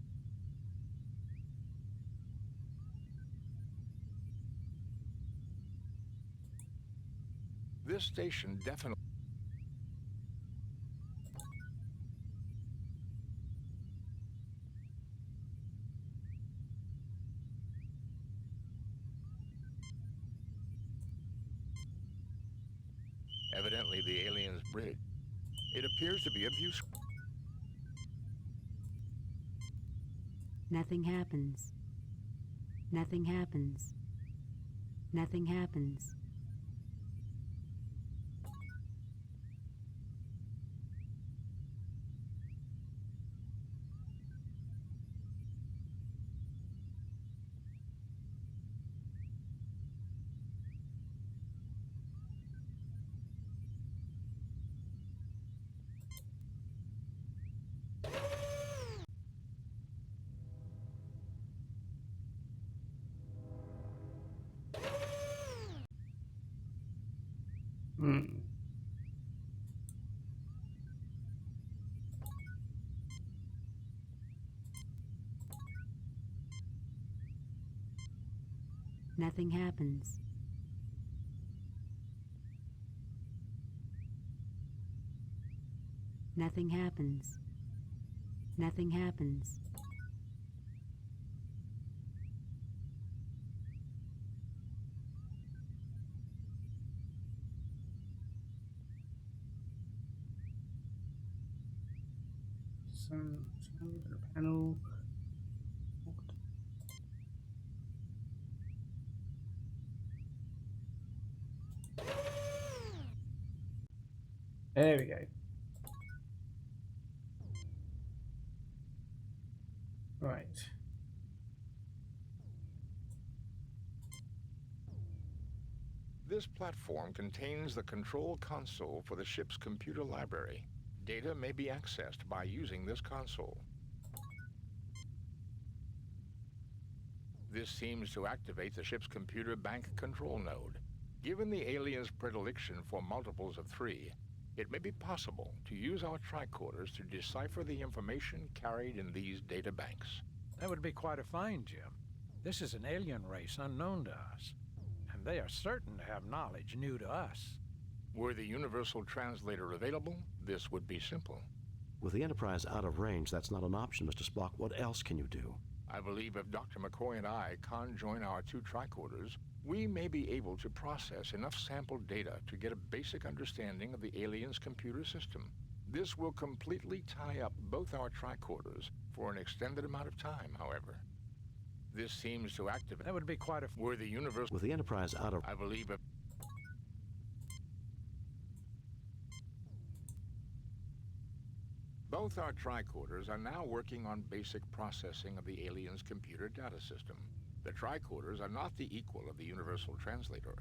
This station definitely... Evidently the alien's bridge. It appears to be a view screen. Nothing happens. Nothing happens. Nothing happens. Nothing happens. Nothing happens. Nothing happens. Some panel. There we go. Right. This platform contains the control console for the ship's computer library. Data may be accessed by using this console. This seems to activate the ship's computer bank control node. Given the alien's predilection for multiples of 3, it may be possible to use our tricorders to decipher the information carried in these data banks. That would be quite a find, Jim. This is an alien race unknown to us, and they are certain to have knowledge new to us. Were the Universal Translator available, this would be simple. With the Enterprise out of range, that's not an option, Mr. Spock. What else can you do? I believe if Dr. McCoy and I conjoin our 2 tricorders, we may be able to process enough sample data to get a basic understanding of the alien's computer system. This will completely tie up both our tricorders for an extended amount of time, however. This seems to activate... That would be quite a... Were the Universal... With the Enterprise out of... I believe if... Both our tricorders are now working on basic processing of the alien's computer data system. The tricorders are not the equal of the Universal Translator,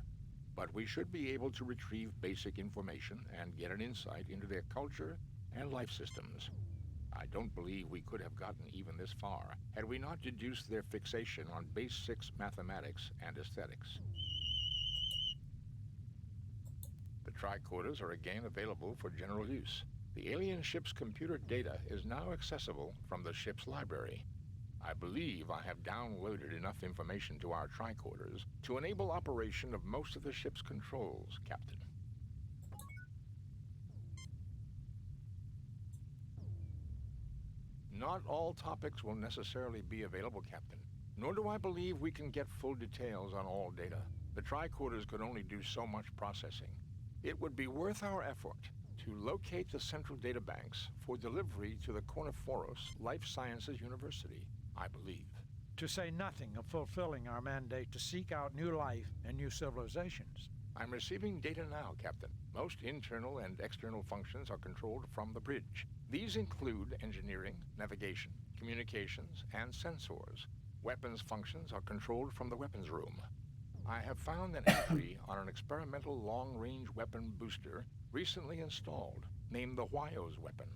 but we should be able to retrieve basic information and get an insight into their culture and life systems. I don't believe we could have gotten even this far had we not deduced their fixation on base 6 mathematics and aesthetics. The tricorders are again available for general use. The alien ship's computer data is now accessible from the ship's library. I believe I have downloaded enough information to our tricorders to enable operation of most of the ship's controls, Captain. Not all topics will necessarily be available, Captain, nor do I believe we can get full details on all data. The tricorders could only do so much processing. It would be worth our effort to locate the central data banks for delivery to the Corniforos Life Sciences University, I believe. To say nothing of fulfilling our mandate to seek out new life and new civilizations. I'm receiving data now, Captain. Most internal and external functions are controlled from the bridge. These include engineering, navigation, communications, and sensors. Weapons functions are controlled from the weapons room. I have found an entry on an experimental long-range weapon booster recently installed, named the Huayos weapon.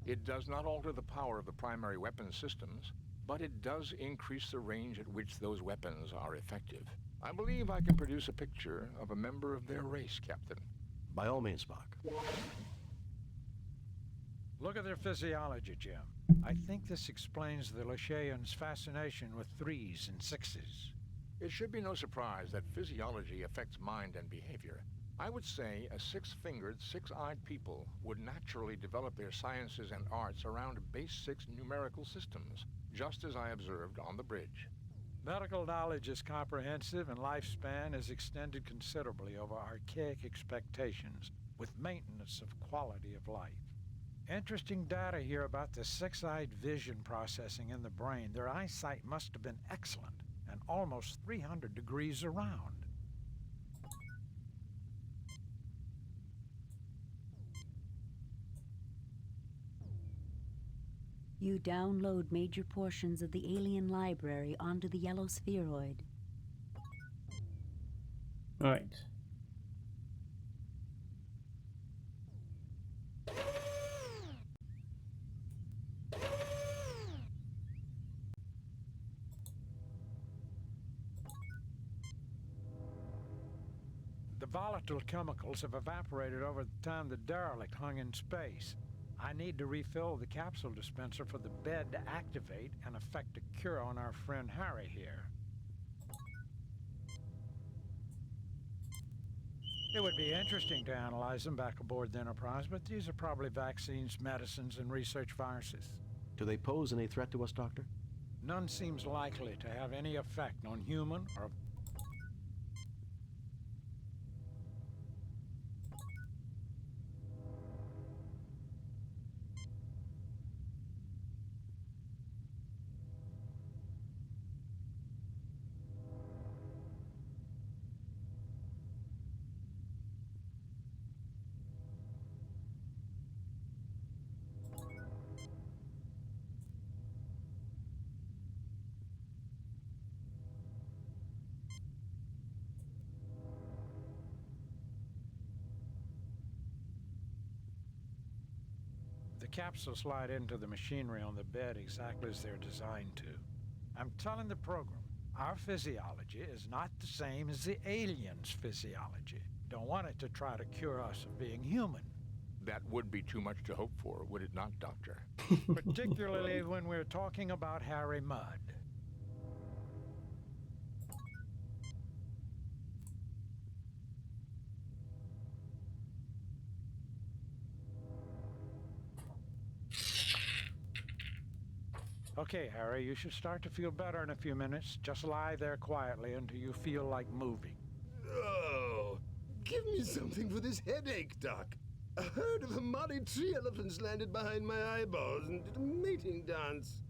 It does not alter the power of the primary weapon systems, but it does increase the range at which those weapons are effective. I believe I can produce a picture of a member of their race, Captain. By all means, Spock. Look at their physiology, Jim. I think this explains the Lashaeans' fascination with 3s and 6s. It should be no surprise that physiology affects mind and behavior. I would say a 6-fingered, 6-eyed people would naturally develop their sciences and arts around base 6 numerical systems, just as I observed on the bridge. Medical knowledge is comprehensive and lifespan is extended considerably over archaic expectations with maintenance of quality of life. Interesting data here about the 6-eyed vision processing in the brain. Their eyesight must have been excellent and almost 300 degrees around. You download major portions of the alien library onto the yellow spheroid. Right. The volatile chemicals have evaporated over the time the derelict hung in space. I need to refill the capsule dispenser for the bed to activate and effect a cure on our friend Harry here. It would be interesting to analyze them back aboard the Enterprise, but these are probably vaccines, medicines, and research viruses. Do they pose any threat to us, Doctor? None seems likely to have any effect on human or... The capsules slide into the machinery on the bed exactly as they're designed to. I'm telling the program, our physiology is not the same as the aliens' physiology. Don't want it to try to cure us of being human. That would be too much to hope for, would it not, Doctor? Particularly when we're talking about Harry Mudd. Okay, Harry, you should start to feel better in a few minutes. Just lie there quietly until you feel like moving. Oh, give me something for this headache, Doc. A herd of Amari tree elephants landed behind my eyeballs and did a mating dance.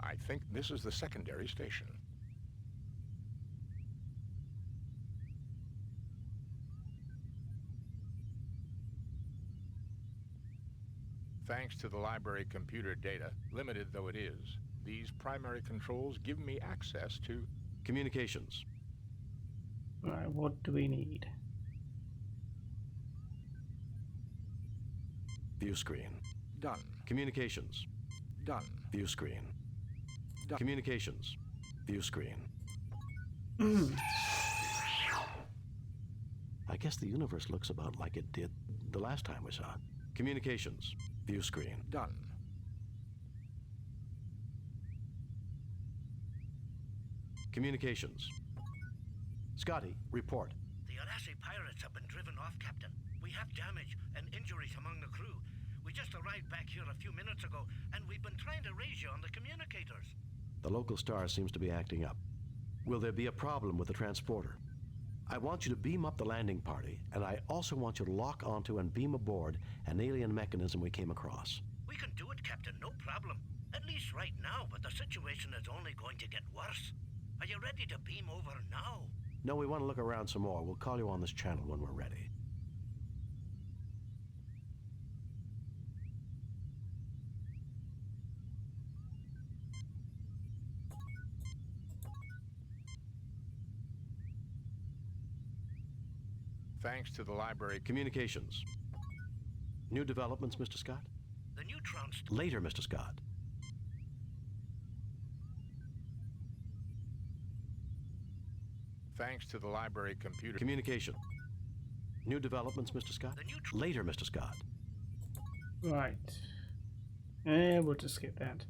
I think this is the secondary station. Thanks to the library computer data, limited though it is, these primary controls give me access to... Communications. Right, what do we need? View screen. Done. Communications. Done. View screen. Done. Communications. View screen. I guess the universe looks about like it did the last time we saw it. Communications. View screen. Done. Communications. Scotty, report. The Alassi pirates have been driven off, Captain. We have damage and injuries among the crew. We just arrived back here a few minutes ago, and we've been trying to raise you on the communicators. The local star seems to be acting up. Will there be a problem with the transporter? I want you to beam up the landing party, and I also want you to lock onto and beam aboard an alien mechanism we came across. We can do it, Captain, no problem. At least right now, but the situation is only going to get worse. Are you ready to beam over now? No, we want to look around some more. We'll call you on this channel when we're ready. Thanks to the library... Communications. New developments, Mr. Scott? The neutrons... Later, Mr. Scott. Thanks to the library computer... Communication. New developments, Mr. Scott? Later, Mr. Scott. Right. And we'll just skip that.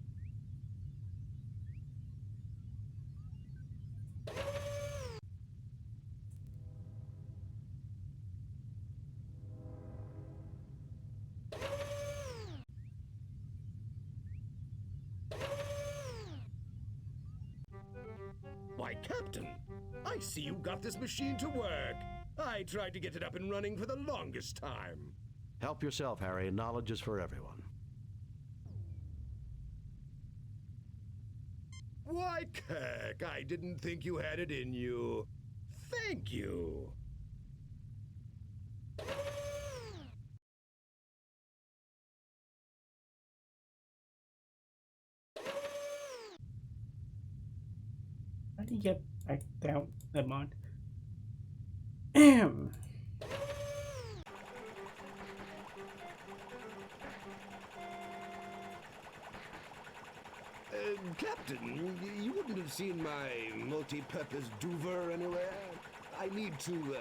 Why, Captain, I see you got this machine to work. I tried to get it up and running for the longest time. Help yourself, Harry. Knowledge is for everyone. Why, Kirk, I didn't think you had it in you. Thank you. How do you get back down? Never mind. Ahem. Captain, you wouldn't have seen my multi-purpose duver anywhere. I need to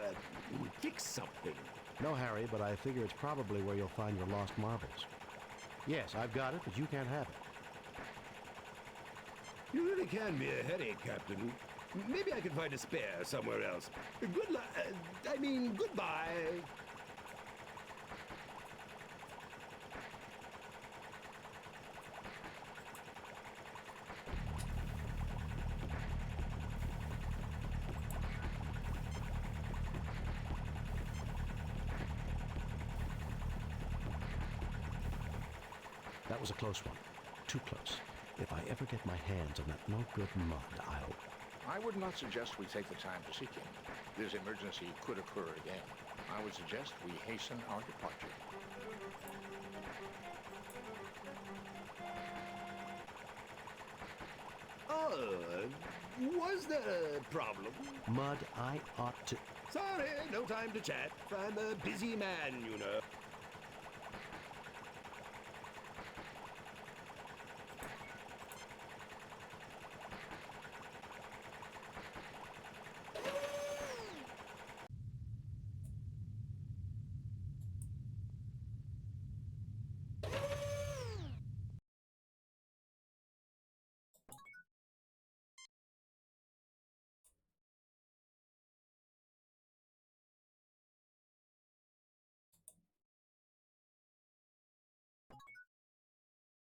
fix something. No, Harry, but I figure it's probably where you'll find your lost marbles. Yes, I've got it, but you can't have it. You really can be a headache, Captain. Maybe I could find a spare somewhere else. Good luck. I mean, goodbye. That was a close one. Too close. If I ever get my hands on that no-good mud, I'll... I would not suggest we take the time to seek him. This emergency could occur again. I would suggest we hasten our departure. Was there a problem? Mud, I ought to... Sorry, no time to chat. I'm a busy man, you know.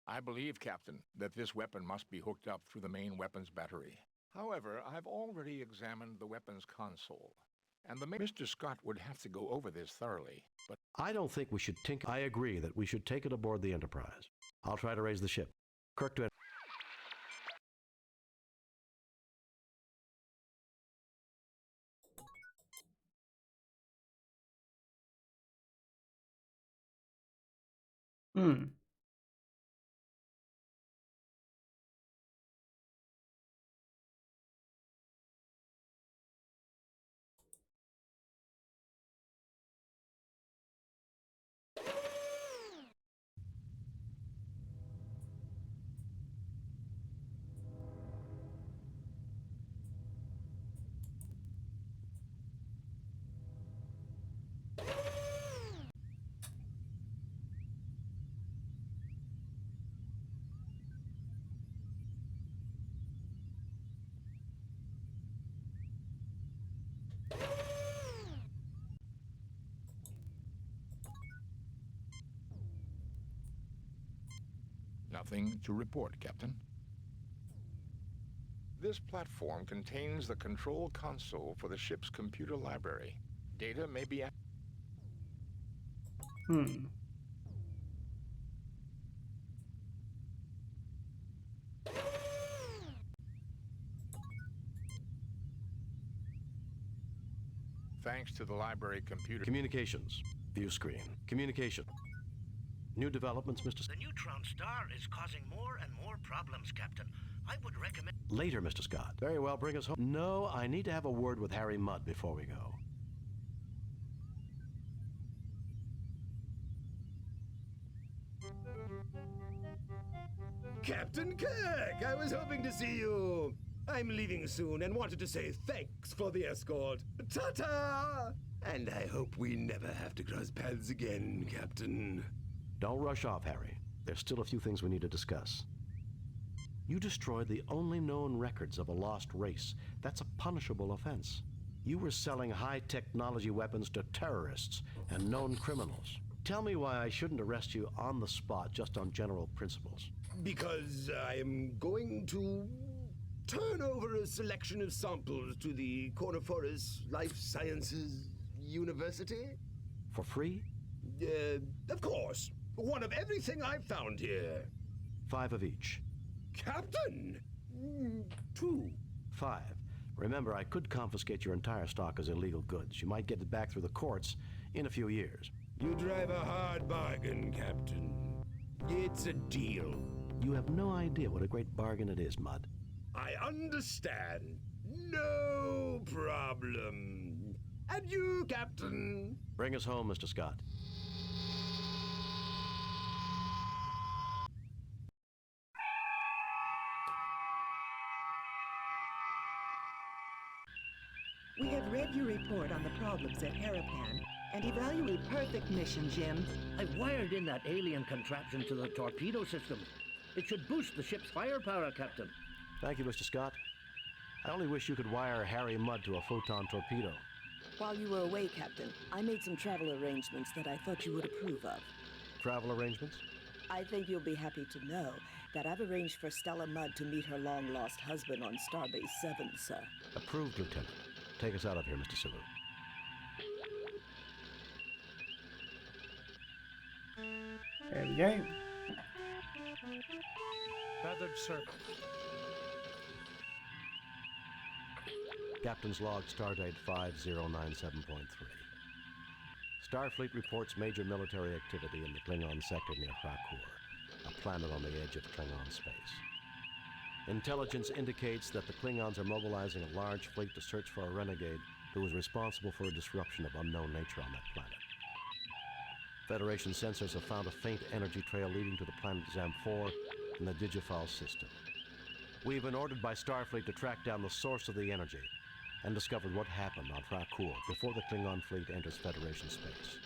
I believe, Captain, that this weapon must be hooked up through the main weapons battery. However, I've already examined the weapons console, and Mr. Scott would have to go over this thoroughly, but... I don't think we should tinker... I agree that we should take it aboard the Enterprise. I'll try to raise the ship. Kirk to... Hmm. Nothing to report, Captain. This platform contains the control console for the ship's computer library. Data may be... Hmm. Thanks to the library computer... Communications. View screen. Communication. New developments, Mr. The neutron star is causing more and more problems, Captain. I would recommend... Later, Mr. Scott. Very well, bring us home. No, I need to have a word with Harry Mudd before we go. Captain Kirk, I was hoping to see you. I'm leaving soon and wanted to say thanks for the escort. Ta-ta! And I hope we never have to cross paths again, Captain. Don't rush off, Harry. There's still a few things we need to discuss. You destroyed the only known records of a lost race. That's a punishable offense. You were selling high-technology weapons to terrorists and known criminals. Tell me why I shouldn't arrest you on the spot just on general principles. Because I'm going to turn over a selection of samples to the Corniforous Life Sciences University. For free? Of course. One of everything I've found here. 5 of each. Captain! 2. 5. Remember, I could confiscate your entire stock as illegal goods. You might get it back through the courts in a few years. You drive a hard bargain, Captain. It's a deal. You have no idea what a great bargain it is, Mudd. I understand. No problem. Adieu, Captain. Bring us home, Mr. Scott. We have read your report on the problems at Harapan and evaluate. Perfect mission, Jim. I wired in that alien contraption to the torpedo system. It should boost the ship's firepower, Captain. Thank you, Mr. Scott. I only wish you could wire Harry Mudd to a photon torpedo. While you were away, Captain, I made some travel arrangements that I thought you would approve of. Travel arrangements? I think you'll be happy to know that I've arranged for Stella Mudd to meet her long-lost husband on Starbase 7, sir. Approved, Lieutenant. Take us out of here, Mr. Salu. There we go. Feathered circle. Captain's log, stardate 5097.3. Starfleet reports major military activity in the Klingon sector near Krakoor, a planet on the edge of Klingon space. Intelligence indicates that the Klingons are mobilizing a large fleet to search for a renegade who is responsible for a disruption of unknown nature on that planet. Federation sensors have found a faint energy trail leading to the planet Zam-4 in the Digifal system. We've been ordered by Starfleet to track down the source of the energy and discovered what happened on Krakoor before the Klingon fleet enters Federation space.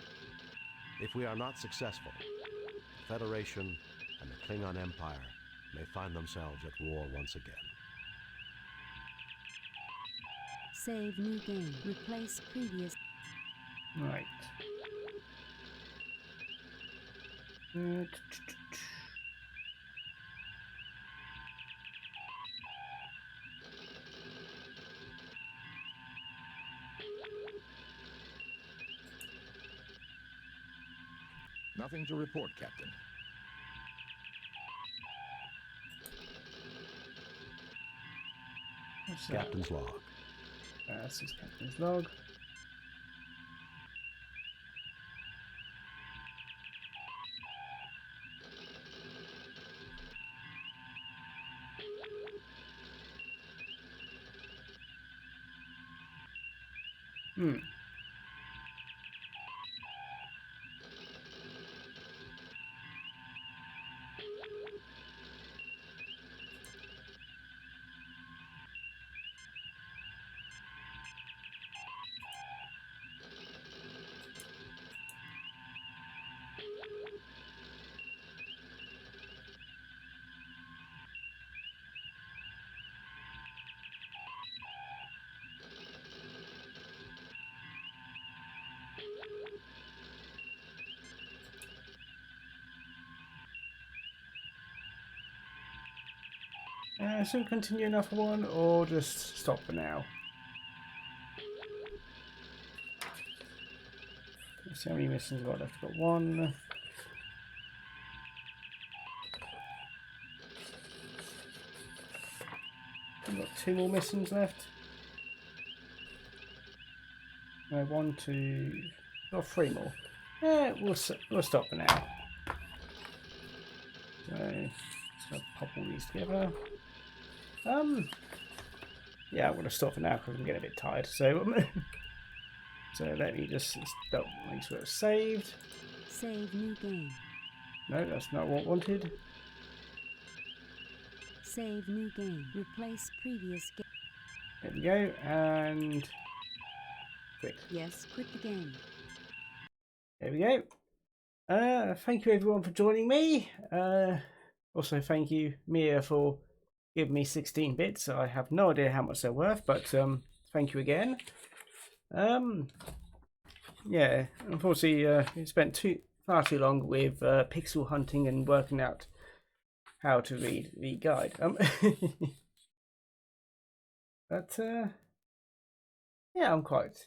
If we are not successful, the Federation and the Klingon Empire may find themselves at war once again. Save new game. Replace previous. Right. Nothing to report, Captain. Captain's log. This is Captain's log. Should we continue another one or just stop for now? Let's see how many missions we've got left. We've got one. We've got two more missions left. No, one, two, or three more. Yeah, we'll stop for now. So just gonna pop all these together. Yeah, I'm gonna stop for now because I'm getting a bit tired. So, so let me just stop. Make sure it's saved. Save new game. No, that's not what I wanted. Save new game. Replace previous game. There we go, and quit. Yes, quit the game. There we go. Thank you everyone for joining me. Also thank you Mia for giving me 16 bits. I have no idea how much they're worth, but thank you again. Yeah, unfortunately it spent far too long with pixel hunting and working out how to read the guide. But yeah, I'm quite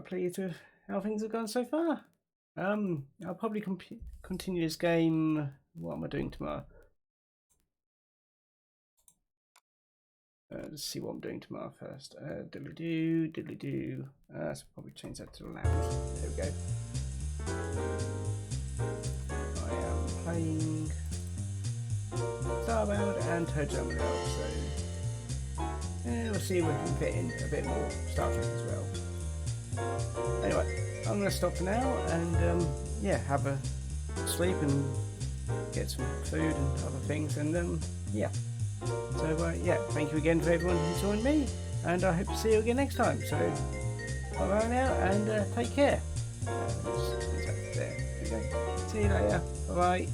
pleased with how things have gone so far. I'll probably continue this game. What am I doing tomorrow? Let's see what I'm doing tomorrow first. Diddly-doo. So probably change that to the lounge. There we go. I am playing Starbound and Toe Jump Girl, so we'll see if we can fit in a bit more Star Trek as well. Anyway, I'm going to stop for now and yeah, have a sleep and get some food and other things, and yeah. So yeah, thank you again for everyone who joined me, and I hope to see you again next time. So bye now, and take care. There we go. See you later. Bye bye.